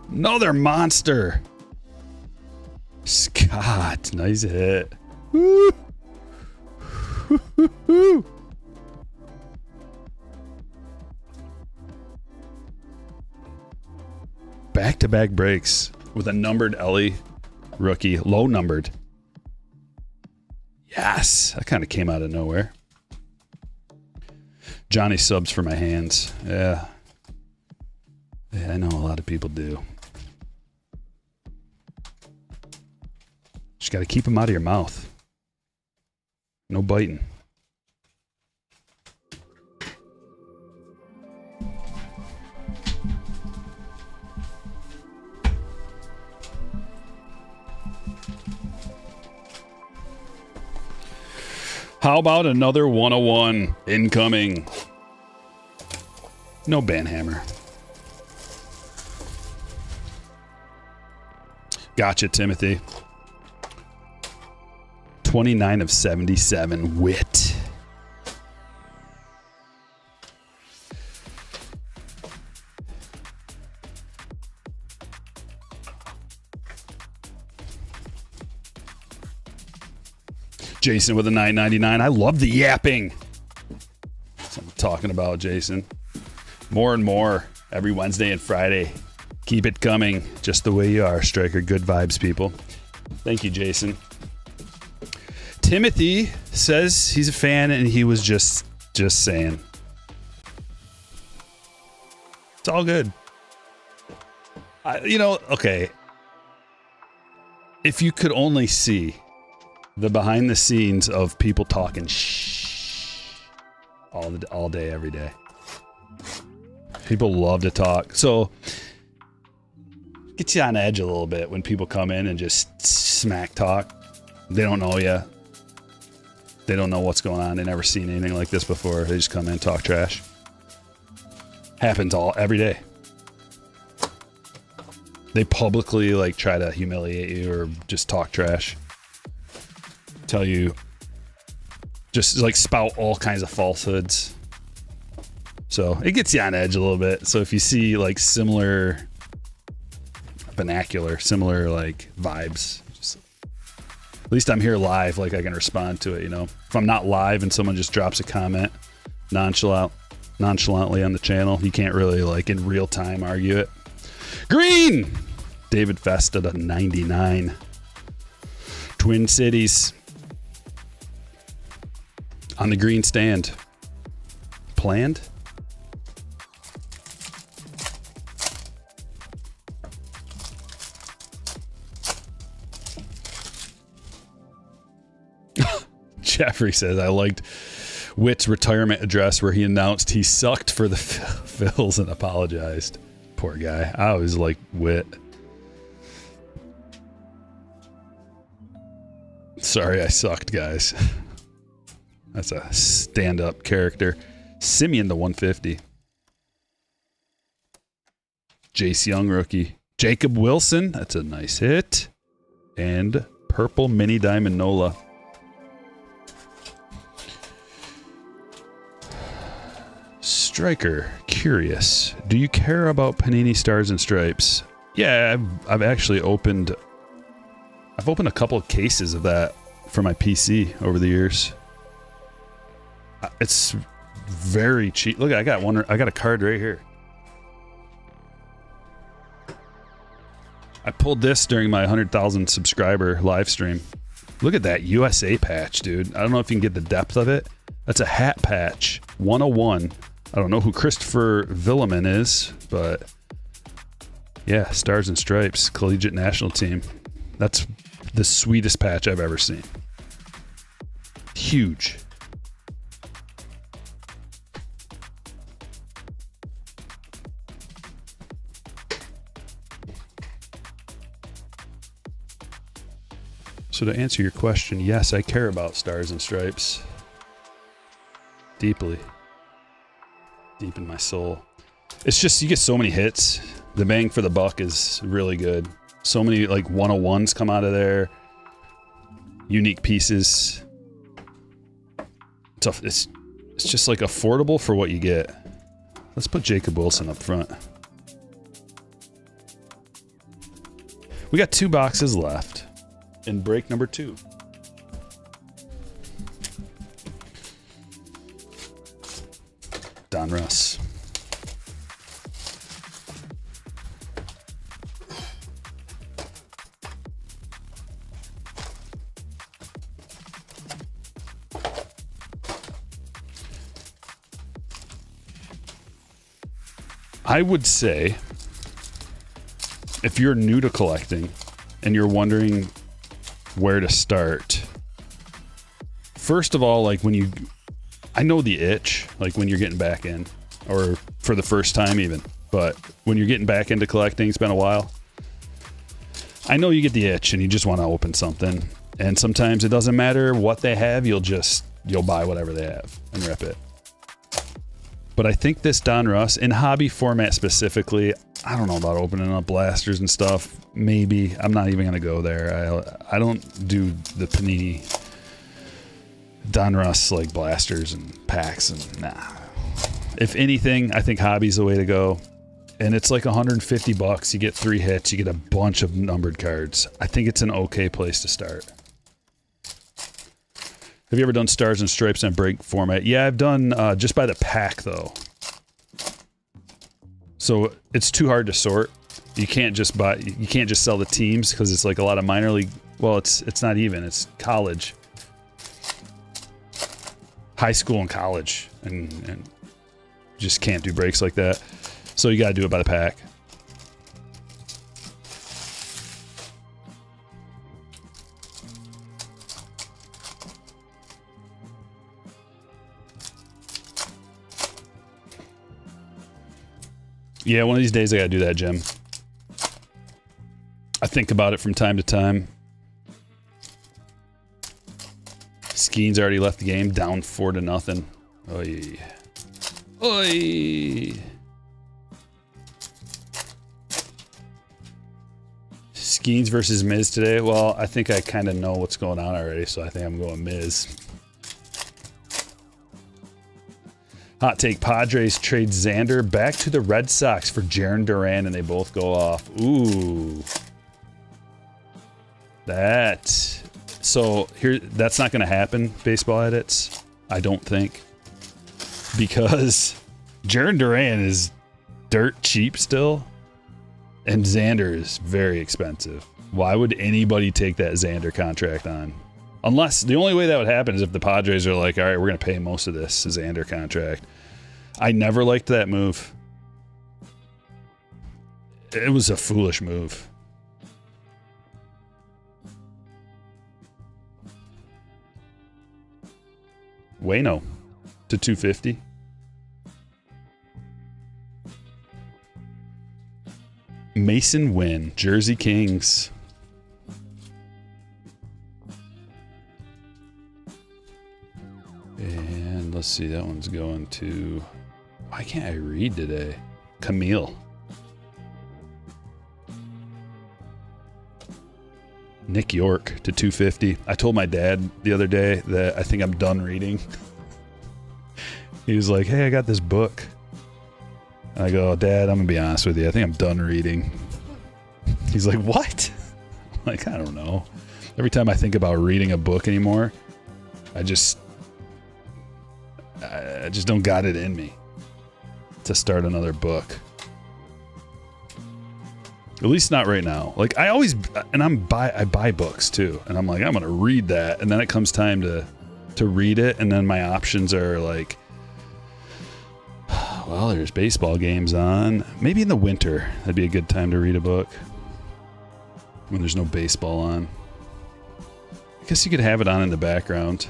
Another monster. Scott, nice hit. Woo! Woo-hoo-hoo. Back-to-back breaks with a numbered Ellie rookie, low numbered. Yes, that kind of came out of nowhere. Johnny subs for my hands. Yeah, I know a lot of people do. Just got to keep them out of your mouth. No biting. How about another 101 incoming? No banhammer. Gotcha, Timothy. 29 of 77. Wit. Jason with a 9.99. I love the yapping. That's what I'm talking about, Jason. More and more every Wednesday and Friday. Keep it coming, just the way you are, Stryker. Good vibes, people. Thank you, Jason. Timothy says he's a fan, and he was just saying. It's all good. Okay. If you could only see the behind the scenes of people talking shh all day, every day. People love to talk. So gets you on edge a little bit when people come in and just smack talk. They don't know you. They don't know what's going on. They never seen anything like this before. They just come in and talk trash. Happens every day. They publicly like try to humiliate you or just talk trash. Tell you, just like spout all kinds of falsehoods. So it gets you on edge a little bit. So if you see like similar vernacular, similar like vibes, just, at least I'm here live, like I can respond to it, you know. If I'm not live and someone just drops a comment nonchalantly on the channel, you can't really like in real time argue it. Green! David Fest at a 99. Twin Cities. On the green stand. Planned? Jeffrey says, I liked Witt's retirement address where he announced he sucked for the Phils and apologized. Poor guy. I always liked Witt. Sorry I sucked, guys. That's a stand-up character. Simeon the 150. Jace Young rookie. Jacob Wilson. That's a nice hit. And purple mini diamond Nola. Stryker, curious. Do you care about Panini Stars and Stripes? Yeah, I've actually opened a couple of cases of that for my PC over the years. It's very cheap. Look, I got a card right here. I pulled this during my 100,000 subscriber live stream. Look at that USA patch, dude. I don't know if you can get the depth of it. That's a hat patch, 101. I don't know who Christopher Villeman is, but yeah, Stars and Stripes, collegiate national team. That's the sweetest patch I've ever seen. Huge. So to answer your question, yes, I care about Stars and Stripes. Deeply. Deep in my soul. It's just, you get so many hits. The bang for the buck is really good. So many like 101s come out of there. Unique pieces. It's just like affordable for what you get. Let's put Jacob Wilson up front. We got 2 boxes left in break number 2. Donruss. I would say if you're new to collecting and you're wondering where to start, first of all, like I know the itch, like when you're getting back in, or for the first time even, but when you're getting back into collecting, it's been a while. I know you get the itch and you just want to open something. And sometimes it doesn't matter what they have, you'll buy whatever they have and rip it. But I think this Donruss, in hobby format specifically, I don't know about opening up blasters and stuff. Maybe. I'm not even going to go there. I don't do the Panini Donruss like blasters and packs. And nah. If anything, I think hobby's the way to go. And it's like $150. You get 3 hits. You get a bunch of numbered cards. I think it's an okay place to start. Have you ever done Stars and Stripes in break format? Yeah, I've done just by the pack though. So it's too hard to sort. You can't just buy. You can't just sell the teams because it's like a lot of minor league. Well, it's not even. It's college, high school, and college, and just can't do breaks like that. So you got to do it by the pack. Yeah, one of these days I gotta do that, Jim. I think about it from time to time. Skeen's already left the game, down 4-0. Oy. Oy. Skeens versus Miz today. Well, I think I kind of know what's going on already, so I think I'm going Miz. Hot take, Padres trade Xander back to the Red Sox for Jarren Duran, and they both go off. Ooh. So here, that's not going to happen, baseball edits, I don't think. Because Jarren Duran is dirt cheap still, and Xander is very expensive. Why would anybody take that Xander contract on? Unless, the only way that would happen is if the Padres are like, all right, we're going to pay most of this Xander contract. I never liked that move. It was a foolish move. Wayno to 250. Mason Wynn, Jersey Kings. And let's see, that one's going to... Why can't I read today? Camille. Nick York to 250. I told my dad the other day that I think I'm done reading. He was like, hey, I got this book. And I go, Dad, I'm going to be honest with you. I think I'm done reading. He's like, what? I'm like, I don't know. Every time I think about reading a book anymore, I just don't got it in me to start another book. At least not right now. Like I always, and I buy books too, and I'm like, I'm gonna read that, and then it comes time to read it, and then my options are like, well, there's baseball games on. Maybe in the winter, that'd be a good time to read a book when there's no baseball on. I guess you could have it on in the background.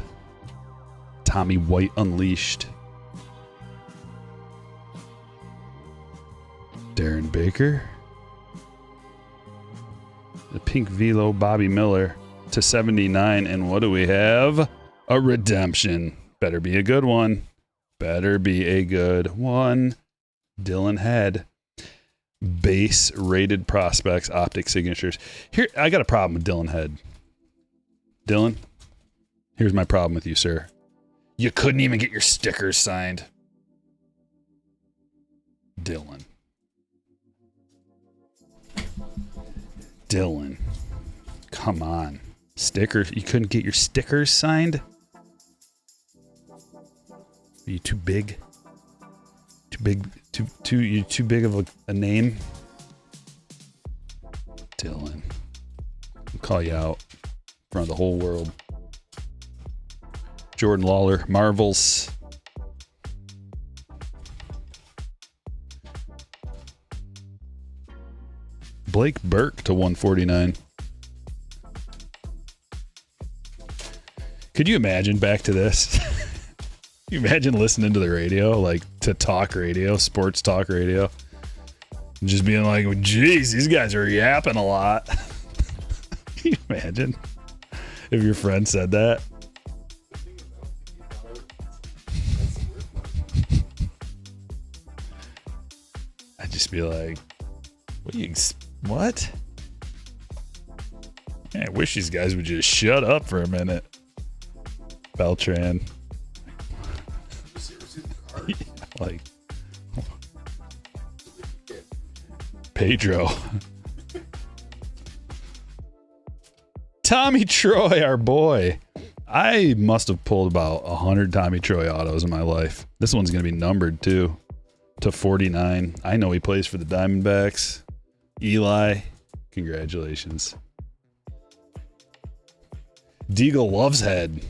Tommy White Unleashed. Darren Baker. The pink velo Bobby Miller to 79. And what do we have? A redemption. Better be a good one. Better be a good one. Dylan Head. Base rated prospects, optic signatures. Here, I got a problem with Dylan Head. Dylan, here's my problem with you, sir. You couldn't even get your stickers signed. Dylan. Come on. Stickers. You couldn't get your stickers signed? Are you too big? You too big of a name? Dylan. I'll call you out in front of the whole world. Jordan Lawler, Marvels. Blake Burke to 149. Could you imagine back to this? You imagine listening to the radio, like to talk radio, sports talk radio, and just being like, geez, these guys are yapping a lot. Can you imagine if your friend said that? be like, what? Yeah, I wish these guys would just shut up for a minute. Beltran. Yeah, like Pedro. Tommy Troy, our boy. I must have pulled about 100 Tommy Troy autos in my life. This one's going to be numbered too, to 49. I know he plays for the Diamondbacks. Eli, congratulations. Deagle loves head.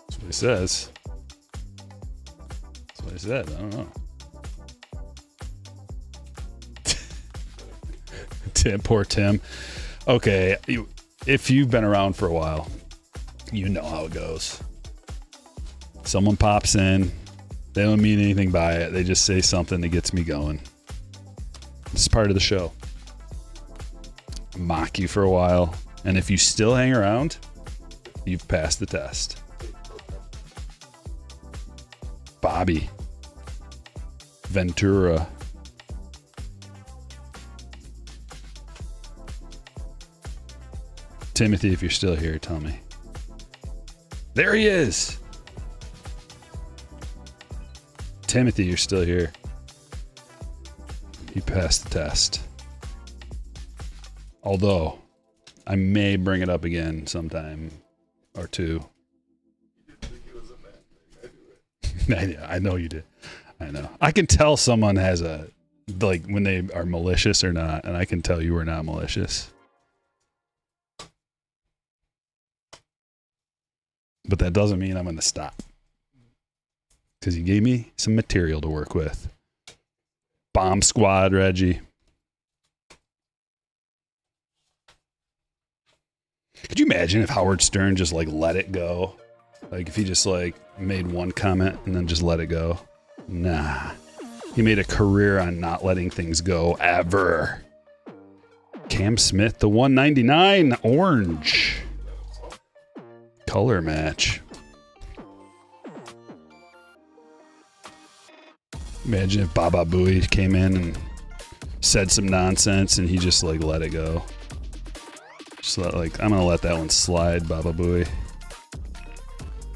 That's what he says. That's what he said. I don't know. Tim, poor Tim. Okay, if you've been around for a while, you know how it goes. Someone pops in, they don't mean anything by it. They just say something that gets me going. It's part of the show. Mock you for a while, and if you still hang around, you've passed the test. Bobby Ventura. Timothy, if you're still here, tell me. There he is. Timothy, you're still here. You passed the test. Although, I may bring it up again sometime or two. I know you did. I know. I can tell someone has a, like, when they are malicious or not, and I can tell you were not malicious. But that doesn't mean I'm going to stop. Because you gave me some material to work with. Bomb Squad, Reggie. Could you imagine if Howard Stern just, like, let it go? Like, if he just, like, made one comment and then just let it go? Nah. He made a career on not letting things go, ever. Cam Smith, the 199, orange. Color match. Imagine if Baba Booey came in and said some nonsense and he just like let it go. Just like, I'm gonna let that one slide, Baba Booey.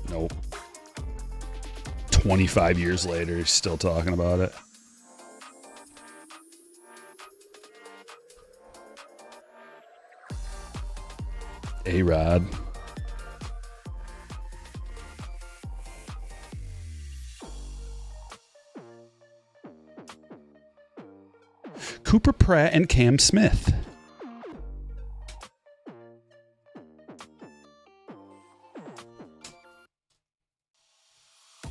Nope. 25 years later, he's still talking about it. A-Rod. Cooper Pratt and Cam Smith.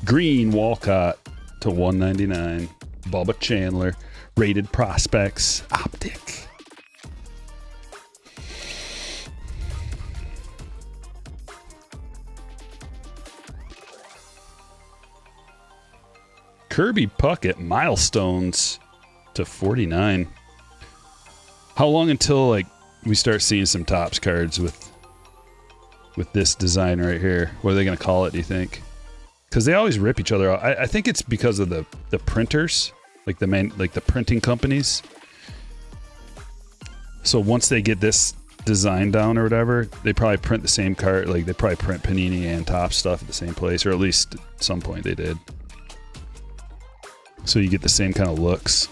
Green Walcott to 199. Bubba Chandler. Rated prospects. Optic. Kirby Puckett milestones to 49. How long until like we start seeing some Topps cards with this design right here? What are they going to call it, do you think? Because they always rip each other out. I think it's because of the printers, like the printing companies. So once they get this design down or whatever, they probably print the same card. Like they probably print Panini and Topps stuff at the same place, or at least at some point they did. So you get the same kind of looks.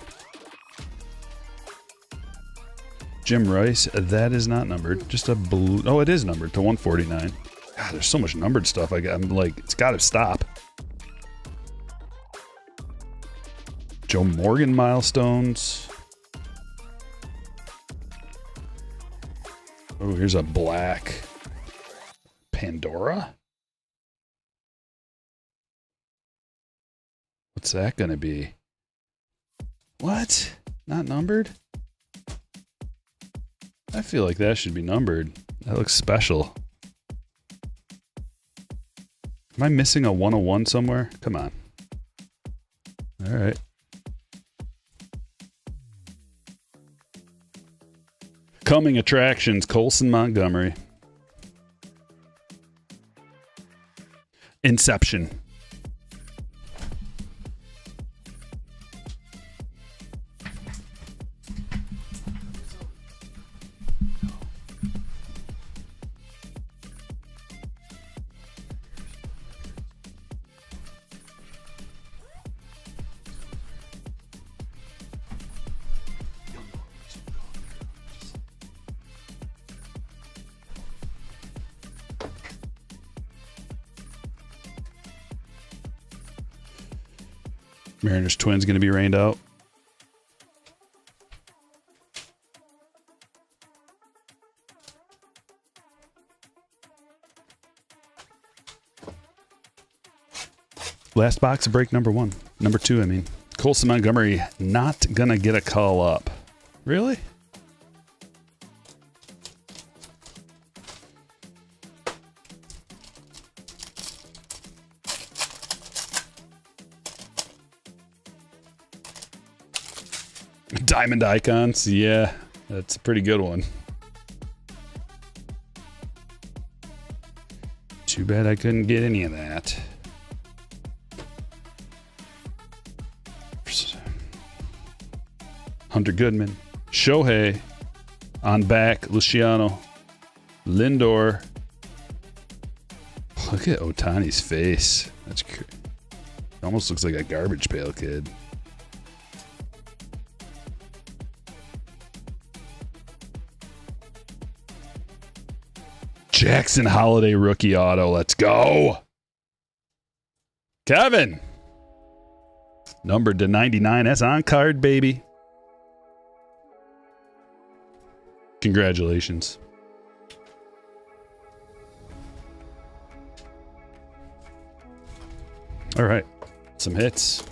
Jim Rice, that is not numbered. Just a blue. Oh, it is numbered to 149. God, there's so much numbered stuff. I'm like, it's got to stop. Joe Morgan milestones. Oh, here's a black Pandora. What's that going to be? What? Not numbered? I feel like that should be numbered. That looks special. Am I missing a 101 somewhere? Come on. All right. Coming attractions, Colson Montgomery. Inception. Mariners Twins going to be rained out. Last box of break number 1. Number 2, I mean. Colson Montgomery not going to get a call up. Really? Diamond Icons, yeah, that's a pretty good one. Too bad I couldn't get any of that. Hunter Goodman, Shohei, on back, Luciano, Lindor. Look at Ohtani's face. That's almost looks like a garbage pail kid. Jackson Holiday rookie auto. Let's go. Kevin. Numbered to 99. That's on card, baby. Congratulations. All right. Some hits.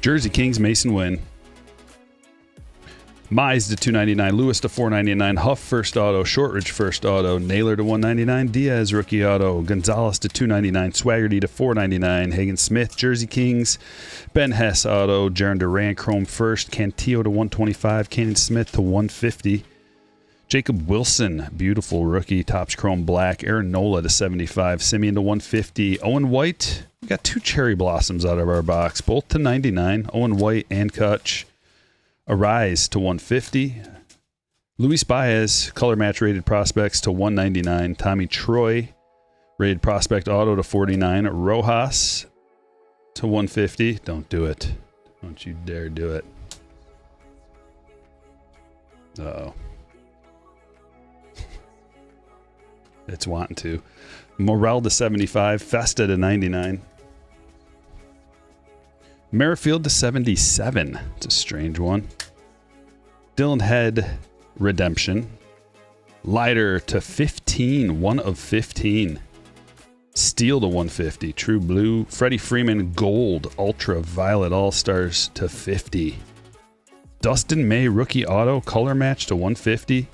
Jersey Kings, Mason Wynn. Mize to 299, Lewis to 499, Huff first auto, Shortridge first auto, Naylor to 199, Diaz rookie auto, Gonzalez to 299, Swaggerty to 499, Hagen Smith, Jersey Kings, Ben Hess auto, Jaron Durant chrome first, Cantillo to 125, Cannon Smith to 150, Jacob Wilson, beautiful rookie, Topps chrome black, Aaron Nola to 75, Simeon to 150, Owen White. We got 2 cherry blossoms out of our box, both to 99, Owen White and Kutch. Arise to 150. Luis Baez, color match rated prospects to 199. Tommy Troy, rated prospect auto to 49. Rojas to 150. Don't do it. Don't you dare do it. Uh-oh. It's wanting to. Morel to 75. Festa to 99. Merrifield to 77. It's a strange one. Dylan Head, redemption. Leiter to 15. 1 of 15. Steel to 150. True blue. Freddie Freeman, gold. Ultraviolet All-Stars to 50. Dustin May, rookie auto. Color match to 150.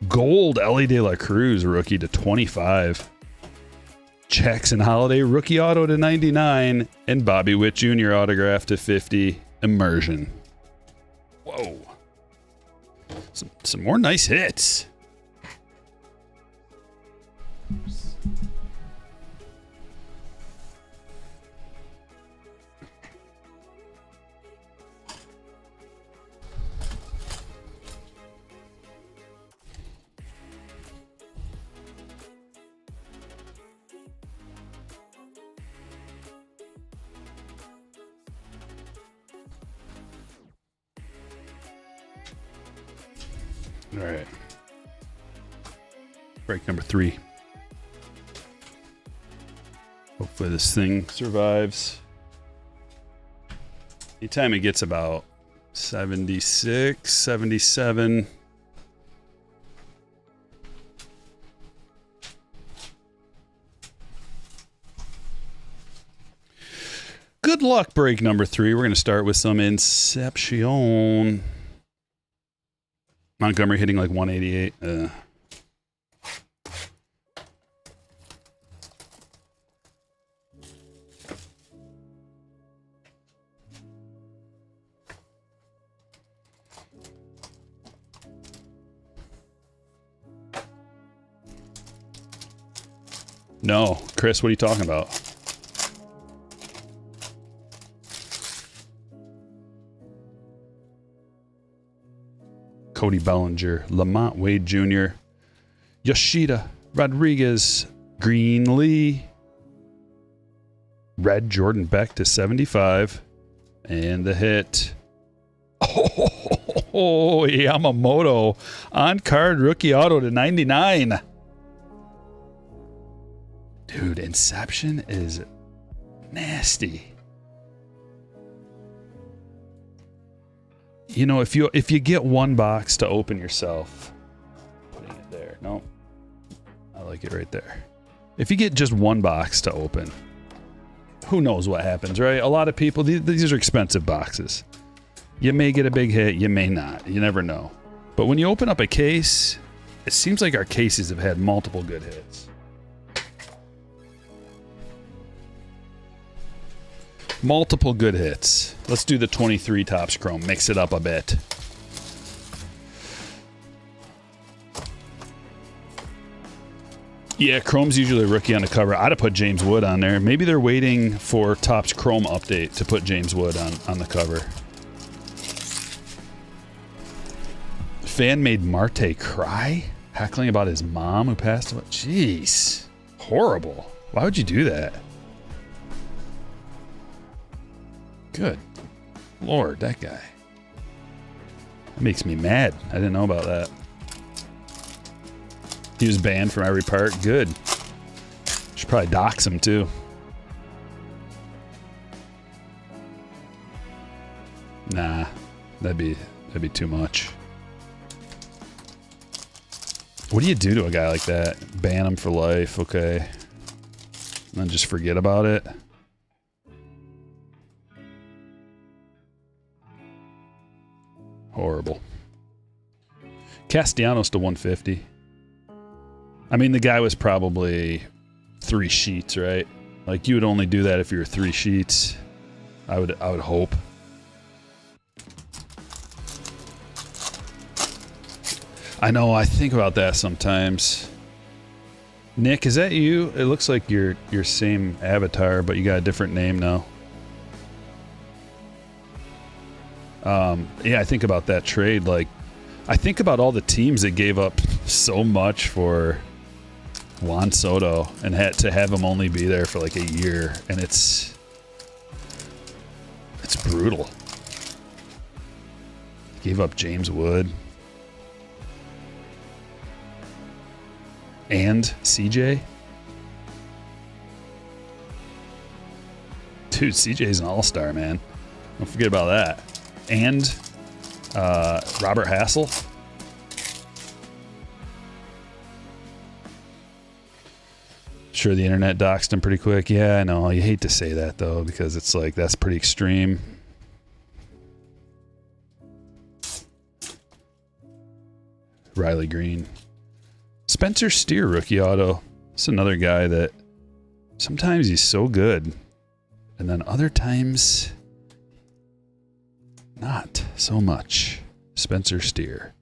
Gold. Ellie De La Cruz, rookie to 25. Jackson Holiday, rookie auto to 99, and Bobby Witt Jr. autograph to 50. Immersion. Whoa. Some more nice hits. All right. Break number 3. Hopefully this thing survives. Anytime it gets about 76, 77. Good luck, break number 3. We're going to start with some Inception. Montgomery hitting like 188. No, Chris, what are you talking about? Cody Bellinger, Lamont Wade Jr., Yoshida, Rodriguez, Green Lee, Red Jordan Beck to 75, and the hit. Oh, Yamamoto on card rookie auto to 99. Dude, Inception is nasty. You know, if you get one box to open yourself, putting it there. No, I like it right there. If you get just one box to open, who knows what happens, right? A lot of people, these are expensive boxes. You may get a big hit, you may not. You never know. But when you open up a case, it seems like our cases have had multiple good hits. Multiple good hits. Let's do the 23 Topps Chrome. Mix it up a bit. Yeah, Chrome's usually a rookie on the cover. I'd have put James Wood on there. Maybe they're waiting for Topps Chrome update to put James Wood on the cover. Fan made Marte cry? Heckling about his mom who passed away? Jeez. Horrible. Why would you do that? Good Lord, that guy. That makes me mad. I didn't know about that. He was banned from every part. Good. Should probably dox him too. Nah, that'd be too much. What do you do to a guy like that? Ban him for life, okay. And then just forget about it. Horrible. Castellanos to 150. I mean, the guy was probably 3 sheets, right? Like, you would only do that if you were 3 sheets. I would hope. I know, I think about that sometimes. Nick, is that you? It looks like your same avatar, but you got a different name now. Yeah, I think about that trade. Like, I think about all the teams that gave up so much for Juan Soto and had to have him only be there for like a year, and it's brutal. Gave up James Wood and CJ. Dude, CJ's an all-star, man. Don't forget about that. And Robert Hassel. Sure, the internet doxed him pretty quick. Yeah, I know. You hate to say that, though, because it's like, that's pretty extreme. Riley Green. Spencer Steer, rookie auto. It's another guy that sometimes he's so good, and then other times not so much. Spencer Steer.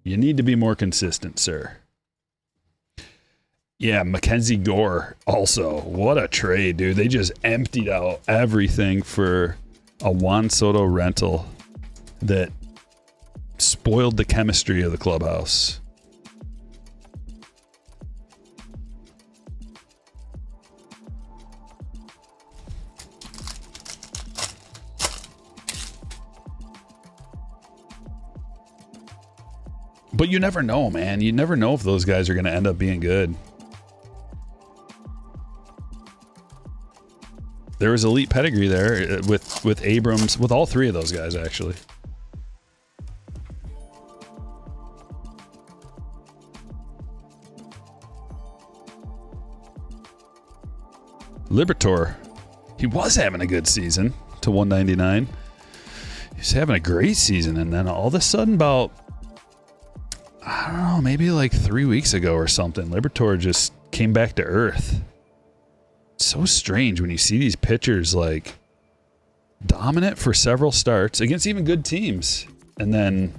You need to be more consistent, sir. Yeah, Mackenzie Gore also. What a trade, dude. They just emptied out everything for a Juan Soto rental that spoiled the chemistry of the clubhouse. But you never know, man. You never know if those guys are going to end up being good. There was elite pedigree there with Abrams, with all three of those guys, actually. Libertor, he was having a good season to 199. He was having a great season, and then all of a sudden, about, I don't know, maybe like 3 weeks ago or something, Libertor just came back to earth. It's so strange when you see these pitchers like dominant for several starts against even good teams, and then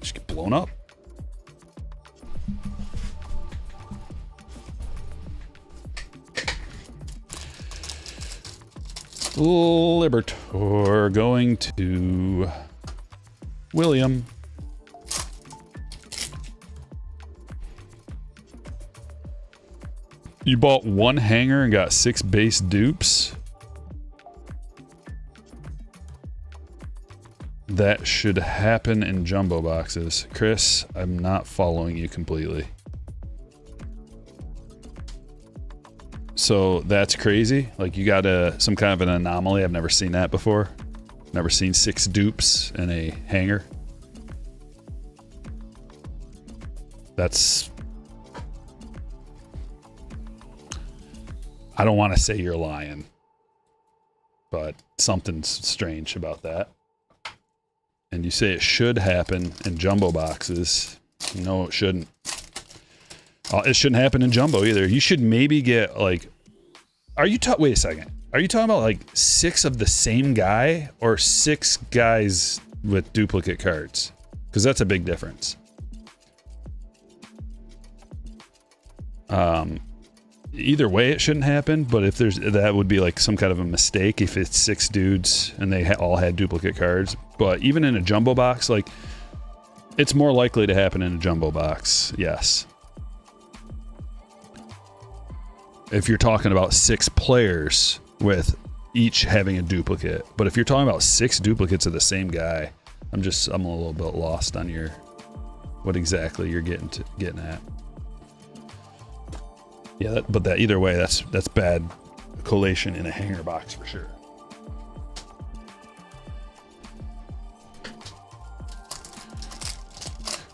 just get blown up. Libertor going to William. You bought one hanger and got 6 base dupes. That should happen in jumbo boxes. Chris, I'm not following you completely. So that's crazy. Like, you got some kind of an anomaly. I've never seen that before. Never seen 6 dupes in a hanger. That's... I don't want to say you're lying, but something's strange about that. And you say it should happen in jumbo boxes. No, it shouldn't. It shouldn't happen in jumbo either. You should maybe get like, wait a second. Are you talking about like 6 of the same guy or 6 guys with duplicate cards? Because that's a big difference. Either way, it shouldn't happen, but if that would be like some kind of a mistake if it's 6 dudes and they all had duplicate cards. But even in a jumbo box, like, it's more likely to happen in a jumbo box, yes. If you're talking about 6 players with each having a duplicate. But if you're talking about 6 duplicates of the same guy, I'm a little bit lost on what exactly you're getting at. Yeah, but either way, that's bad collation in a hanger box for sure.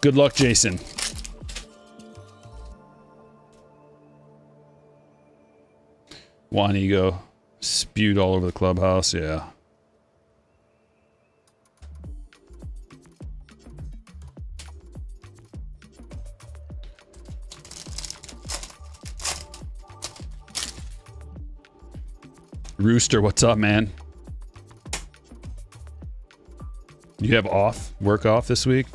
Good luck, Jason. Juan Ego spewed all over the clubhouse, yeah. Rooster, what's up, man? You have work off this week?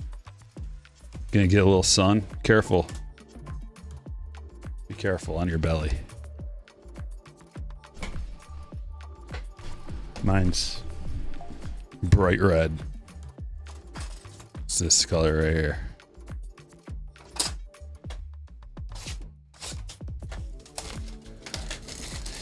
Gonna get a little sun? Careful. Be careful on your belly. Mine's bright red. It's this color right here.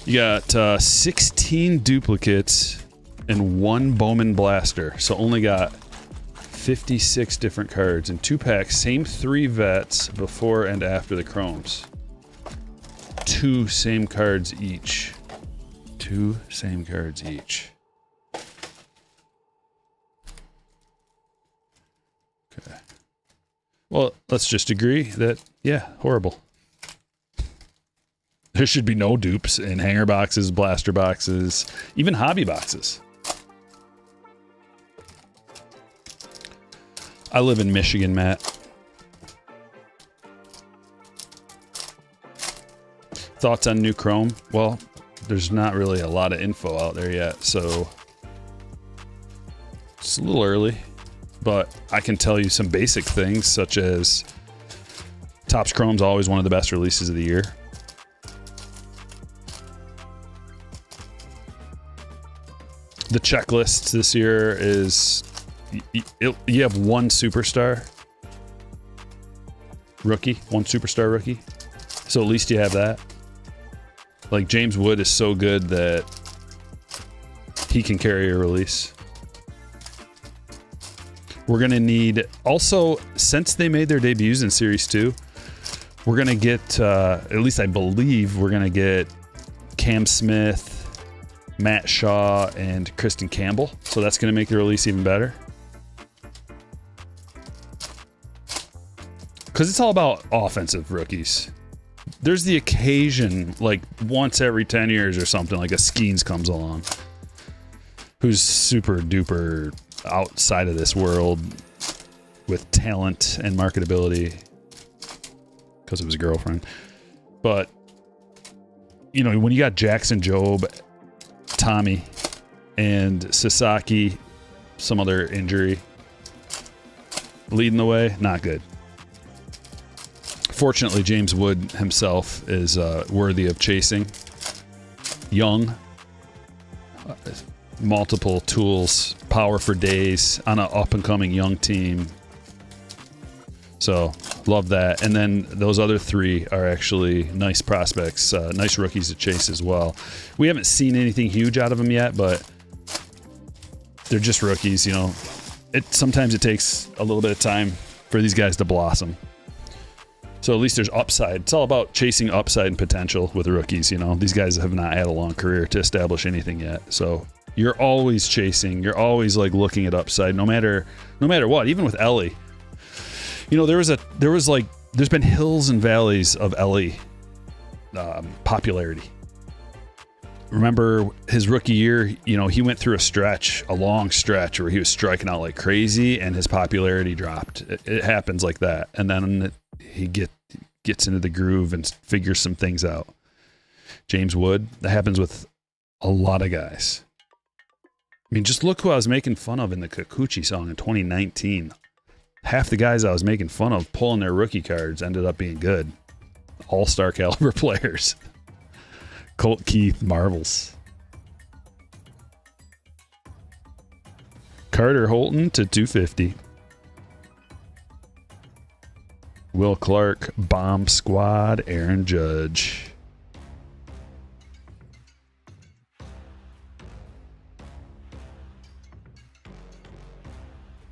You got 16 duplicates and 1 Bowman blaster. So only got 56 different cards in 2 packs. Same 3 vets before and after the chromes. 2 same cards each. 2 same cards each. Okay. Well, let's just agree that, yeah, horrible. There should be no dupes in hanger boxes, blaster boxes, even hobby boxes. I live in Michigan, Matt. Thoughts on new Chrome? Well, there's not really a lot of info out there yet, so it's a little early. but I can tell you some basic things, such as Topps Chrome's always one of the best releases of the year. The checklist this year is you have one superstar rookie, so at least you have that. Like James Wood is so good that he can carry a release. We're gonna need, also, since they made their debuts in Series 2, we're gonna get, at least I believe, we're gonna get Cam Smith, Matt Shaw, and Kristen Campbell. So that's gonna make the release even better. Because it's all about offensive rookies. There's the occasion, like once every 10 years or something, like a Skeens comes along, who's super duper outside of this world with talent and marketability because of his girlfriend. But, you know, when you got Jackson Jobe, Tommy, and Sasaki, some other injury leading the way, not good. Fortunately, James Wood himself is worthy of chasing. Young, multiple tools, power for days on an up-and-coming young team. So, love that. And then those other three are actually nice prospects, nice rookies to chase as well. We haven't seen anything huge out of them yet, but they're just rookies, you know. Sometimes it takes a little bit of time for these guys to blossom. So at least there's upside. It's all about chasing upside and potential with rookies, you know. These guys have not had a long career to establish anything yet. So you're always chasing. You're always like looking at upside, no matter what. Even with Ellie, you know, there's been hills and valleys of Ellie popularity. Remember his rookie year, you know, he went through a long stretch where he was striking out like crazy and his popularity dropped. It happens like that. And then he gets into the groove and figures some things out. James Wood, that happens with a lot of guys. I mean, just look who I was making fun of in the Kikuchi song in 2019. Half the guys I was making fun of pulling their rookie cards ended up being good. All-star caliber players. Colt Keith marvels. Carter Holton to 250. Will Clark, Bomb Squad, Aaron Judge.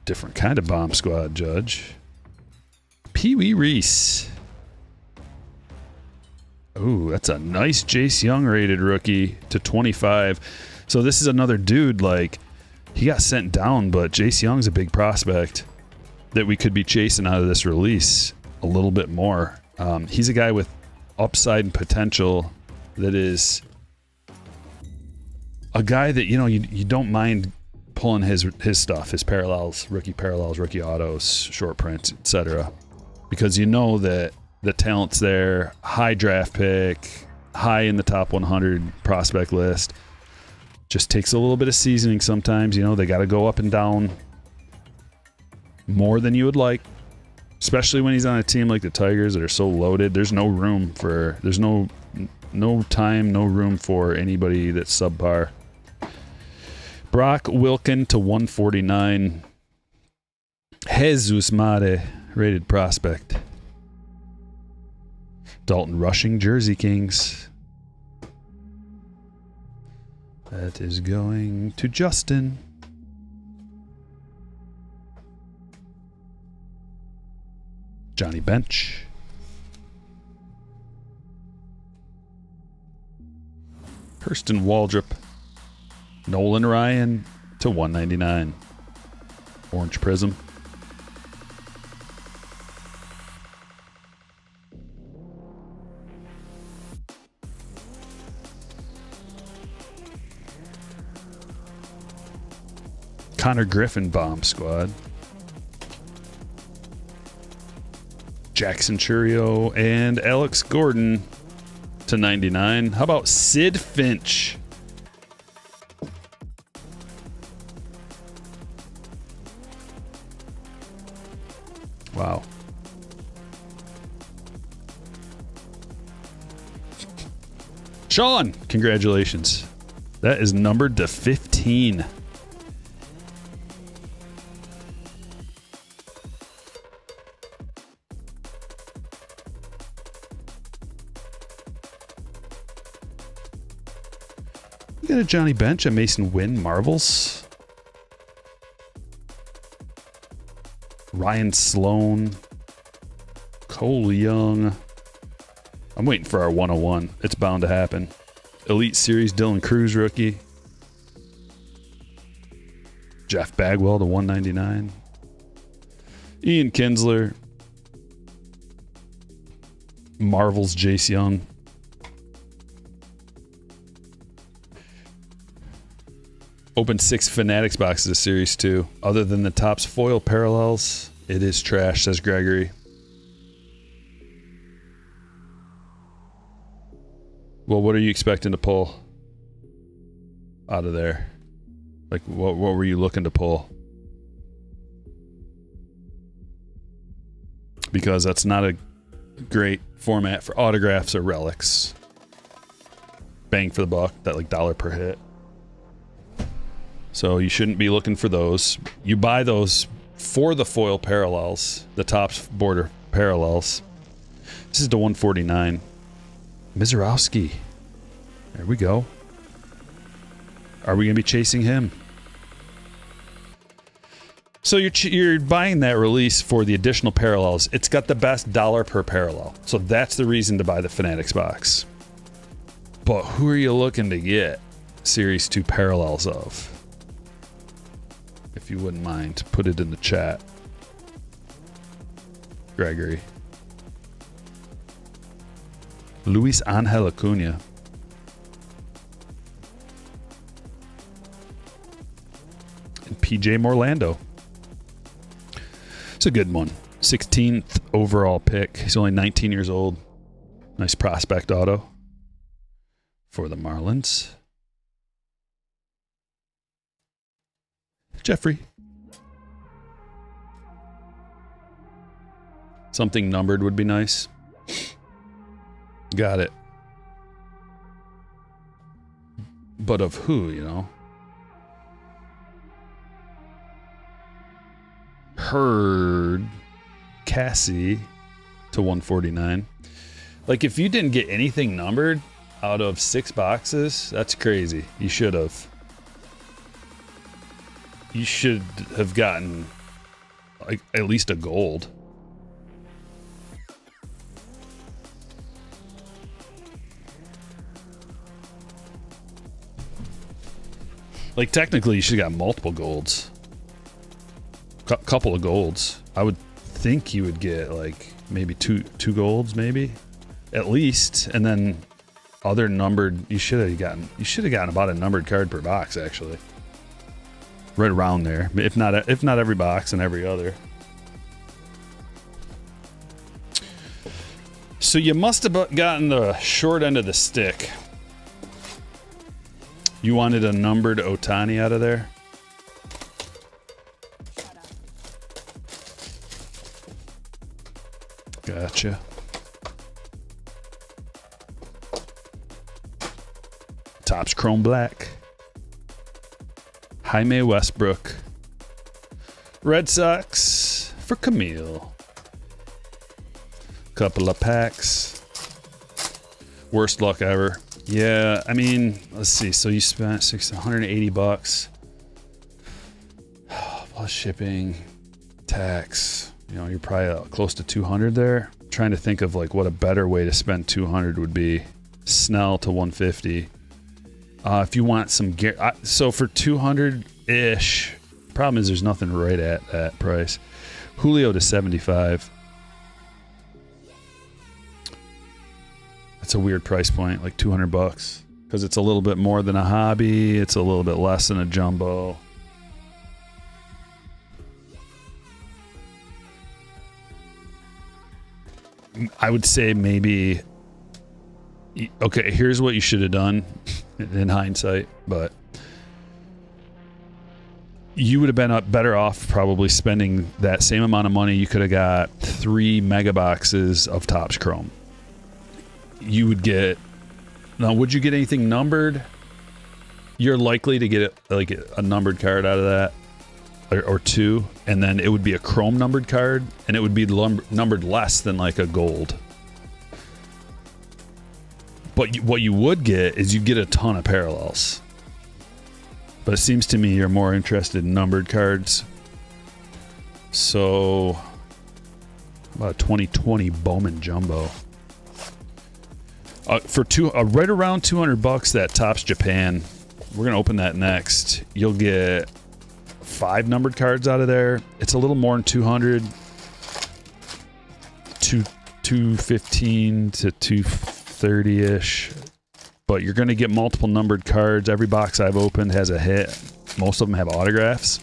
Different kind of Bomb Squad Judge. Pee Wee Reese. Ooh, that's a nice Jace Young rated rookie to 25. So this is another dude, like, he got sent down, but Jace Young's a big prospect that we could be chasing out of this release a little bit more. He's a guy with upside and potential that is a guy that, you know, you don't mind pulling his stuff, his parallels, rookie autos, short prints, etc. Because you know that the talent's there, high draft pick, high in the top 100 prospect list. Just takes a little bit of seasoning sometimes. You know, they got to go up and down more than you would like, especially when he's on a team like the Tigers that are so loaded. There's no room for, there's no time, no room for anybody that's subpar. Brock Wilken to 149. Jesus Mare, rated prospect. Dalton Rushing, Jersey Kings. That is going to Justin. Johnny Bench. Hurston Waldrop. Nolan Ryan to 199. Orange Prism. Connor Griffin, Bomb Squad. Jackson Churio and Alex Gordon to 99. How about Sid Finch? Wow. Sean, congratulations. That is numbered to 15. We got a Johnny Bench, a Mason Wynn, Marvels. Ryan Sloan. Cole Young. I'm waiting for our 101. It's bound to happen. Elite Series, Dylan Cruz rookie. Jeff Bagwell to 199. Ian Kinsler. Marvel's Jace Young. Opened 6 Fanatics boxes of Series 2. Other than the Topps foil parallels, it is trash, says Gregory. Well, what are you expecting to pull out of there? Like, what were you looking to pull? Because that's not a great format for autographs or relics. Bang for the buck, that like $1 per hit. So you shouldn't be looking for those. You buy those for the foil parallels, the Topps border parallels. This is to 149. Mizorowski. There we go. Are we going to be chasing him? So you're buying that release for the additional parallels. It's got the best $1 per parallel. So that's the reason to buy the Fanatics box. But who are you looking to get Series 2 parallels of? If you wouldn't mind, put it in the chat. Gregory. Luis Angel Acuna. And PJ Morlando. It's a good one. 16th overall pick. He's only 19 years old. Nice prospect auto for the Marlins. Jeffrey. Something numbered would be nice. Got it. But of who, you know? Heard Cassie to 149. Like, if you didn't get anything numbered out of 6 boxes, that's crazy. You should have. You should have gotten like at least a gold. Like, technically, you should have got multiple golds. Couple of golds. I would think you would get like maybe two golds, maybe at least, and then other numbered. You should have gotten about a numbered card per box, actually. Right around there, if not every box and every other. So you must have gotten the short end of the stick. You wanted a numbered Ohtani out of there? Gotcha. Topps Chrome Black. Jaime Westbrook. Red Sox for Camille. Couple of packs. Worst luck ever. Yeah, I mean, let's see. So you spent $180 plus shipping, tax. You know, you're probably close to 200 there. I'm trying to think of like what a better way to spend 200 would be. Snell to 150. If you want some, so for 200-ish, problem is there's nothing right at that price. Julio to 75. That's a weird price point, like $200, because it's a little bit more than a hobby. It's a little bit less than a jumbo. I would say maybe. Okay, here's what you should have done in hindsight, but you would have been better off probably spending that same amount of money. You could have got 3 mega boxes of Topps Chrome. You would get... Now, would you get anything numbered? You're likely to get like a numbered card out of that, or 2, and then it would be a Chrome numbered card, and it would be numbered less than like a gold. But what you would get is you get a ton of parallels. But it seems to me you're more interested in numbered cards. So, about a 2020 Bowman Jumbo. For right around $200, that Topps Japan. We're gonna open that next. You'll get 5 numbered cards out of there. It's a little more than 200. 215 to 230-ish. But you're gonna get multiple numbered cards. Every box I've opened has a hit. Most of them have autographs.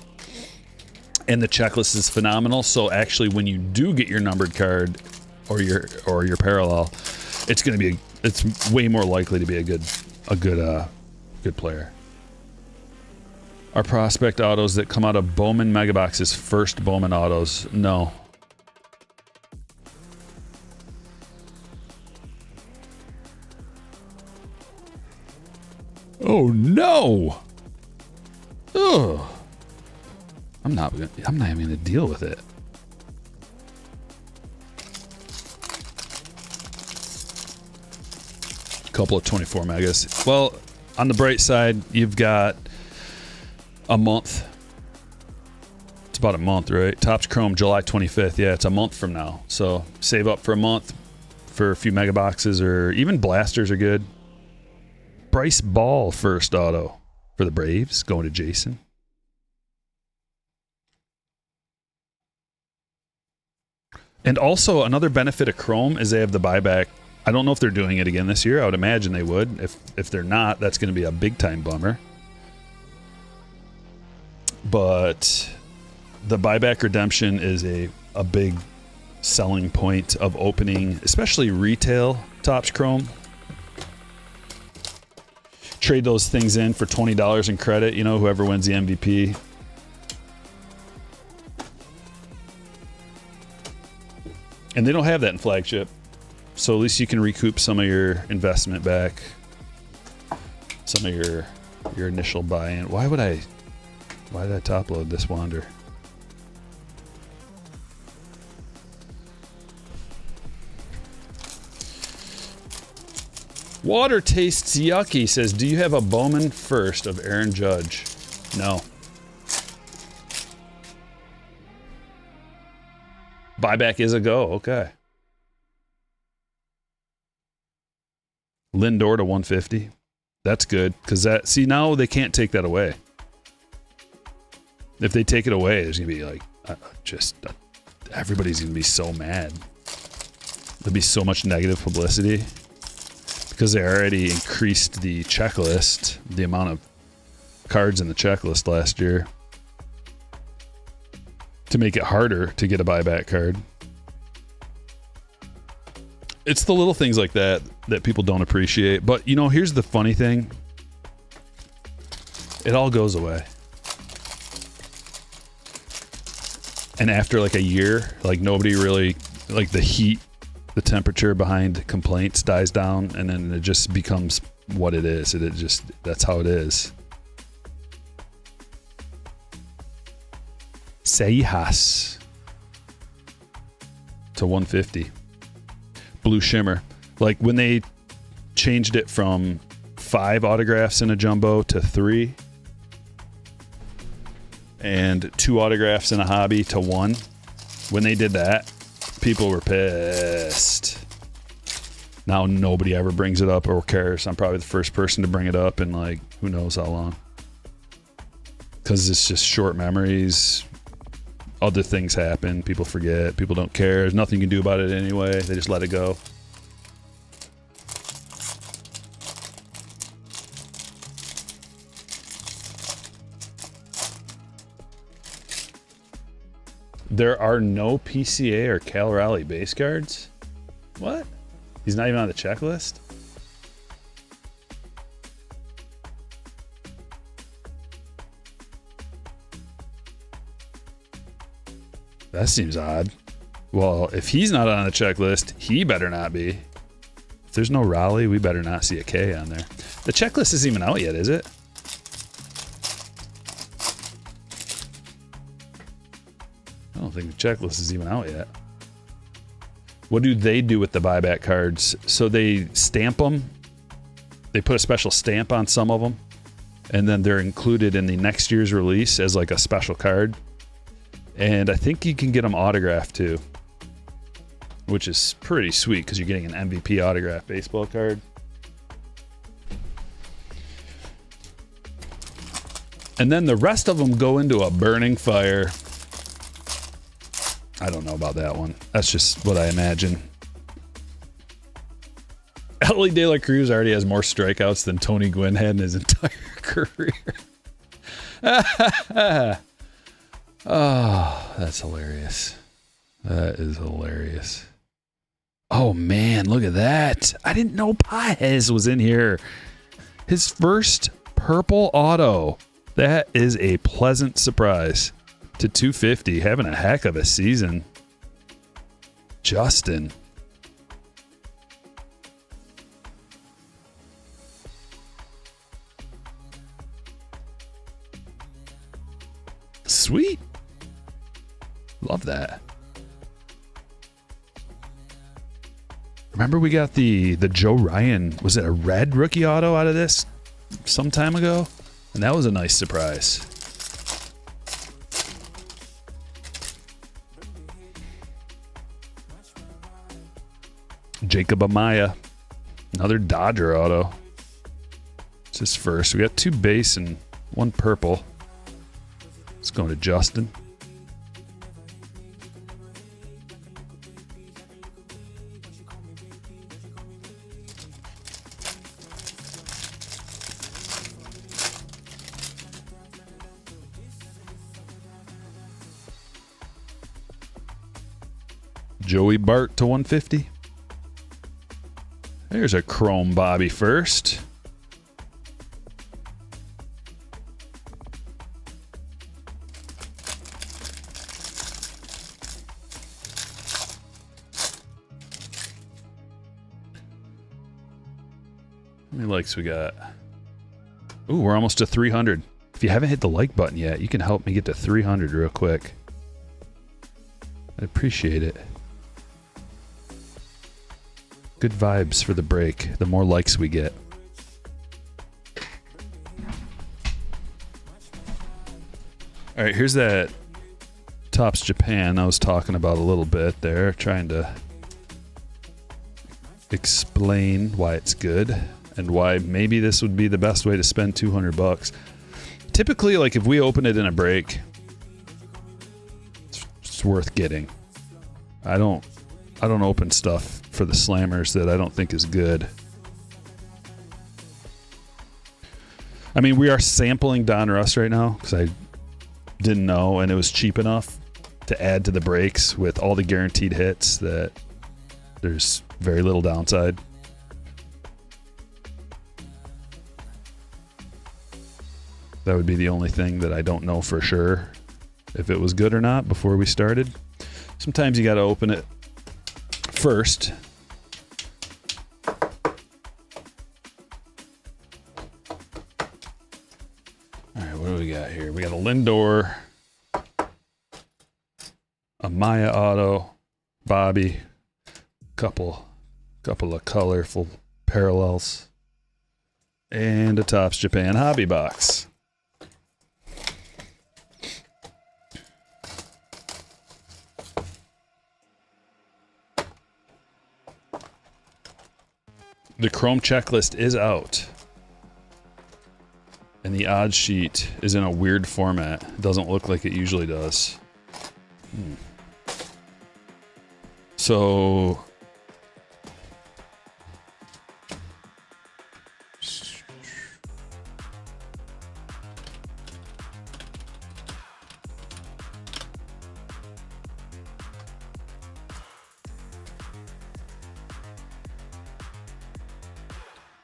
And the checklist is phenomenal. So actually, when you do get your numbered card or your parallel, it's gonna be it's way more likely to be a good player. Our prospect autos that come out of Bowman Megabox's first Bowman autos, no. Oh no! Ugh. I'm not even gonna deal with it. Couple of 24 megas. Well, on the bright side, you've got a month. It's about a month, right? Topps Chrome, July 25th. Yeah, it's a month from now. So save up for a month for a few mega boxes, or even blasters are good. Bryce Ball first auto for the Braves, going to Jason. And also another benefit of Chrome is they have the buyback. I don't know if they're doing it again this year. I would imagine they would. If they're not, that's going to be a big time bummer. But the buyback redemption is a big selling point of opening, especially retail Topps Chrome. Trade those things in for $20 in credit, you know, whoever wins the MVP. And they don't have that in flagship. So at least you can recoup some of your investment back. Some of your initial buy-in. Why did I top load this Wander? Water tastes yucky, says, do you have a Bowman first of Aaron Judge? No. Buyback is a go, okay. Lindor to 150. That's good, because now they can't take that away. If they take it away, there's going to be like, everybody's going to be so mad. There'll be so much negative publicity. Because they already increased the checklist, the amount of cards in the checklist last year, to make it harder to get a buyback card. It's the little things like that people don't appreciate. But, you know, here's the funny thing. It all goes away. And after like a year, like nobody really, like the heat, the temperature behind complaints dies down, and then it just becomes what it is. That's how it is. Seijas to 150. Blue Shimmer. Like when they changed it from 5 autographs in a jumbo to 3, and 2 autographs in a hobby to 1. When they did that, people were pissed. Now nobody ever brings it up or cares. I'm probably the first person to bring it up in like who knows how long. Because it's just short memories. Other things happen. People forget. People don't care. There's nothing you can do about it anyway. They just let it go. There are no PCA or Cal Raleigh base cards? What? He's not even on the checklist? That seems odd. Well, if he's not on the checklist, he better not be. If there's no Raleigh, we better not see a K on there. The checklist isn't even out yet, is it? I don't think the checklist is even out yet. What do they do with the buyback cards? So they stamp them. They put a special stamp on some of them, and then they're included in the next year's release as like a special card. And I think you can get them autographed too, which is pretty sweet because you're getting an MVP autographed baseball card. And then the rest of them go into a burning fire. I don't know about that one. That's just what I imagine. Ellie De La Cruz already has more strikeouts than Tony Gwynn had in his entire career. Oh, that's hilarious. That is hilarious. Oh, man, look at that. I didn't know Paez was in here. His first purple auto. That is a pleasant surprise. To 250, having a heck of a season. Justin. Sweet. Love that. Remember we got the Joe Ryan, was it a red rookie auto out of this some time ago? And that was a nice surprise. Jacob Amaya, another Dodger auto. It's his first. We got 2 base and 1 purple. It's going to Justin. Joey Bart to 150. There's a chrome Bobby first. How many likes we got? Ooh, we're almost to 300. If you haven't hit the like button yet, you can help me get to 300 real quick. I appreciate it. Good vibes for the break, the more likes we get. All right, here's that Topps Japan I was talking about a little bit there, trying to explain why it's good and why maybe this would be the best way to spend $200. Typically, like if we open it in a break, it's worth getting. I don't open stuff for the slammers that I don't think is good. I mean, we are sampling Donruss right now because I didn't know, and it was cheap enough to add to the breaks with all the guaranteed hits that there's very little downside. That would be the only thing that I don't know for sure if it was good or not before we started. Sometimes you got to open it first. All right, what do we got here? We got a Lindor, a Maya auto, Bobby, couple of colorful parallels, and a Topps Japan hobby box. The Chrome checklist is out. And the odds sheet is in a weird format. It doesn't look like it usually does. So...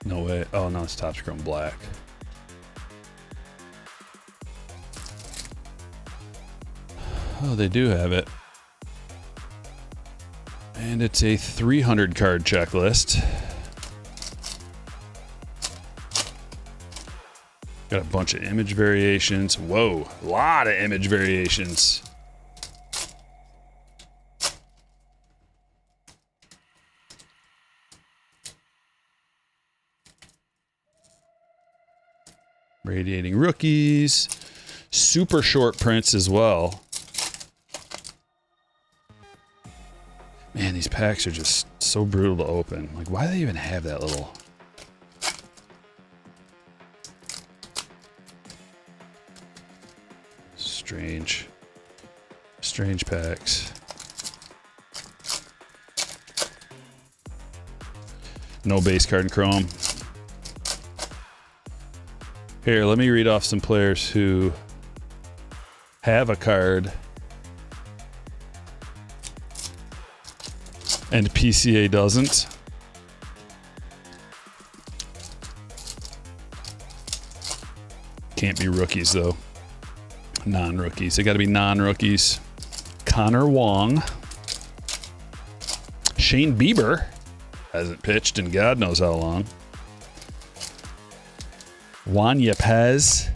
No way. Oh, no, it's Topps Chrome Black. Oh, they do have it. And it's a 300 card checklist. Got a bunch of image variations. Whoa, a lot of image variations. Radiating rookies. Super short prints as well. Man, these packs are just so brutal to open. Like, why do they even have that little... Strange packs. No base card in chrome. Here, let me read off some players who have a card and PCA doesn't. Can't be rookies though. Non-rookies. They got to be non-rookies. Connor Wong. Shane Bieber hasn't pitched in God knows how long. Juan Yepez.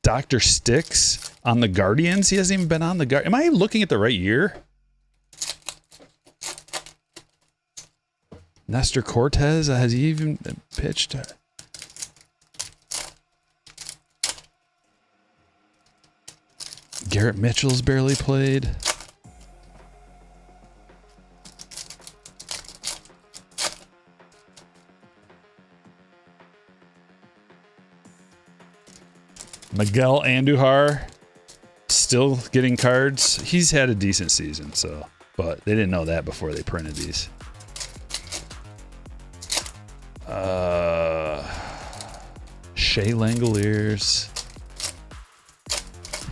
Dr. Sticks on the Guardians. He hasn't even been on the Guardians. Am I looking at the right year? Nestor Cortez, has he even pitched? Garrett Mitchell's barely played. Miguel Andujar still getting cards. He's had a decent season, so, but they didn't know that before they printed these. Shea Langoliers,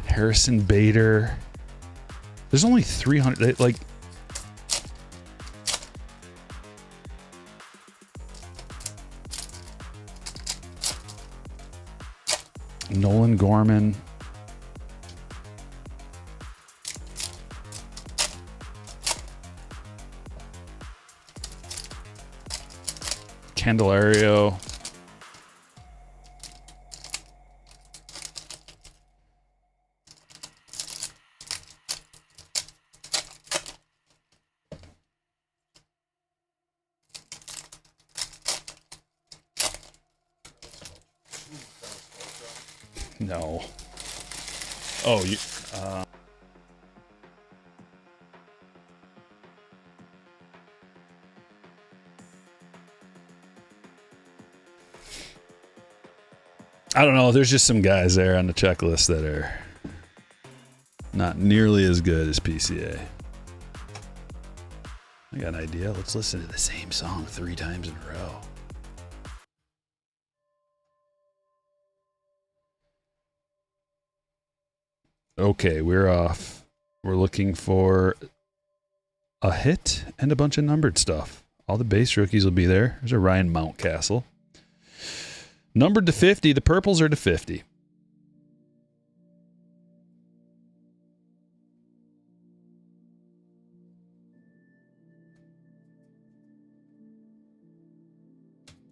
Harrison Bader. There's only 300. Like, Nolan Gorman. Candelario. No. Oh, you. I don't know. There's just some guys there on the checklist that are not nearly as good as PCA. I got an idea. Let's listen to the same song 3 times in a row. Okay, we're off. We're looking for a hit and a bunch of numbered stuff. All the base rookies will be there. There's a Ryan Mountcastle. Numbered to 50. The purples are to 50.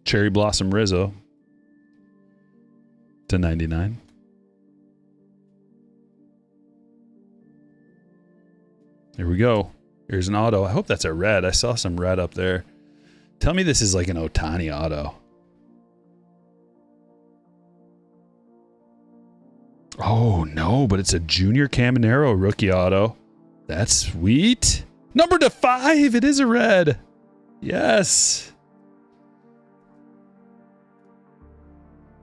Cherry Blossom Rizzo to 99. Here we go. Here's an auto. I hope that's a red. I saw some red up there. Tell me this is like an Ohtani auto. Oh, no, but it's a Junior Caminero rookie auto. That's sweet. Number to 5. It is a red. Yes.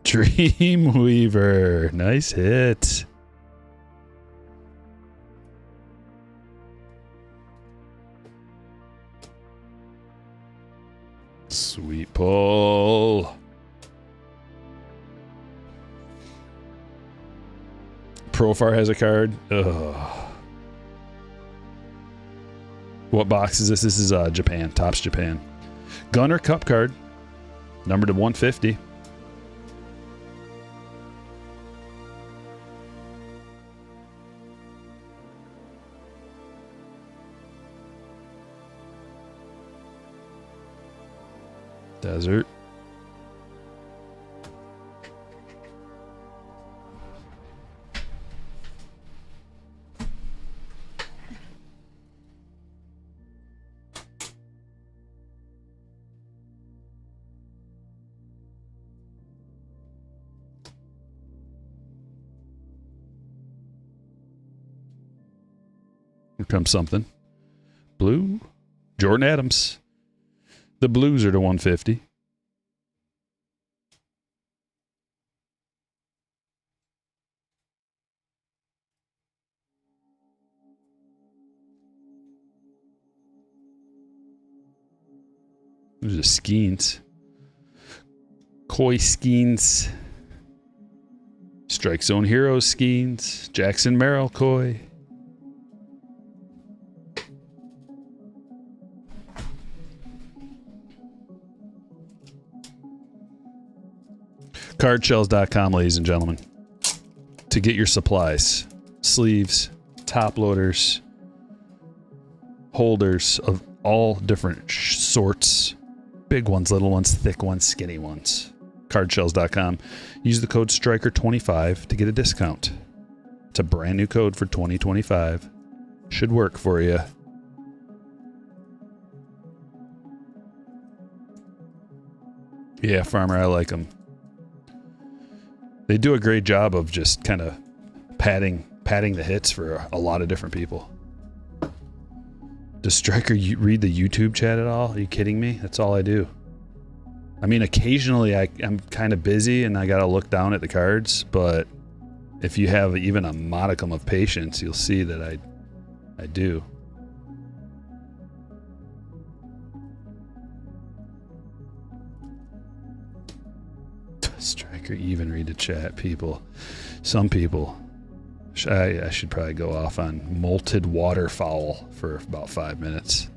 Dreamweaver. Nice hit. Sweet pull. Profar has a card. Ugh. What box is this? This is Japan. Topps Japan. Gunner Cup card. Numbered to 150. Desert. Here comes something. Blue. Jordan Adams. The Blues are to 150. There's a Skeens. Koi Skeens. Strike Zone Heroes Skeens. Jackson Merrill Koi. Cardshells.com, ladies and gentlemen, to get your supplies. Sleeves, top loaders, holders of all different sorts. Big ones, little ones, thick ones, skinny ones. Cardshells.com. Use the code Stryker25 to get a discount. It's a brand new code for 2025. Should work for you. Yeah, Farmer, I like them. They do a great job of just kind of padding the hits for a lot of different people. Does Stryker read the YouTube chat at all? Are you kidding me? That's all I do. I mean, occasionally I'm kind of busy and I got to look down at the cards, but if you have even a modicum of patience, you'll see that I do. Stryker even read the chat, people. Some people. I should probably go off on molted waterfowl for about 5 minutes.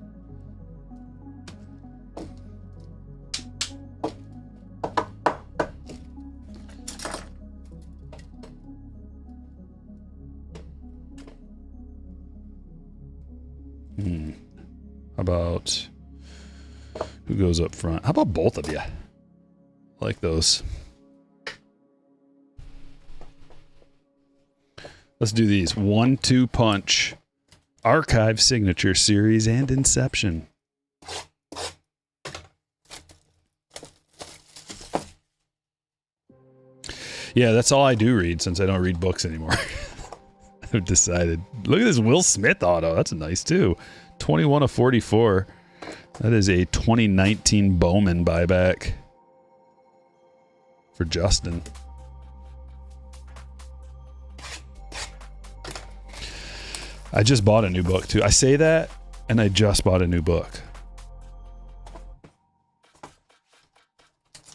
How about who goes up front? How about both of you? I like those. Let's do these. 1-2 punch. Archive Signature Series and Inception. Yeah, that's all I do read since I don't read books anymore. I've decided. Look at this Will Smith auto. That's nice too. 21 of 44. That is a 2019 Bowman buyback for Justin. I just bought a new book too. I say that, and I just bought a new book.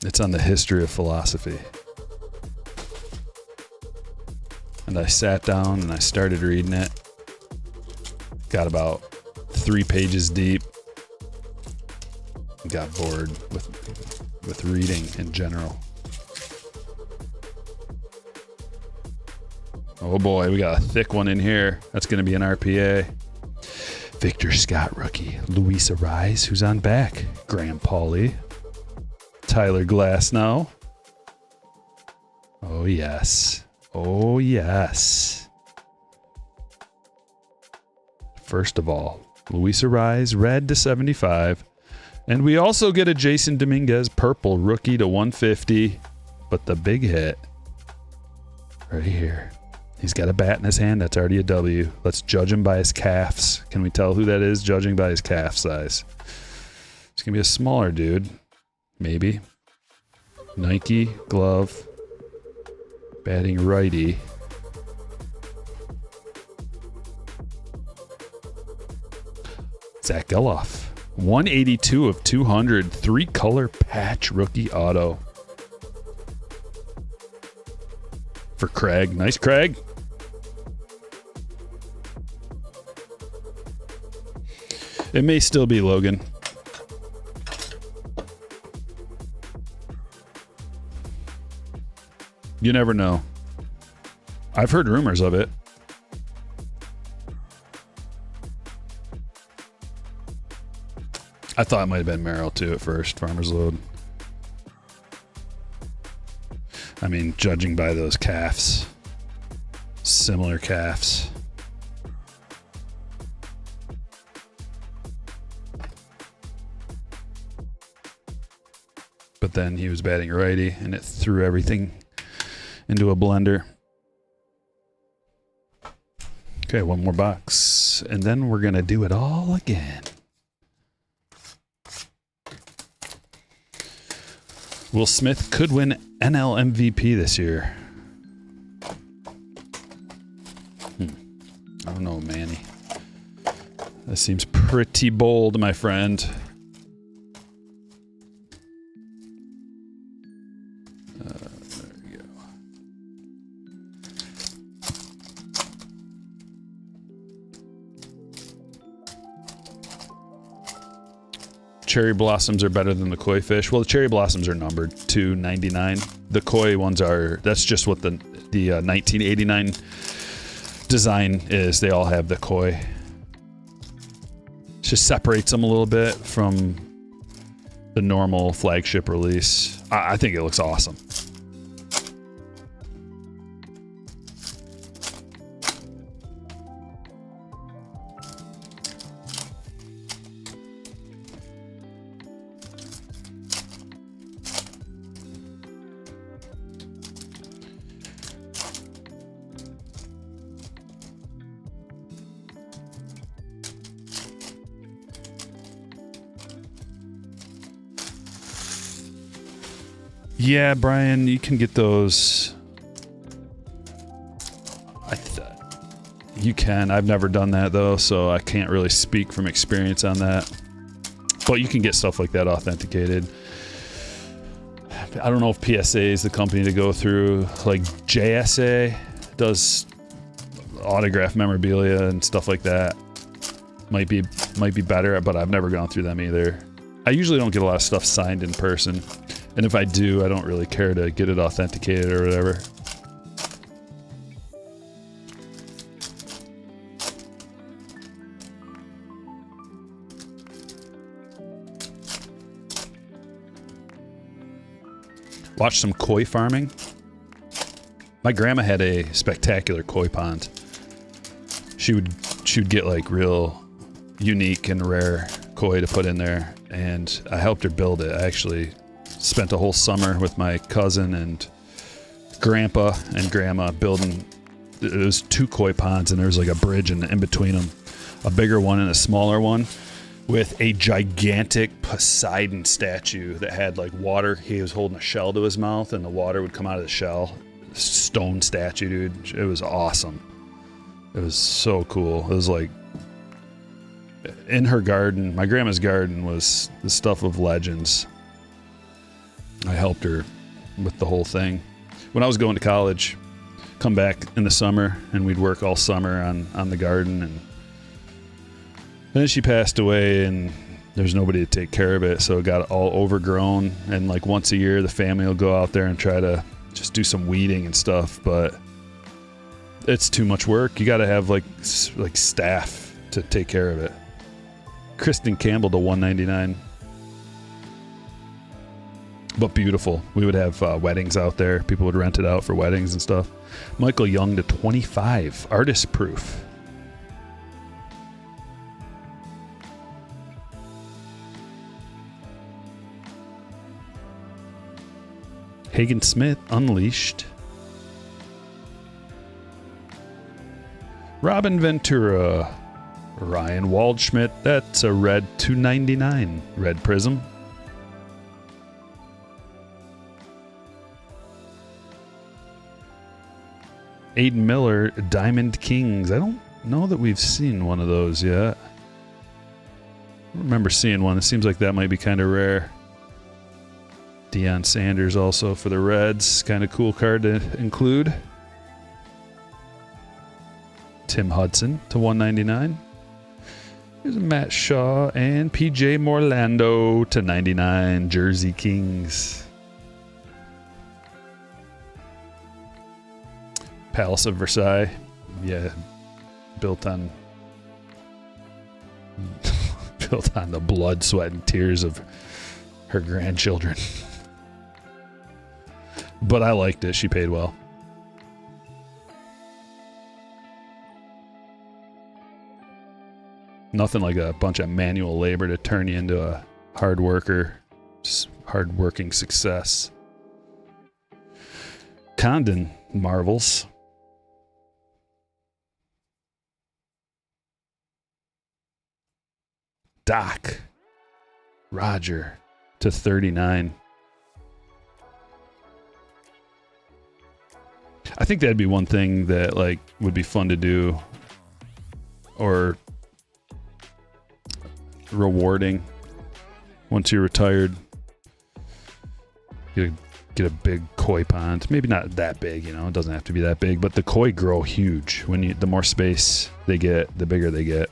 It's on the history of philosophy. And I sat down and I started reading it. Got about 3 pages deep. Got bored with reading in general. Oh boy, we got a thick one in here. That's going to be an RPA. Victor Scott rookie. Luisa Rise, who's on back. Graham Pauley. Tyler Glasnow. Oh yes. Oh yes. First of all, Luisa Rise, red to 75. And we also get a Jason Dominguez purple rookie to 150. But the big hit right here. He's got a bat in his hand. That's already a W. Let's judge him by his calves. Can we tell who that is? Judging by his calf size. It's going to be a smaller dude. Maybe. Nike glove. Batting righty. Zach Geloff. 182 of 200. 3-color patch rookie auto. For Craig. Nice, Craig. It may still be Logan. You never know. I've heard rumors of it. I thought it might have been Merrill too at first. Farmer's Load. I mean, judging by those calves, similar calves. But then he was batting righty, and it threw everything into a blender. Okay, one more box, and then we're going to do it all again. Will Smith could win NL MVP this year. I don't know, Manny. That seems pretty bold, my friend. There we go. Cherry blossoms are better than the koi fish. Well, the cherry blossoms are numbered $2.99. The koi ones are, that's just what the 1989 design is. They all have the koi. It just separates them a little bit from the normal flagship release. I think it looks awesome. Yeah, Brian, you can get those. You can. I've never done that, though, so I can't really speak from experience on that. But you can get stuff like that authenticated. I don't know if PSA is the company to go through. Like JSA does autograph memorabilia and stuff like that. Might be better, but I've never gone through them either. I usually don't get a lot of stuff signed in person. And if I do, I don't really care to get it authenticated or whatever. Watch some koi farming. My grandma had a spectacular koi pond. She would get like real unique and rare koi to put in there, and I helped her build it. I actually spent a whole summer with my cousin and grandpa and grandma building. It was 2 koi ponds, and there was like a bridge in between them, a bigger one and a smaller one, with a gigantic Poseidon statue that had like water. He was holding a shell to his mouth, and the water would come out of the shell. Stone statue, dude. It was awesome. It was so cool. It was like in her garden. My grandma's garden was the stuff of legends. I helped her with the whole thing. When I was going to college, come back in the summer, and we'd work all summer on the garden, and then she passed away, and there's nobody to take care of it, so it got all overgrown, and like once a year the family will go out there and try to just do some weeding and stuff, but it's too much work. You got to have like staff to take care of it. Kristen Campbell to $1.99. But beautiful. We would have weddings out there. People would rent it out for weddings and stuff. Michael Young to $25. Artist proof. Hagen Smith, Unleashed. Robin Ventura. Ryan Waldschmidt. That's a red $2.99. Red Prism. Aiden Miller, Diamond Kings. I don't know that we've seen one of those yet. I remember seeing one. It seems like that might be kind of rare. Deion Sanders also for the Reds. Kind of cool card to include. Tim Hudson to $1.99. Here's Matt Shaw and PJ Morlando to $99. Jersey Kings. Palace of Versailles. Yeah. Built on the blood, sweat, and tears of her grandchildren. But I liked it. She paid well. Nothing like a bunch of manual labor to turn you into a hard worker. Just hard-working success. Condon marvels. Doc. Roger to 39. I think that'd be one thing that like would be fun to do or rewarding once you're retired. Get a big koi pond. Maybe not that big, you know, it doesn't have to be that big, but the koi grow huge. The more space they get, the bigger they get.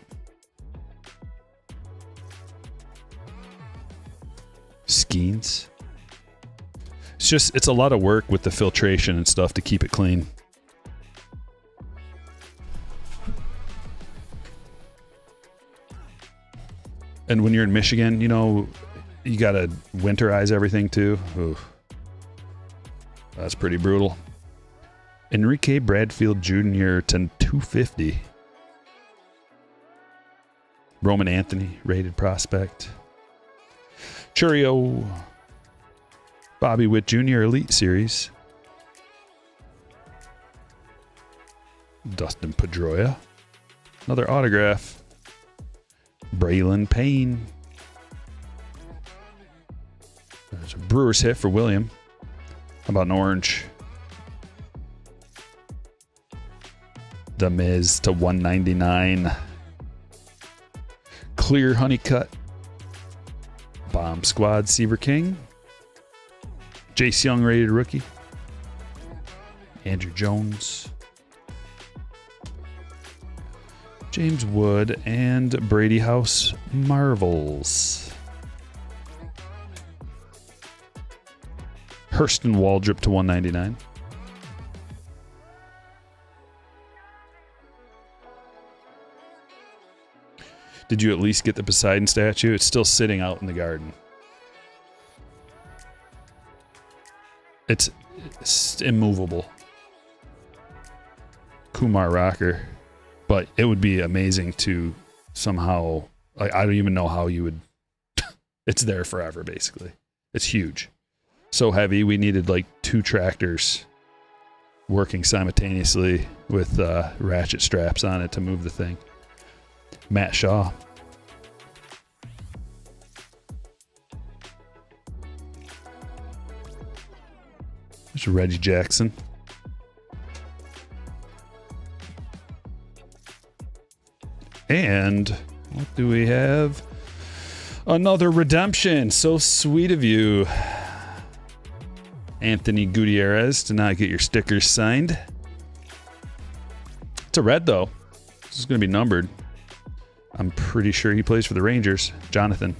Skeins. It's a lot of work with the filtration and stuff to keep it clean. And when you're in Michigan, you know, you gotta winterize everything too. Ooh. That's pretty brutal. Enrique Bradfield Jr. to 250. Roman Anthony, rated prospect. Churio. Bobby Witt Jr. Elite Series. Dustin Pedroia. Another autograph. Braylon Payne. There's a Brewers hit for William. How about an orange? The Miz to 199. Clear Honeycutt. Bomb Squad Seaver King. Jace Young rated rookie. Andrew Jones. James Wood and Brady House Marvels. Hurston Waldrop to 199. Did you at least get the Poseidon statue? It's still sitting out in the garden. It's immovable. Kumar Rocker. But it would be amazing to somehow, like, I don't even know how you would, it's there forever, basically. It's huge. So heavy, we needed like 2 tractors working simultaneously with ratchet straps on it to move the thing. Matt Shaw. There's Reggie Jackson. And what do we have? Another redemption. So sweet of you, Anthony Gutierrez, to not get your stickers signed. It's a red, though. This is going to be numbered. I'm pretty sure he plays for the Rangers. Jonathan.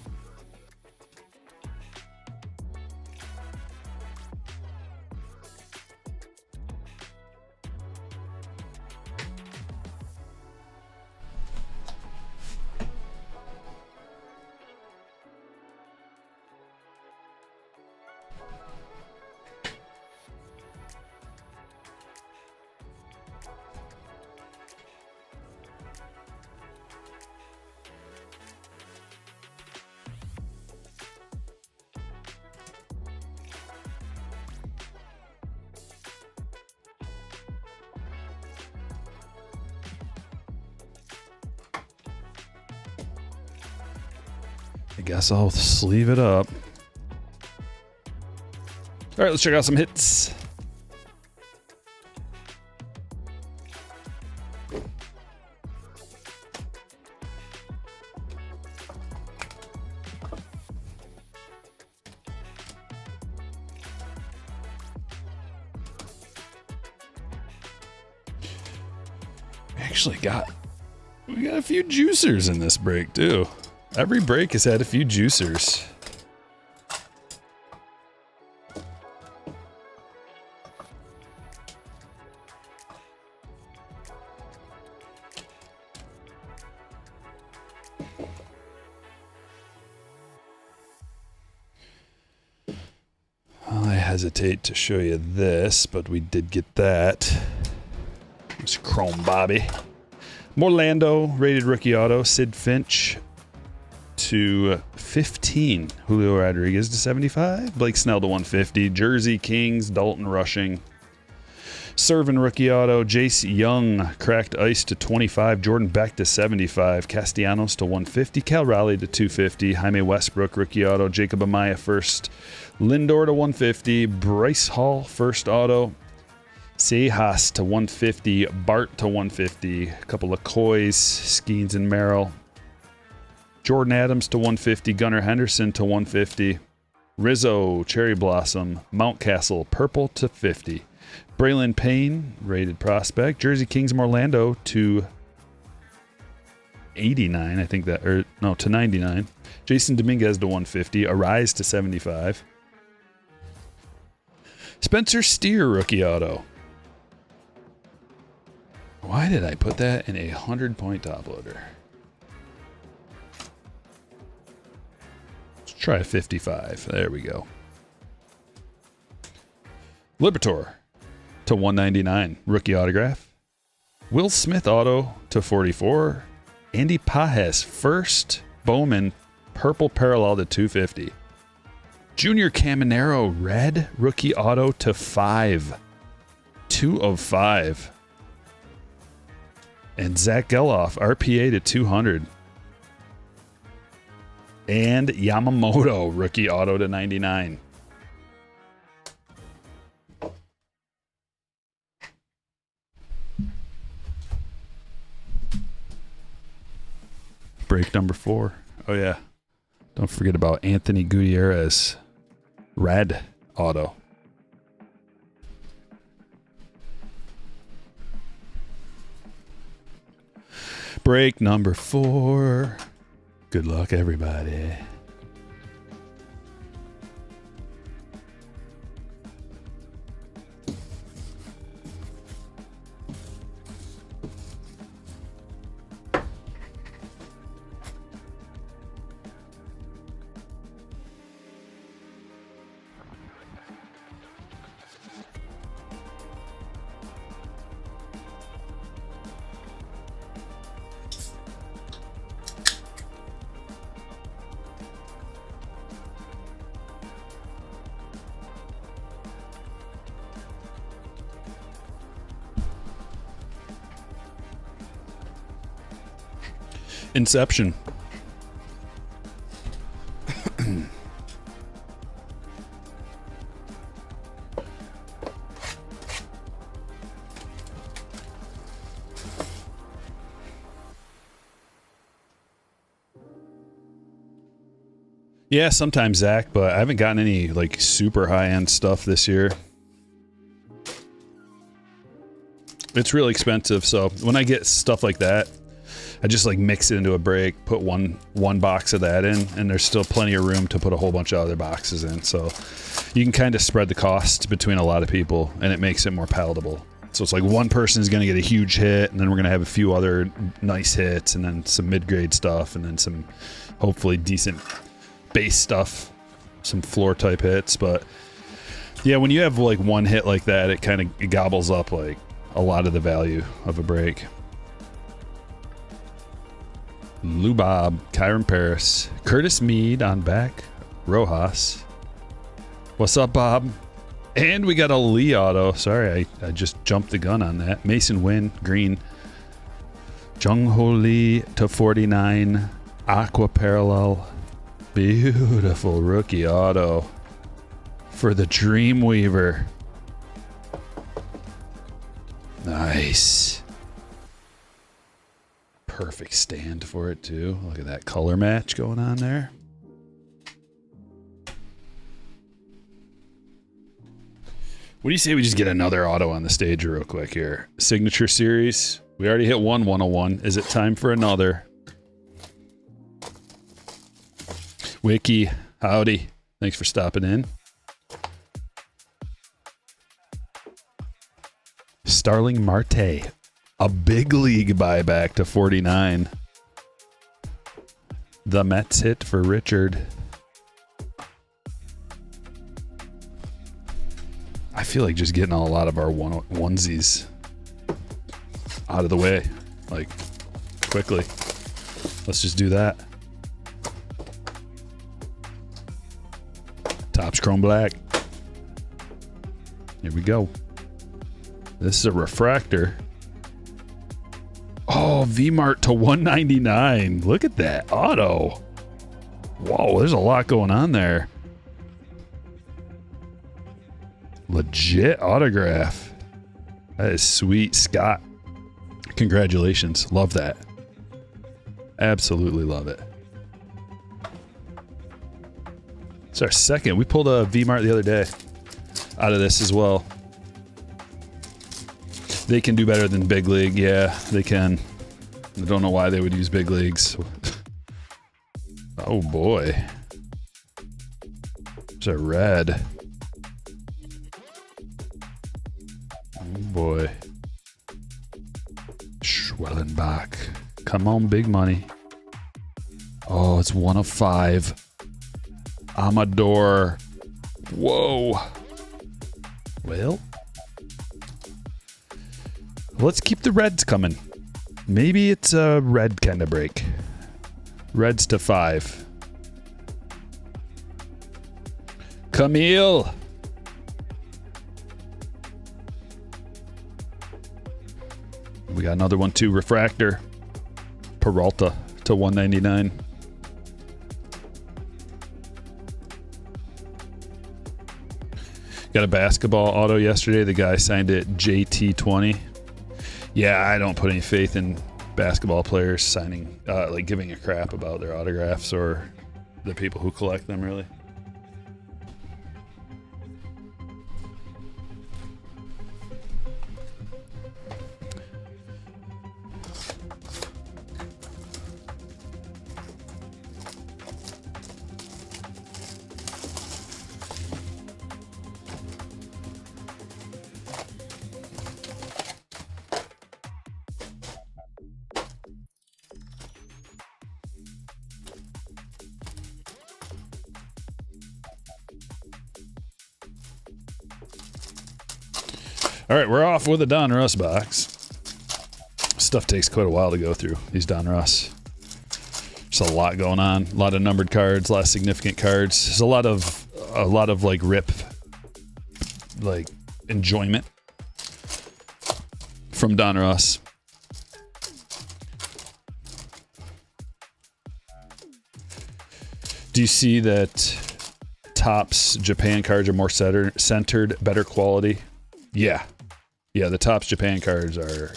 I guess I'll sleeve it up. All right, let's check out some hits. We got a few juicers in this break too. Every break has had a few juicers. I hesitate to show you this, but we did get that. It's Chrome Bobby. Morlando, rated rookie auto. Sid Finch to 15. Julio Rodriguez to 75. Blake Snell to 150. Jersey Kings, Dalton Rushing. Servin rookie auto. Jace Young, cracked ice to 25. Jordan Beck to 75. Castellanos to 150. Cal Raleigh to 250. Jaime Westbrook rookie auto. Jacob Amaya first. Lindor to 150. Bryce Hall first auto. Sejas to 150. Bart to 150. A couple of Coys. Skeens and Merrill. Jordan Adams to 150. Gunnar Henderson to 150. Rizzo, Cherry Blossom. Mountcastle, purple to 50. Braylon Payne, rated prospect. Jersey Kings Orlando to 89, I think that, or no, to 99. Jason Dominguez to 150. Arise to 75. Spencer Steer, rookie auto. Why did I put that in a 100-point top loader? Let's try a 55. There we go. Libertor to 199. Rookie autograph. Will Smith auto to 44. Andy Pajes first. Bowman purple parallel to 250. Junior Caminero red rookie auto to 5. 2 of 5. And Zach Geloff RPA to 200. And Yamamoto rookie auto to 99. Break number 4. Oh, yeah. Don't forget about Anthony Gutierrez. Red auto. Break number 4. Good luck, everybody. Inception. Yeah, sometimes, Zach, but I haven't gotten any like super high-end stuff this year. It's really expensive, so when I get stuff like that, I just like mix it into a break, put one box of that in, and there's still plenty of room to put a whole bunch of other boxes in. So you can kind of spread the cost between a lot of people, and it makes it more palatable. So it's like one person is going to get a huge hit, and then we're going to have a few other nice hits, and then some mid-grade stuff, and then some hopefully decent base stuff, some floor type hits. But yeah, when you have like one hit like that, it kind of gobbles up like a lot of the value of a break. Lou Bob, Kyron Paris, Curtis Mead on back, Rojas. What's up, Bob? And we got a Lee auto. Sorry, I just jumped the gun on that. Mason Wynn, green. Jung Ho Lee to 49. Aqua Parallel. Beautiful rookie auto for the Dreamweaver. Nice. Perfect stand for it too. Look at that color match going on there. What do you say we just get another auto on the stage real quick here? Signature series. We already hit 101. Is it time for another? Wiki, howdy. Thanks for stopping in. Starling Marte. A big league buyback to 49. The Mets hit for Richard. I feel like just getting a lot of our onesies out of the way, like, quickly. Let's just do that. Topps Chrome Black. Here we go. This is a refractor. Oh, V-Mart to 199. Look at that auto. Whoa, there's a lot going on there. Legit autograph. That is sweet, Scott. Congratulations. Love that. Absolutely love it. It's our second. We pulled a V-Mart the other day out of this as well. They can do better than Big League. Yeah, they can. I don't know why they would use Big Leagues. Oh boy. There's a red. Oh boy. Schwellenbach. Come on, big money. Oh, it's 1 of 5. Amador. Whoa. Well, let's keep the reds coming. Maybe it's a red kind of break. Reds to 5. Camille. We got another one too. Refractor. Peralta to 199. Got a basketball auto yesterday. The guy signed it JT20. Yeah, I don't put any faith in basketball players signing, like giving a crap about their autographs or the people who collect them, really. All right, we're off with a Donruss box. Stuff takes quite a while to go through, these Donruss. There's a lot going on. A lot of numbered cards, a lot of significant cards. There's a lot of like rip, like enjoyment from Donruss. Do you see that Topps Japan cards are more centered, better quality? Yeah. Yeah, the Topps Japan cards are...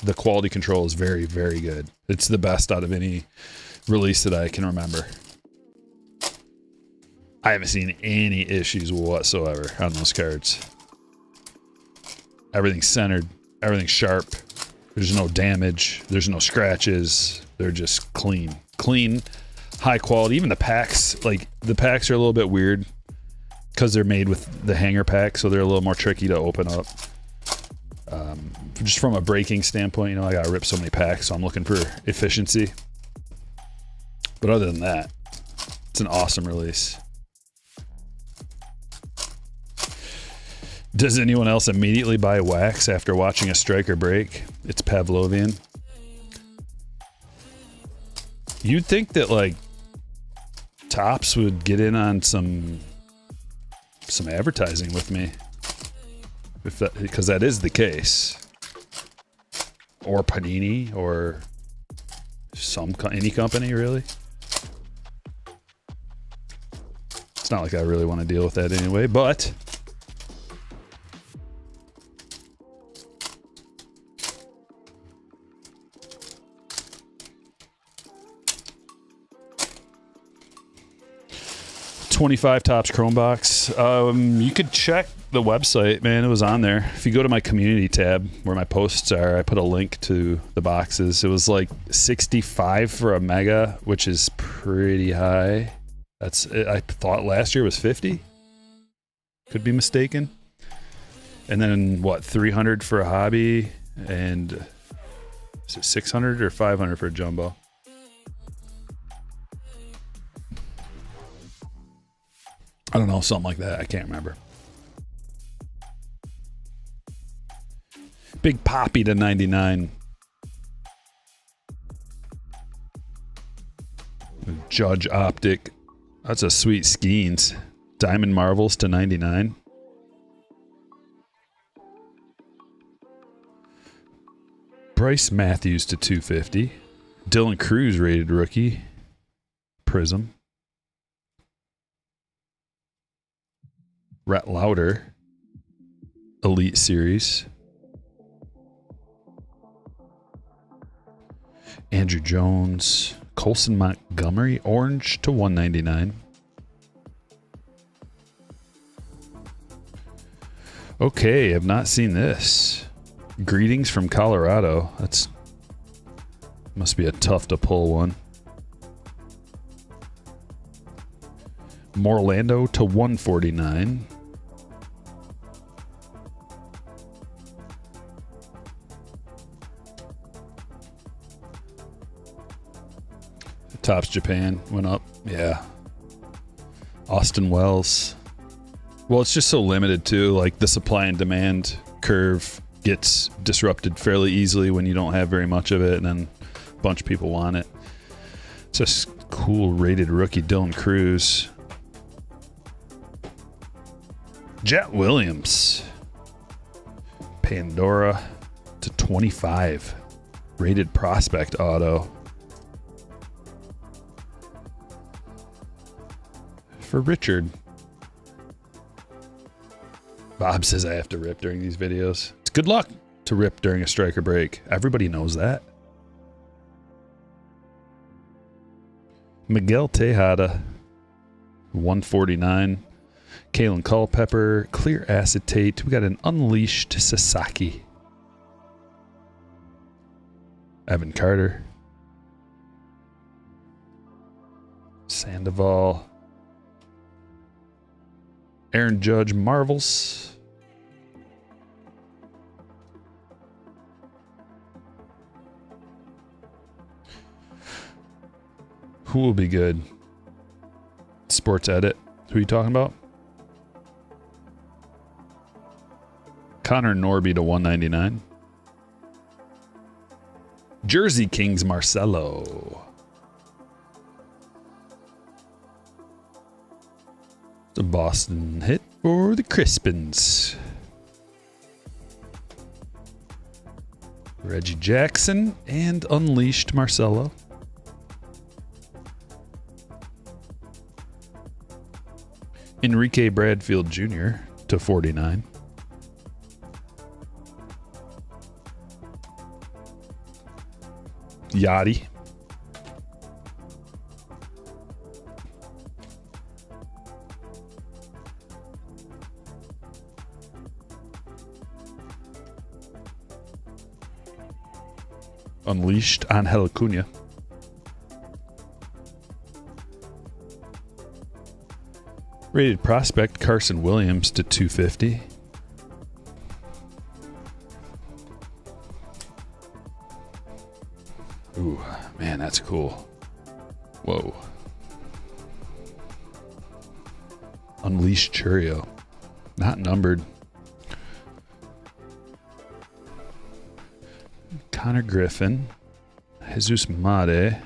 The quality control is very, very good. It's the best out of any release that I can remember. I haven't seen any issues whatsoever on those cards. Everything's centered. Everything's sharp. There's no damage. There's no scratches. They're just clean. Clean, high quality. Even the packs, like, the packs are a little bit weird because they're made with the hanger pack, so they're a little more tricky to open up. Just from a breaking standpoint, you know, I gotta rip so many packs, so I'm looking for efficiency. But other than that, it's an awesome release. Does anyone else immediately buy wax after watching a Stryker break? It's Pavlovian. You'd think that, like, Topps would get in on some advertising with me, because that is the case. Or Panini, or any company, really. It's not like I really want to deal with that anyway, but $25 Topps Chrome box. You could check the website, man. It was on there. If you go to my community tab where my posts are, I put a link to the boxes. It was like $65 for a mega, which is pretty high. I thought last year was $50. Could be mistaken. And then what, $300 for a hobby, and is it $600 or $500 for a jumbo? I don't know, something like that. I can't remember. Big Poppy to 99. Judge Optic. That's a sweet Skeens. Diamond Marvels to 99. Bryce Matthews to 250. Dylan Cruz rated rookie. Prism. Rhett Lauder. Elite Series. Andrew Jones. Colson Montgomery. Orange to 199. Okay, I've not seen this. Greetings from Colorado. That's must be a tough to pull one. Morlando to 149. Topps Japan went up. Yeah. Austin Wells. Well, it's just so limited too. Like the supply and demand curve gets disrupted fairly easily when you don't have very much of it, and then a bunch of people want it. It's just cool rated rookie Dylan Cruz. Jet Williams. Pandora to 25. Rated prospect auto. For Richard. Bob says I have to rip during these videos. It's good luck to rip during a Stryker break. Everybody knows that. Miguel Tejada, 149. Kalen Culpepper, clear acetate. We got an unleashed Sasaki. Evan Carter. Sandoval. Aaron Judge Marvels. Who will be good? Sports Edit. Who are you talking about? Connor Norby to 199. Jersey Kings Marcelo. The Boston hit for the Crispins. Reggie Jackson and Unleashed Marcelo. Enrique Bradfield Jr. to 49. Yachty. Unleashed Angel Acuna. Rated prospect Carson Williams to 250. Ooh, man, that's cool. Whoa. Unleashed Churio. Not numbered. Connor Griffin. Jesus Made.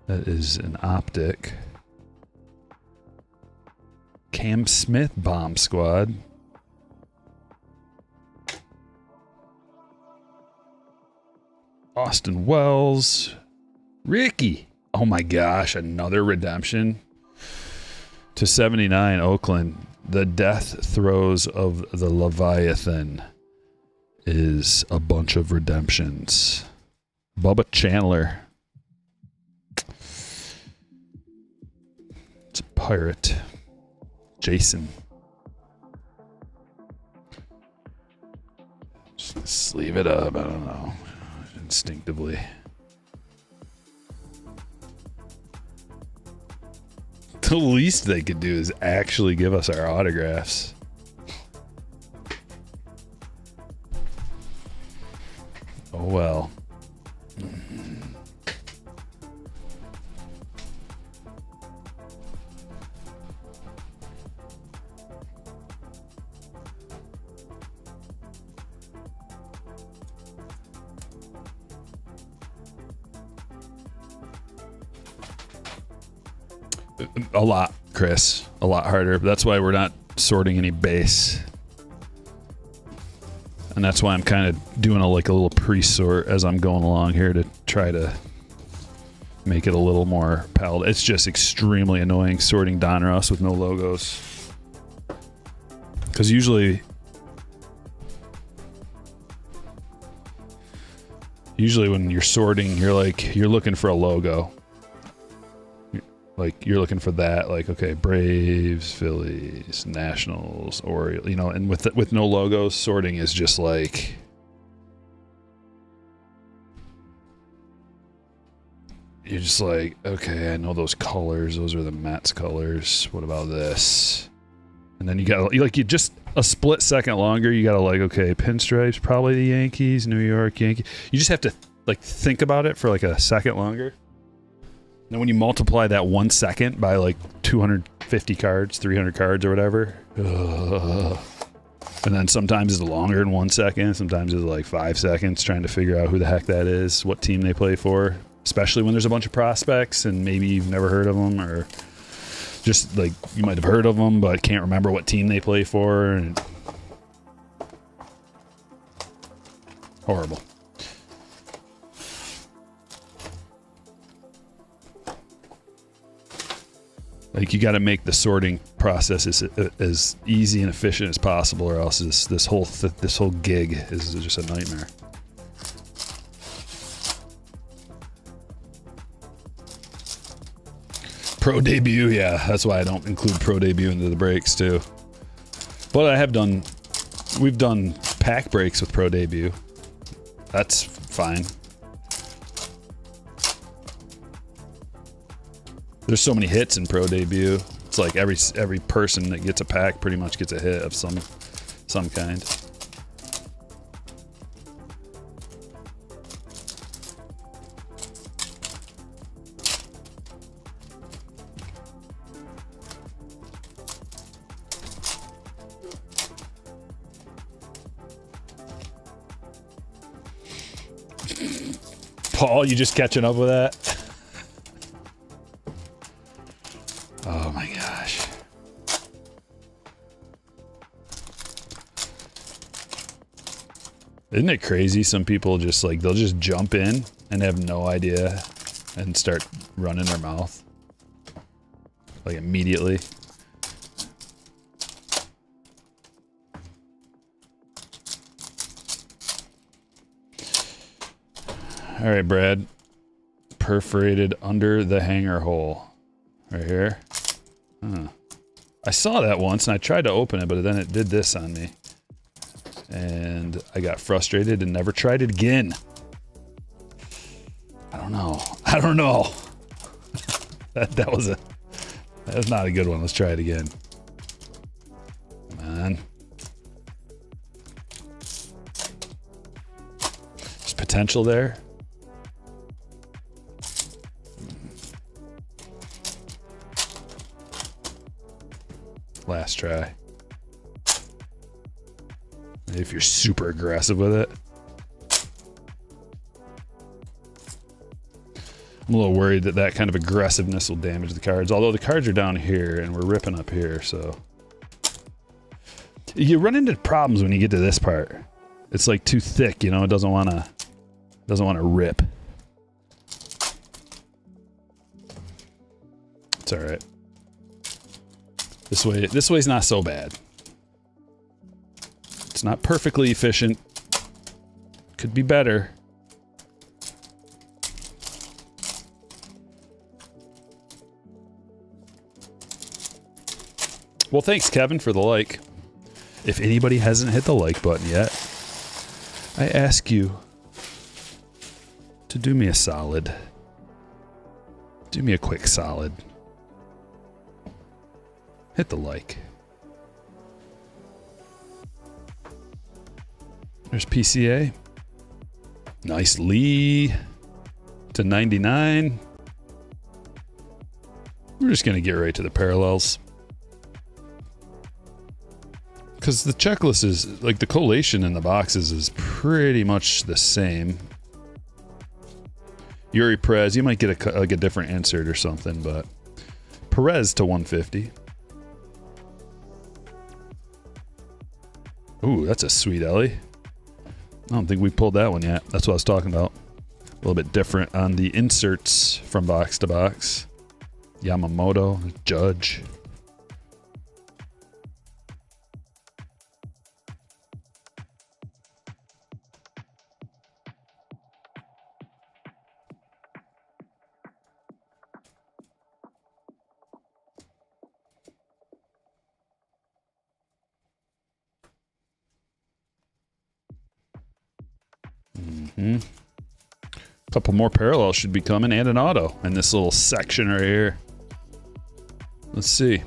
That is an optic. Cam Smith Bomb Squad. Austin Wells. Ricky. Oh my gosh, another redemption. To 79, Oakland. The death throes of the Leviathan is a bunch of redemptions. Bubba Chandler. It's a pirate. Jason. Just sleeve it up. I don't know. Instinctively. The least they could do is actually give us our autographs. Oh well. A lot, Chris. A lot harder. That's why we're not sorting any base. And that's why I'm kind of doing a little pre-sort as I'm going along here to try to make it a little more palatable. It's just extremely annoying sorting Donruss with no logos. Because usually when you're sorting, you're looking for a logo. You're looking for that, okay, Braves, Phillies, Nationals, Orioles, and with no logos, sorting is just you're just okay, I know those colors, those are the Mets colors. What about this? And then you just a split second longer, you gotta okay, pinstripes, probably the Yankees, New York Yankees. You just have to think about it for a second longer. And when you multiply that 1 second by 250 cards, 300 cards or whatever, and then sometimes it's longer than 1 second, sometimes it's 5 seconds trying to figure out who the heck that is, what team they play for, especially when there's a bunch of prospects and maybe you've never heard of them, or just you might have heard of them but can't remember what team they play for. And horrible. You got to make the sorting process as easy and efficient as possible, or else this whole gig is just a nightmare. Pro debut, yeah, that's why I don't include pro debut into the breaks too. But we've done pack breaks with pro debut. That's fine. There's so many hits in pro debut. It's every person that gets a pack pretty much gets a hit of some kind. Paul, you just catching up with that? Oh my gosh. Isn't it crazy? Some people just they'll just jump in and have no idea and start running their mouth. Immediately. All right, Brad. Perforated under the hanger hole. Right here. Huh. I saw that once and I tried to open it, but then it did this on me. And I got frustrated and never tried it again. I don't know. that was not a good one. Let's try it again. Come on. There's potential there. Last try. If you're super aggressive with it. I'm a little worried that kind of aggressiveness will damage the cards. Although the cards are down here and we're ripping up here, so. You run into problems when you get to this part. It's too thick, it doesn't want to rip. It's all right. This way's not so bad. It's not perfectly efficient. Could be better. Well, thanks, Kevin, for the like. If anybody hasn't hit the like button yet, I ask you to do me a solid. Do me a quick solid. Hit the like. There's PCA. Nice Lee to 99. We're just going to get right to the parallels. Because the checklist is, the collation in the boxes is pretty much the same. Yuri Perez, you might get a different insert or something, but Perez to 150. Ooh, that's a sweet Ellie. I don't think we pulled that one yet. That's what I was talking about. A little bit different on the inserts from box to box. Yamamoto, Judge. A couple more parallels should be coming and an auto in this little section right here. Let's see.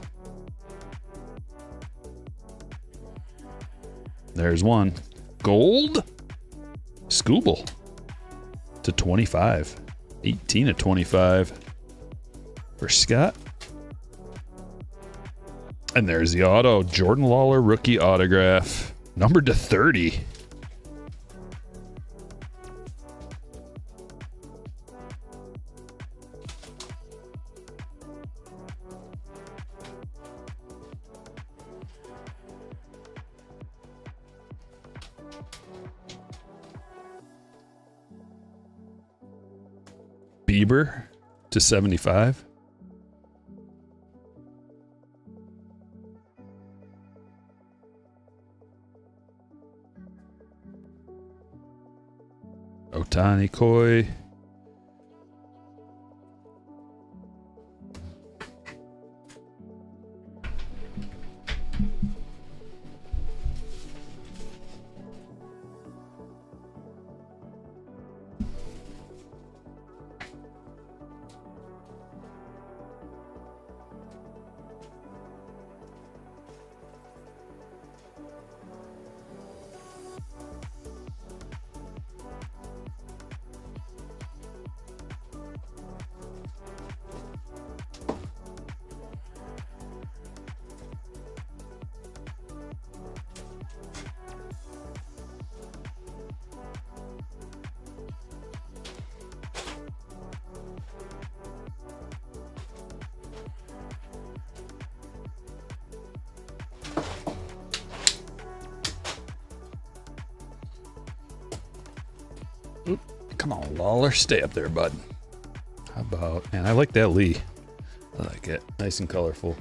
There's one. Gold? Scooble to 25. 18 to 25 for Scott. And there's the auto. Jordan Lawler rookie autograph. Numbered to 30. Bieber to 75. Otani Koi. Oop, come on, Lawler. Stay up there, bud. How about... Man, I like that Lee. I like it. Nice and colorful.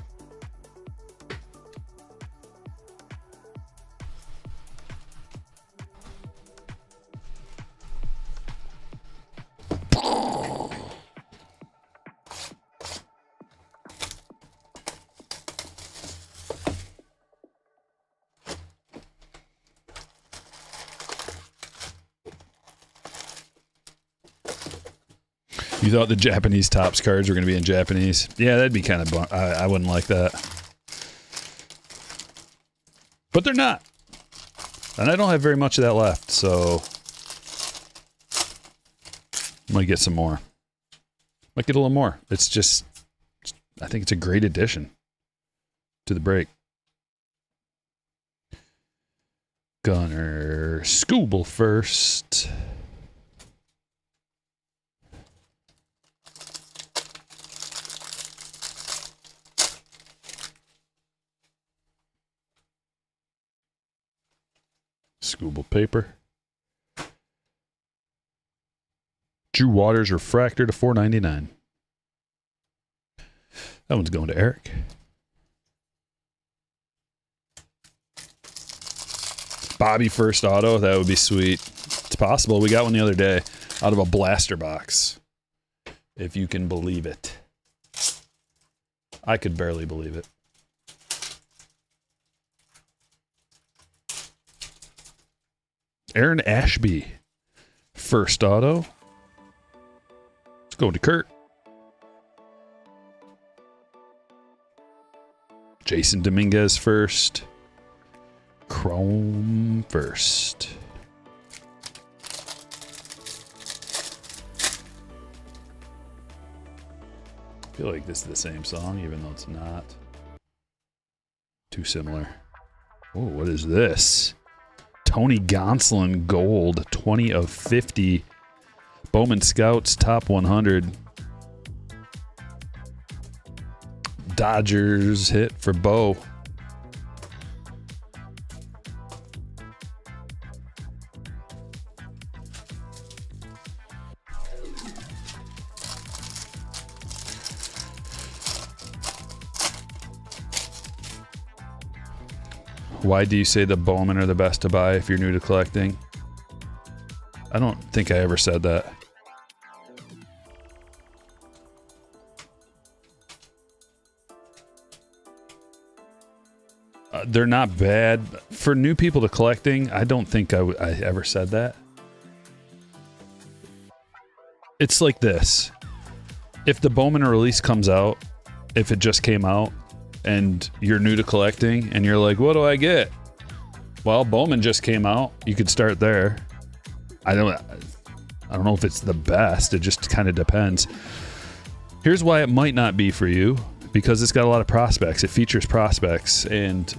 You thought the Japanese Topps cards were going to be in Japanese? Yeah, that'd be kind of... I wouldn't like that. But they're not. And I don't have very much of that left, so... Might get some more. Might get a little more. It's just... I think it's a great addition to the break. Gunner Scooble first. Scooble paper. Drew Waters refractor to $4.99. That one's going to Eric. Bobby first auto. That would be sweet. It's possible. We got one the other day out of a blaster box. If you can believe it. I could barely believe it. Aaron Ashby, first auto. Let's go to Kurt. Jason Dominguez first. Chrome first. I feel like this is the same song, even though it's not. Too similar. Oh, what is this? Tony Gonsolin gold, 20 of 50. Bowman Scouts top 100. Dodgers hit for Bo. Why do you say the Bowman are the best to buy if you're new to collecting? I don't think I ever said that. They're not bad. For new people to collecting, I don't think I ever said that. It's like this. If the Bowman release comes out, if it just came out, and you're new to collecting, and you're like, what do I get? Well, Bowman just came out. You could start there. I don't know if it's the best. It just kind of depends. Here's why it might not be for you. Because it's got a lot of prospects. It features prospects, and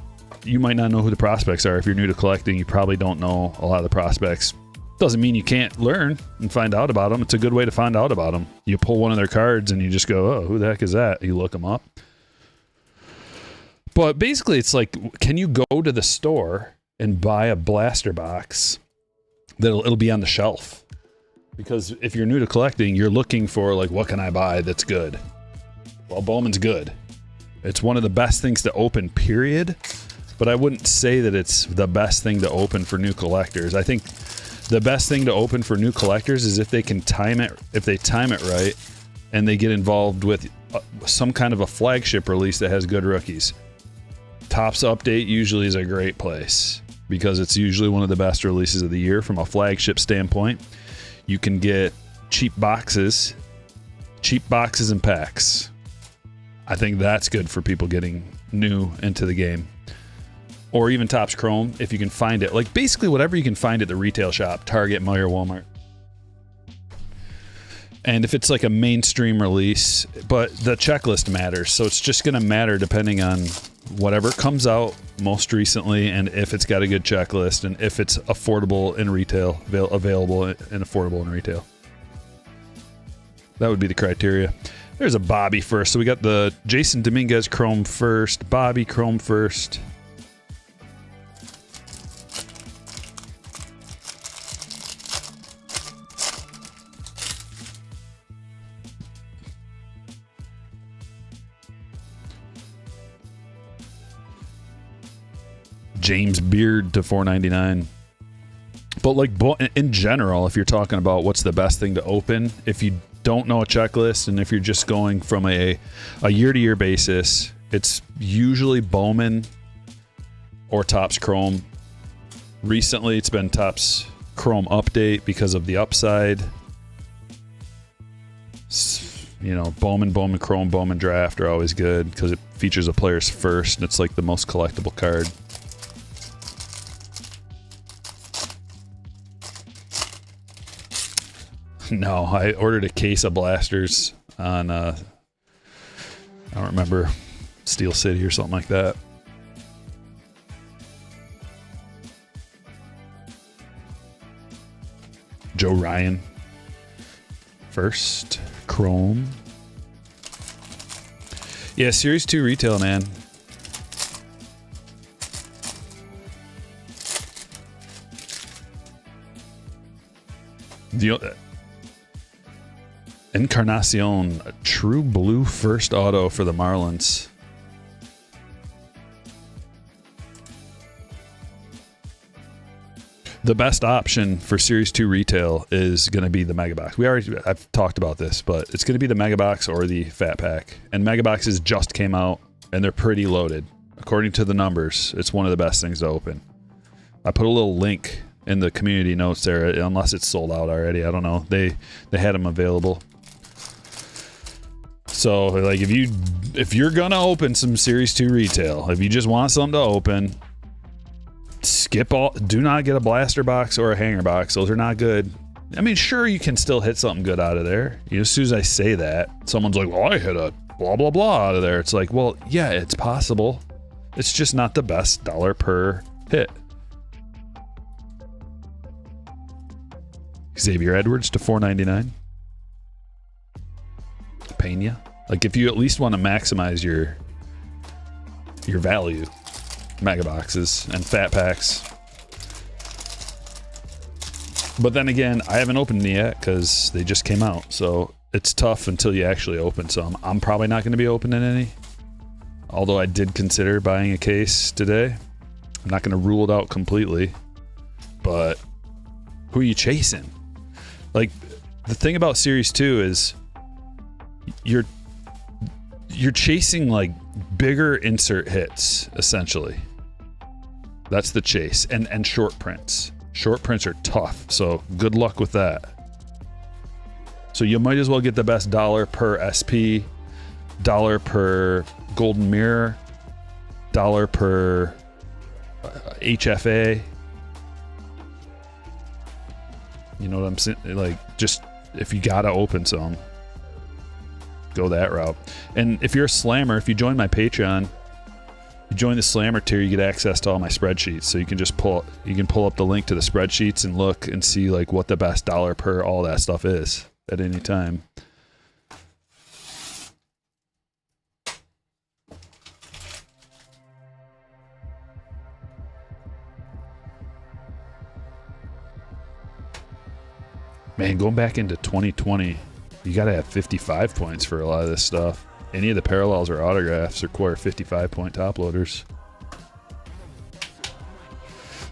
you might not know who the prospects are. If you're new to collecting, you probably don't know a lot of the prospects. Doesn't mean you can't learn and find out about them. It's a good way to find out about them. You pull one of their cards and you just go, oh, who the heck is that? You look them up. But basically, it's like, can you go to the store and buy a blaster box it'll be on the shelf? Because if you're new to collecting, you're looking for, like, what can I buy that's good? Well, Bowman's good. It's one of the best things to open, period. But I wouldn't say that it's the best thing to open for new collectors. I think the best thing to open for new collectors is if they can time it, if they time it right, and they get involved with some kind of a flagship release that has good rookies. Topps Update usually is a great place because it's usually one of the best releases of the year from a flagship standpoint. You can get cheap boxes and packs. I think that's good for people getting new into the game. Or even Topps Chrome, if you can find it. Like, basically whatever you can find at the retail shop, Target, Meijer, Walmart. And if it's like a mainstream release, but the checklist matters. So it's just going to matter depending on whatever comes out most recently, and if it's got a good checklist, and if it's affordable in retail, available and affordable in retail. That would be the criteria. There's a Bobby first. So we got the Jason Dominguez Chrome first, Bobby Chrome first. James Beard to $4.99. But like in general, if you're talking about what's the best thing to open, if you don't know a checklist and if you're just going from a year-to-year basis, it's usually Bowman or Topps Chrome. Recently, it's been Topps Chrome Update because of the upside. You know, Bowman Chrome, Bowman Draft are always good because it features a player's first, and it's like the most collectible card. No, I ordered a case of blasters on, I don't remember, Steel City or something like that. Joe Ryan. First, Chrome. Yeah, Series 2 retail, man. The Encarnacion, a true blue first auto for the Marlins. The best option for Series 2 retail is going to be the Mega Box. I've talked about this, but it's going to be the Mega Box or the Fat Pack. And Mega Boxes just came out, and they're pretty loaded. According to the numbers, it's one of the best things to open. I put a little link in the community notes there, unless it's sold out already. I don't know. They had them available. So, like, if you're gonna open some Series 2 retail, if you just want something to open, do not get a blaster box or a hanger box. Those are not good. I mean, sure, you can still hit something good out of there. You know, as soon as I say that, someone's like, well, I hit a blah, blah, blah out of there. It's like, well, yeah, it's possible. It's just not the best dollar per hit. Xavier Edwards to $4.99. Pena. Like, if you at least want to maximize your your value mega boxes and fat packs. But then again, I haven't opened any yet because they just came out, so it's tough until you actually open some. I'm probably not going to be opening any, although I did consider buying a case today. I'm not going to rule it out completely, but who are you chasing? Like, the thing about Series 2 is you're chasing like bigger insert hits, essentially. That's the chase, and short prints. Short prints are tough, so good luck with that. So you might as well get the best dollar per SP, dollar per golden mirror, dollar per HFA. You know what I'm saying? Like, just if you gotta open some, go that route. And if you're a slammer, if you join my Patreon, you join the slammer tier, you get access to all my spreadsheets. So you can just pull up the link to the spreadsheets and look and see like what the best dollar per all that stuff is at any time. Man, going back into 2020, you got to have 55 points for a lot of this stuff. Any of the parallels or autographs require 55-point top loaders.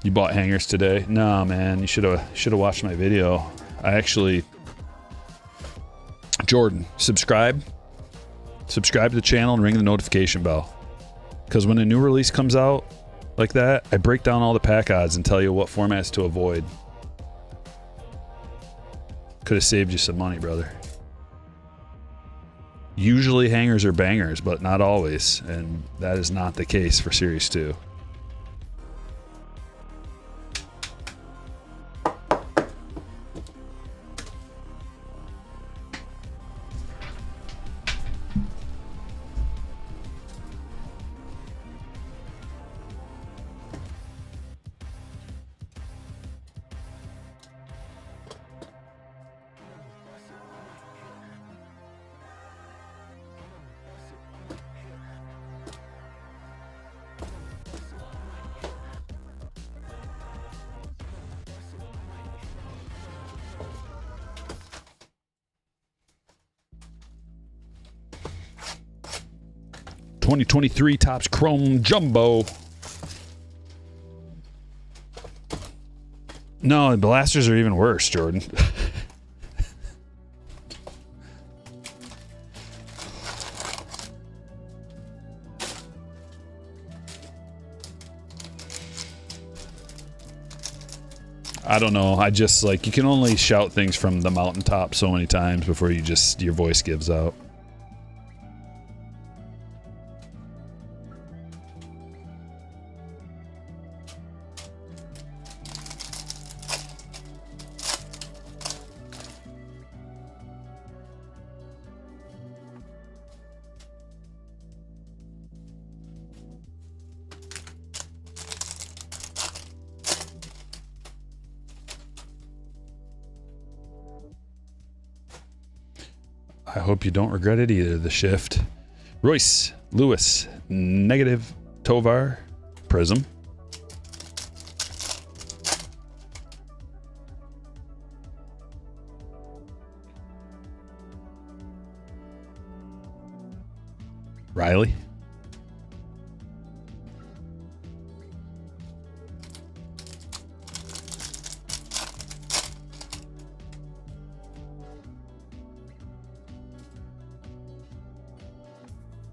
You bought hangers today? No, man. You should have watched my video. I actually, Jordan, subscribe to the channel and ring the notification bell. Because when a new release comes out like that, I break down all the pack odds and tell you what formats to avoid. Could have saved you some money, brother. Usually hangers are bangers, but not always, and that is not the case for Series 2. '23 Topps Chrome Jumbo. No, the blasters are even worse, Jordan. I don't know. I just, like, you can only shout things from the mountaintop so many times before your voice gives out. I hope you don't regret it either, the shift. Royce, Lewis, negative, Tovar, Prism. Riley.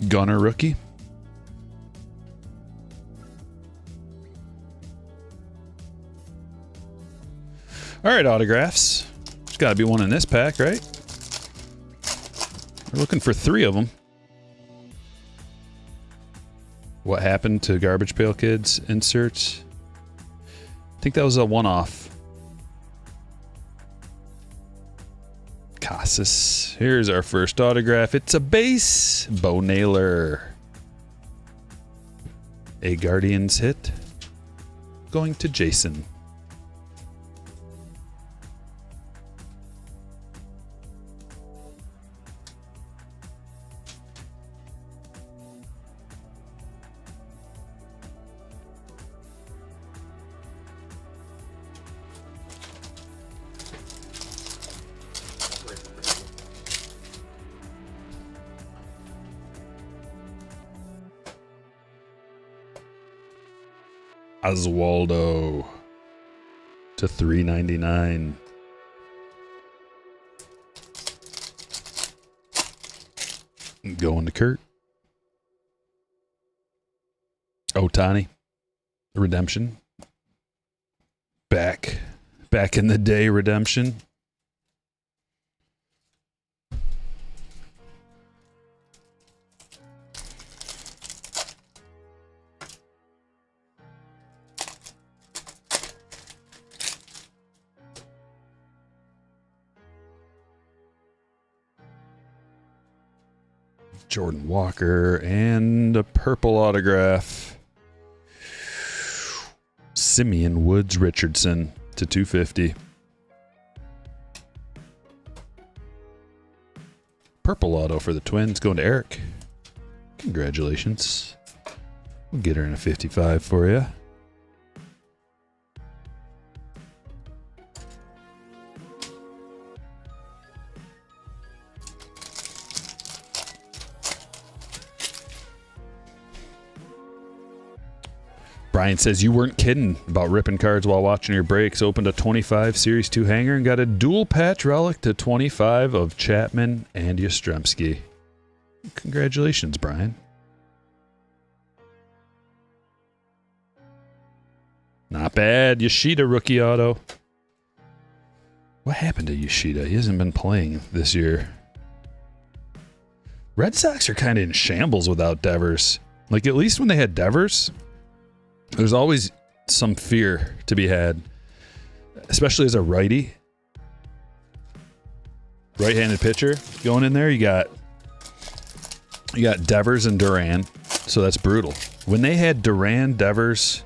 Gunner rookie. All right, autographs. There's got to be one in this pack, right? We're looking for 3 of them. What happened to Garbage Pail Kids inserts? I think that was a one-off. Casas. Here's our first autograph. It's a base. Bo Naylor. A Guardians hit. Going to Jason. Oswaldo to 399. Going to Kurt. Otani. Redemption. Back in the day, redemption. Jordan Walker and a purple autograph. Simeon Woods Richardson to 250. Purple auto for the Twins going to Eric. Congratulations. We'll get her in a 55 for you. Brian says you weren't kidding about ripping cards while watching your breaks. Opened a 25 Series 2 hanger and got a dual patch relic to 25 of Chapman and Yastrzemski. Congratulations, Brian. Not bad. Yoshida rookie auto. What happened to Yoshida? He hasn't been playing this year. Red Sox are kind of in shambles without Devers. Like, at least when they had Devers, there's always some fear to be had, especially as a righty. Right-handed pitcher going in there, you got Devers and Duran, so that's brutal. When they had Duran, Devers,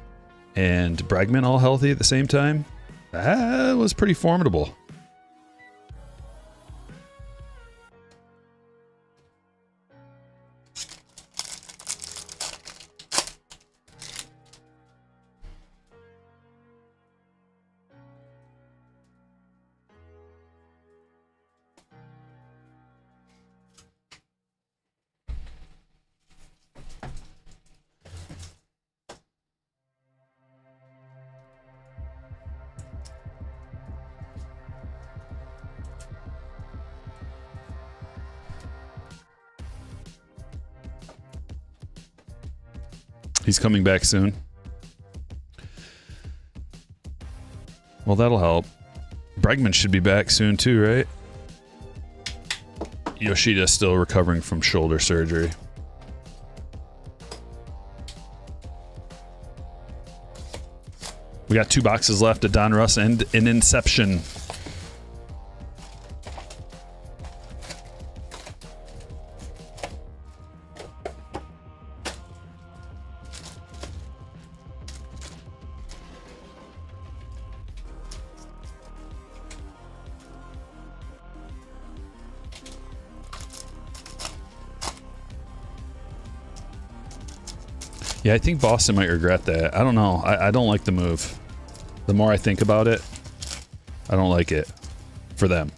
and Bregman all healthy at the same time, that was pretty formidable. He's coming back soon. Well, that'll help. Bregman should be back soon too, right? Yoshida's still recovering from shoulder surgery. We got 2 boxes left of Donruss and an Inception. Yeah, I think Boston might regret that. I don't know. I don't like the move. The more I think about it, I don't like it for them.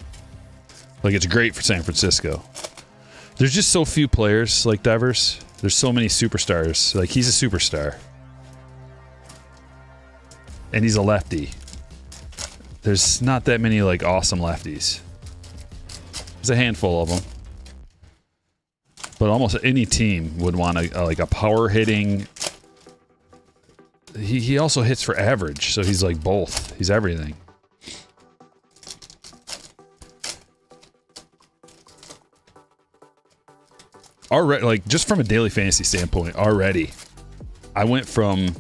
Like, it's great for San Francisco. There's just so few players like Devers. There's so many superstars. Like, he's a superstar. And he's a lefty. There's not that many, like, awesome lefties. There's a handful of them. But almost any team would want a power hitting. He also hits for average, so he's like both. He's everything. Already, like, just from a daily fantasy standpoint, already, I went from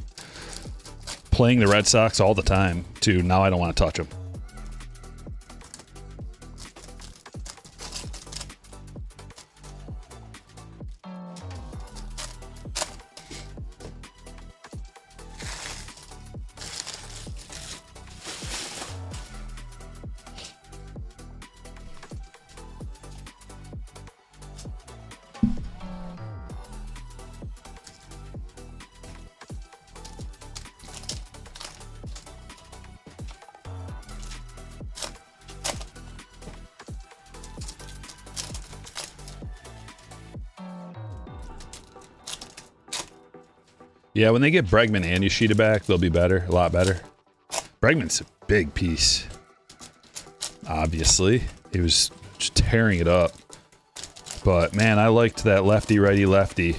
playing the Red Sox all the time to now I don't want to touch them. Yeah, when they get Bregman and Yoshida back, they'll be better, a lot better. Bregman's a big piece. Obviously, he was just tearing it up. But man, I liked that lefty, righty, lefty.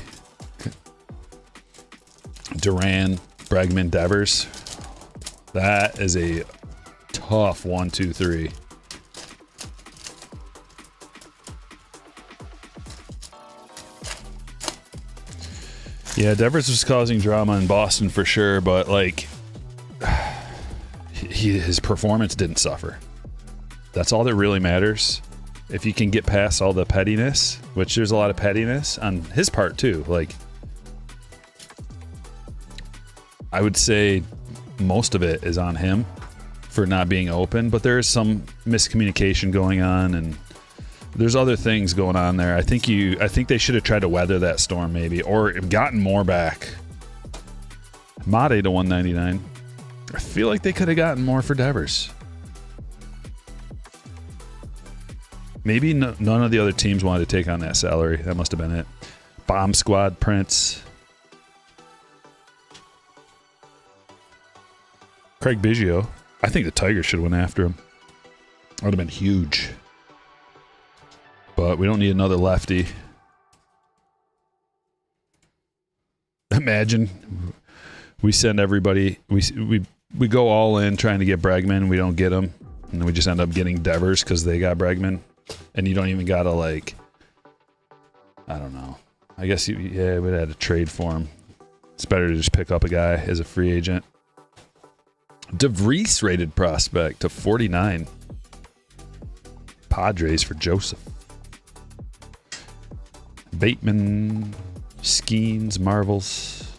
Duran, Bregman, Devers. That is a tough 1, 2, 3. Yeah, Devers was causing drama in Boston for sure, but like, his performance didn't suffer. That's all that really matters. If you can get past all the pettiness, which there's a lot of pettiness on his part too. Like, I would say most of it is on him for not being open, but there is some miscommunication going on, and there's other things going on there. I think they should have tried to weather that storm maybe, or gotten more back. Mate to 199. I feel like they could have gotten more for Devers. Maybe none of the other teams wanted to take on that salary. That must have been it. Bomb Squad, Prince. Craig Biggio. I think the Tigers should have went after him. That would have been huge. But we don't need another lefty. Imagine we send everybody, we go all in trying to get Bregman, we don't get him, and then we just end up getting Devers because they got Bregman, and you don't even gotta, like, I don't know. I guess we'd have to trade for him. It's better to just pick up a guy as a free agent. DeVries rated prospect to 49. Padres for Joseph. Bateman, Skeens, Marvels.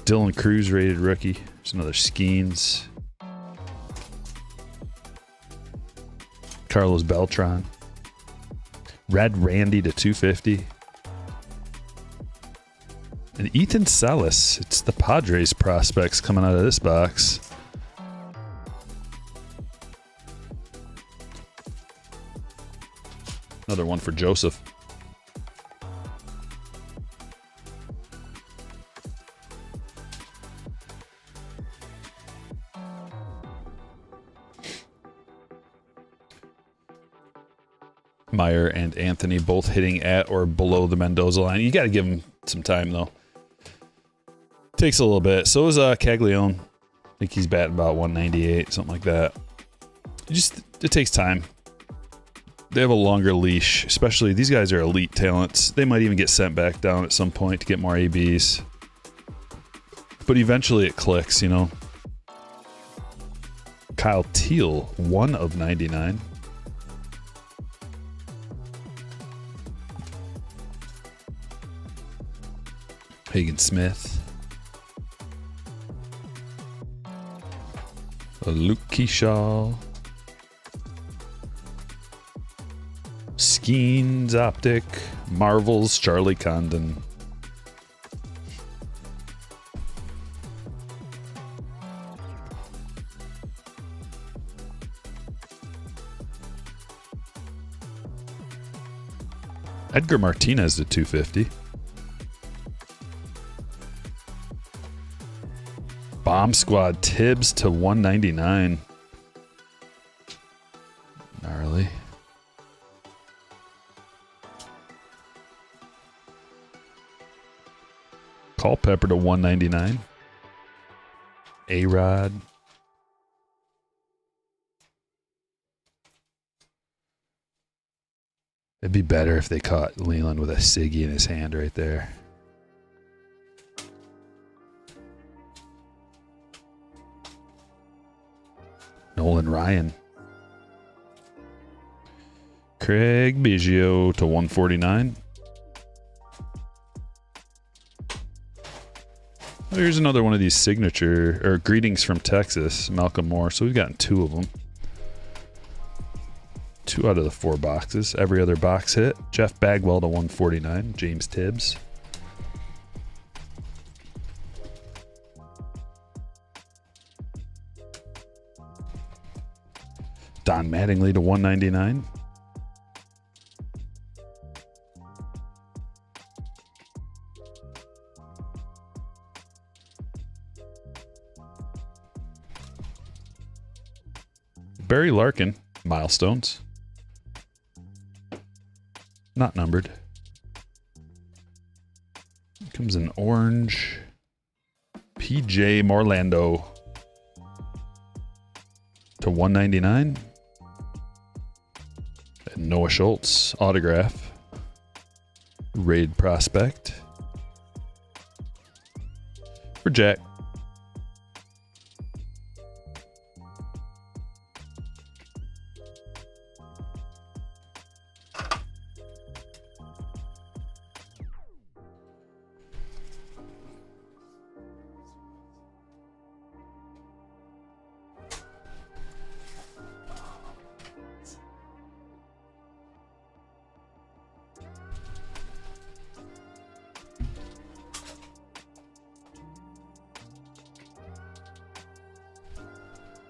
Dylan Cruz rated rookie. There's another Skeens. Carlos Beltran. Red Randy to 250. And Ethan Salas. It's the Padres prospects coming out of this box. Another one for Joseph. Meyer and Anthony both hitting at or below the Mendoza line. You got to give them some time, though. Takes a little bit. So is Caglione. I think he's batting about 198, something like that. It takes time. They have a longer leash, especially these guys are elite talents. They might even get sent back down at some point to get more ABs. But eventually it clicks, you know. Kyle Teal, 1 of 99. Hagen Smith. Luke Keyshaw. Skeens Optic. Marvels Charlie Condon. Edgar Martinez to 250. Bomb Squad Tibbs to 199. Gnarly. Culpepper to 199. A-Rod. It'd be better if they caught Leland with a Siggy in his hand right there. Nolan Ryan. Craig Biggio to 149. Here's another one of these signature, or greetings from Texas, Malcolm Moore. So we've gotten 2 of them. 2 out of the 4 boxes. Every other box hit. Jeff Bagwell to 149. James Tibbs. Don Mattingly to 199. Barry Larkin, milestones. Not numbered. Comes in orange. PJ Morlando to 199. And Noah Schultz, autograph. Raid prospect. For Jack.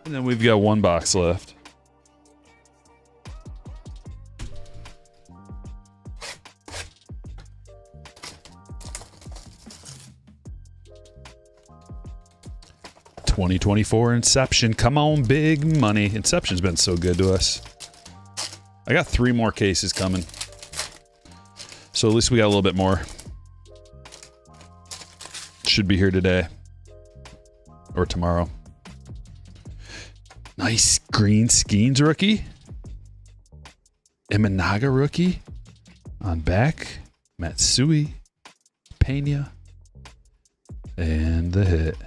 And then we've got one box left. $2024 Inception. Come on, big money. Inception's been so good to us. I got 3 more cases coming. So at least we got a little bit more. Should be here today. Or tomorrow. Nice green Skeens rookie. Imanaga rookie. On back. Matsui. Pena. And the hit.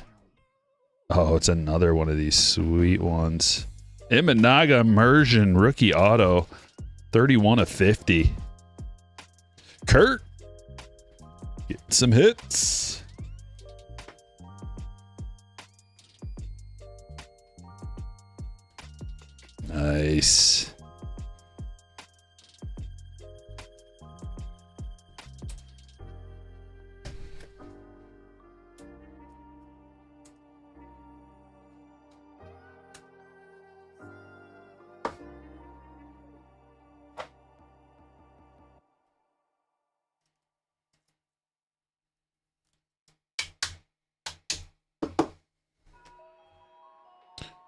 Oh, it's another one of these sweet ones. Imanaga Immersion rookie auto. 31 of 50. Kurt. Getting some hits. Nice.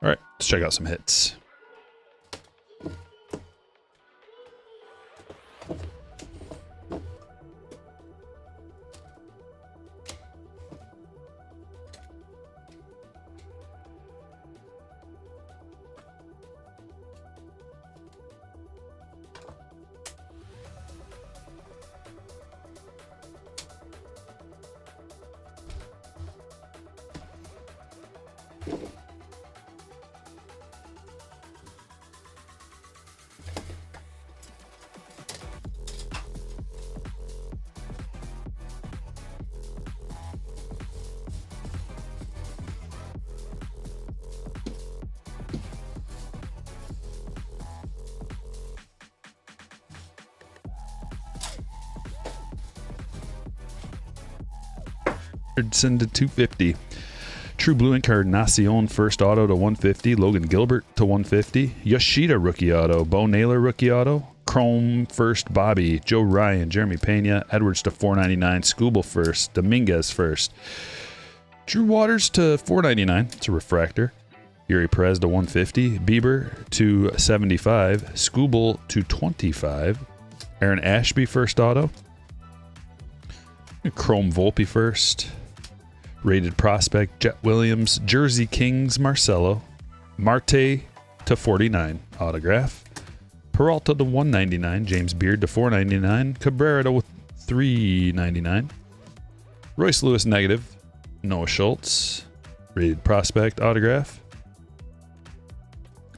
All right, let's check out some hits. Send to 250. True Blue Encarnacion first auto to 150. Logan Gilbert to 150. Yoshida rookie auto. Bo Naylor rookie auto. Chrome first Bobby. Joe Ryan. Jeremy Pena. Edwards to 499. Scooble first. Dominguez first. Drew Waters to 499. It's a refractor. Yuri Perez to 150. Bieber to 75. Scooble to 25. Aaron Ashby first auto. Chrome Volpe first. Rated prospect Jet Williams. Jersey Kings Marcelo. Marte to 49. Autograph. Peralta to 199. James Beard to 499. Cabrera to 399. Royce Lewis negative. Noah Schultz. Rated prospect autograph.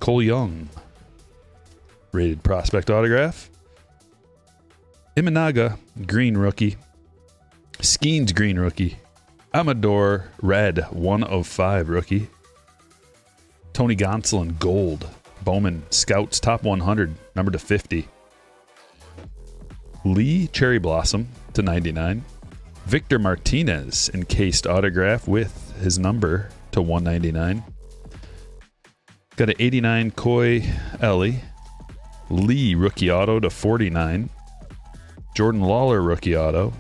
Cole Young. Rated prospect autograph. Imanaga green rookie. Skeens green rookie. Amador red 1 of 5 rookie. Tony Gonsolin gold. Bowman Scouts top 100 number to 50. Lee Cherry Blossom to 99. Victor Martinez encased autograph with his number to 199. Got an 89 Koi Ellie. Lee rookie auto to 49. Jordan Lawler rookie auto.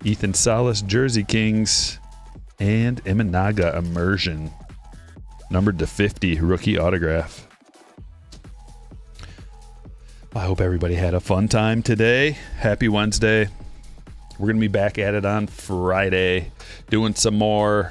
Ethan Salas, Jersey Kings, and Imanaga Immersion, numbered to 50, rookie autograph. I hope everybody had a fun time today. Happy Wednesday. We're going to be back at it on Friday, doing some more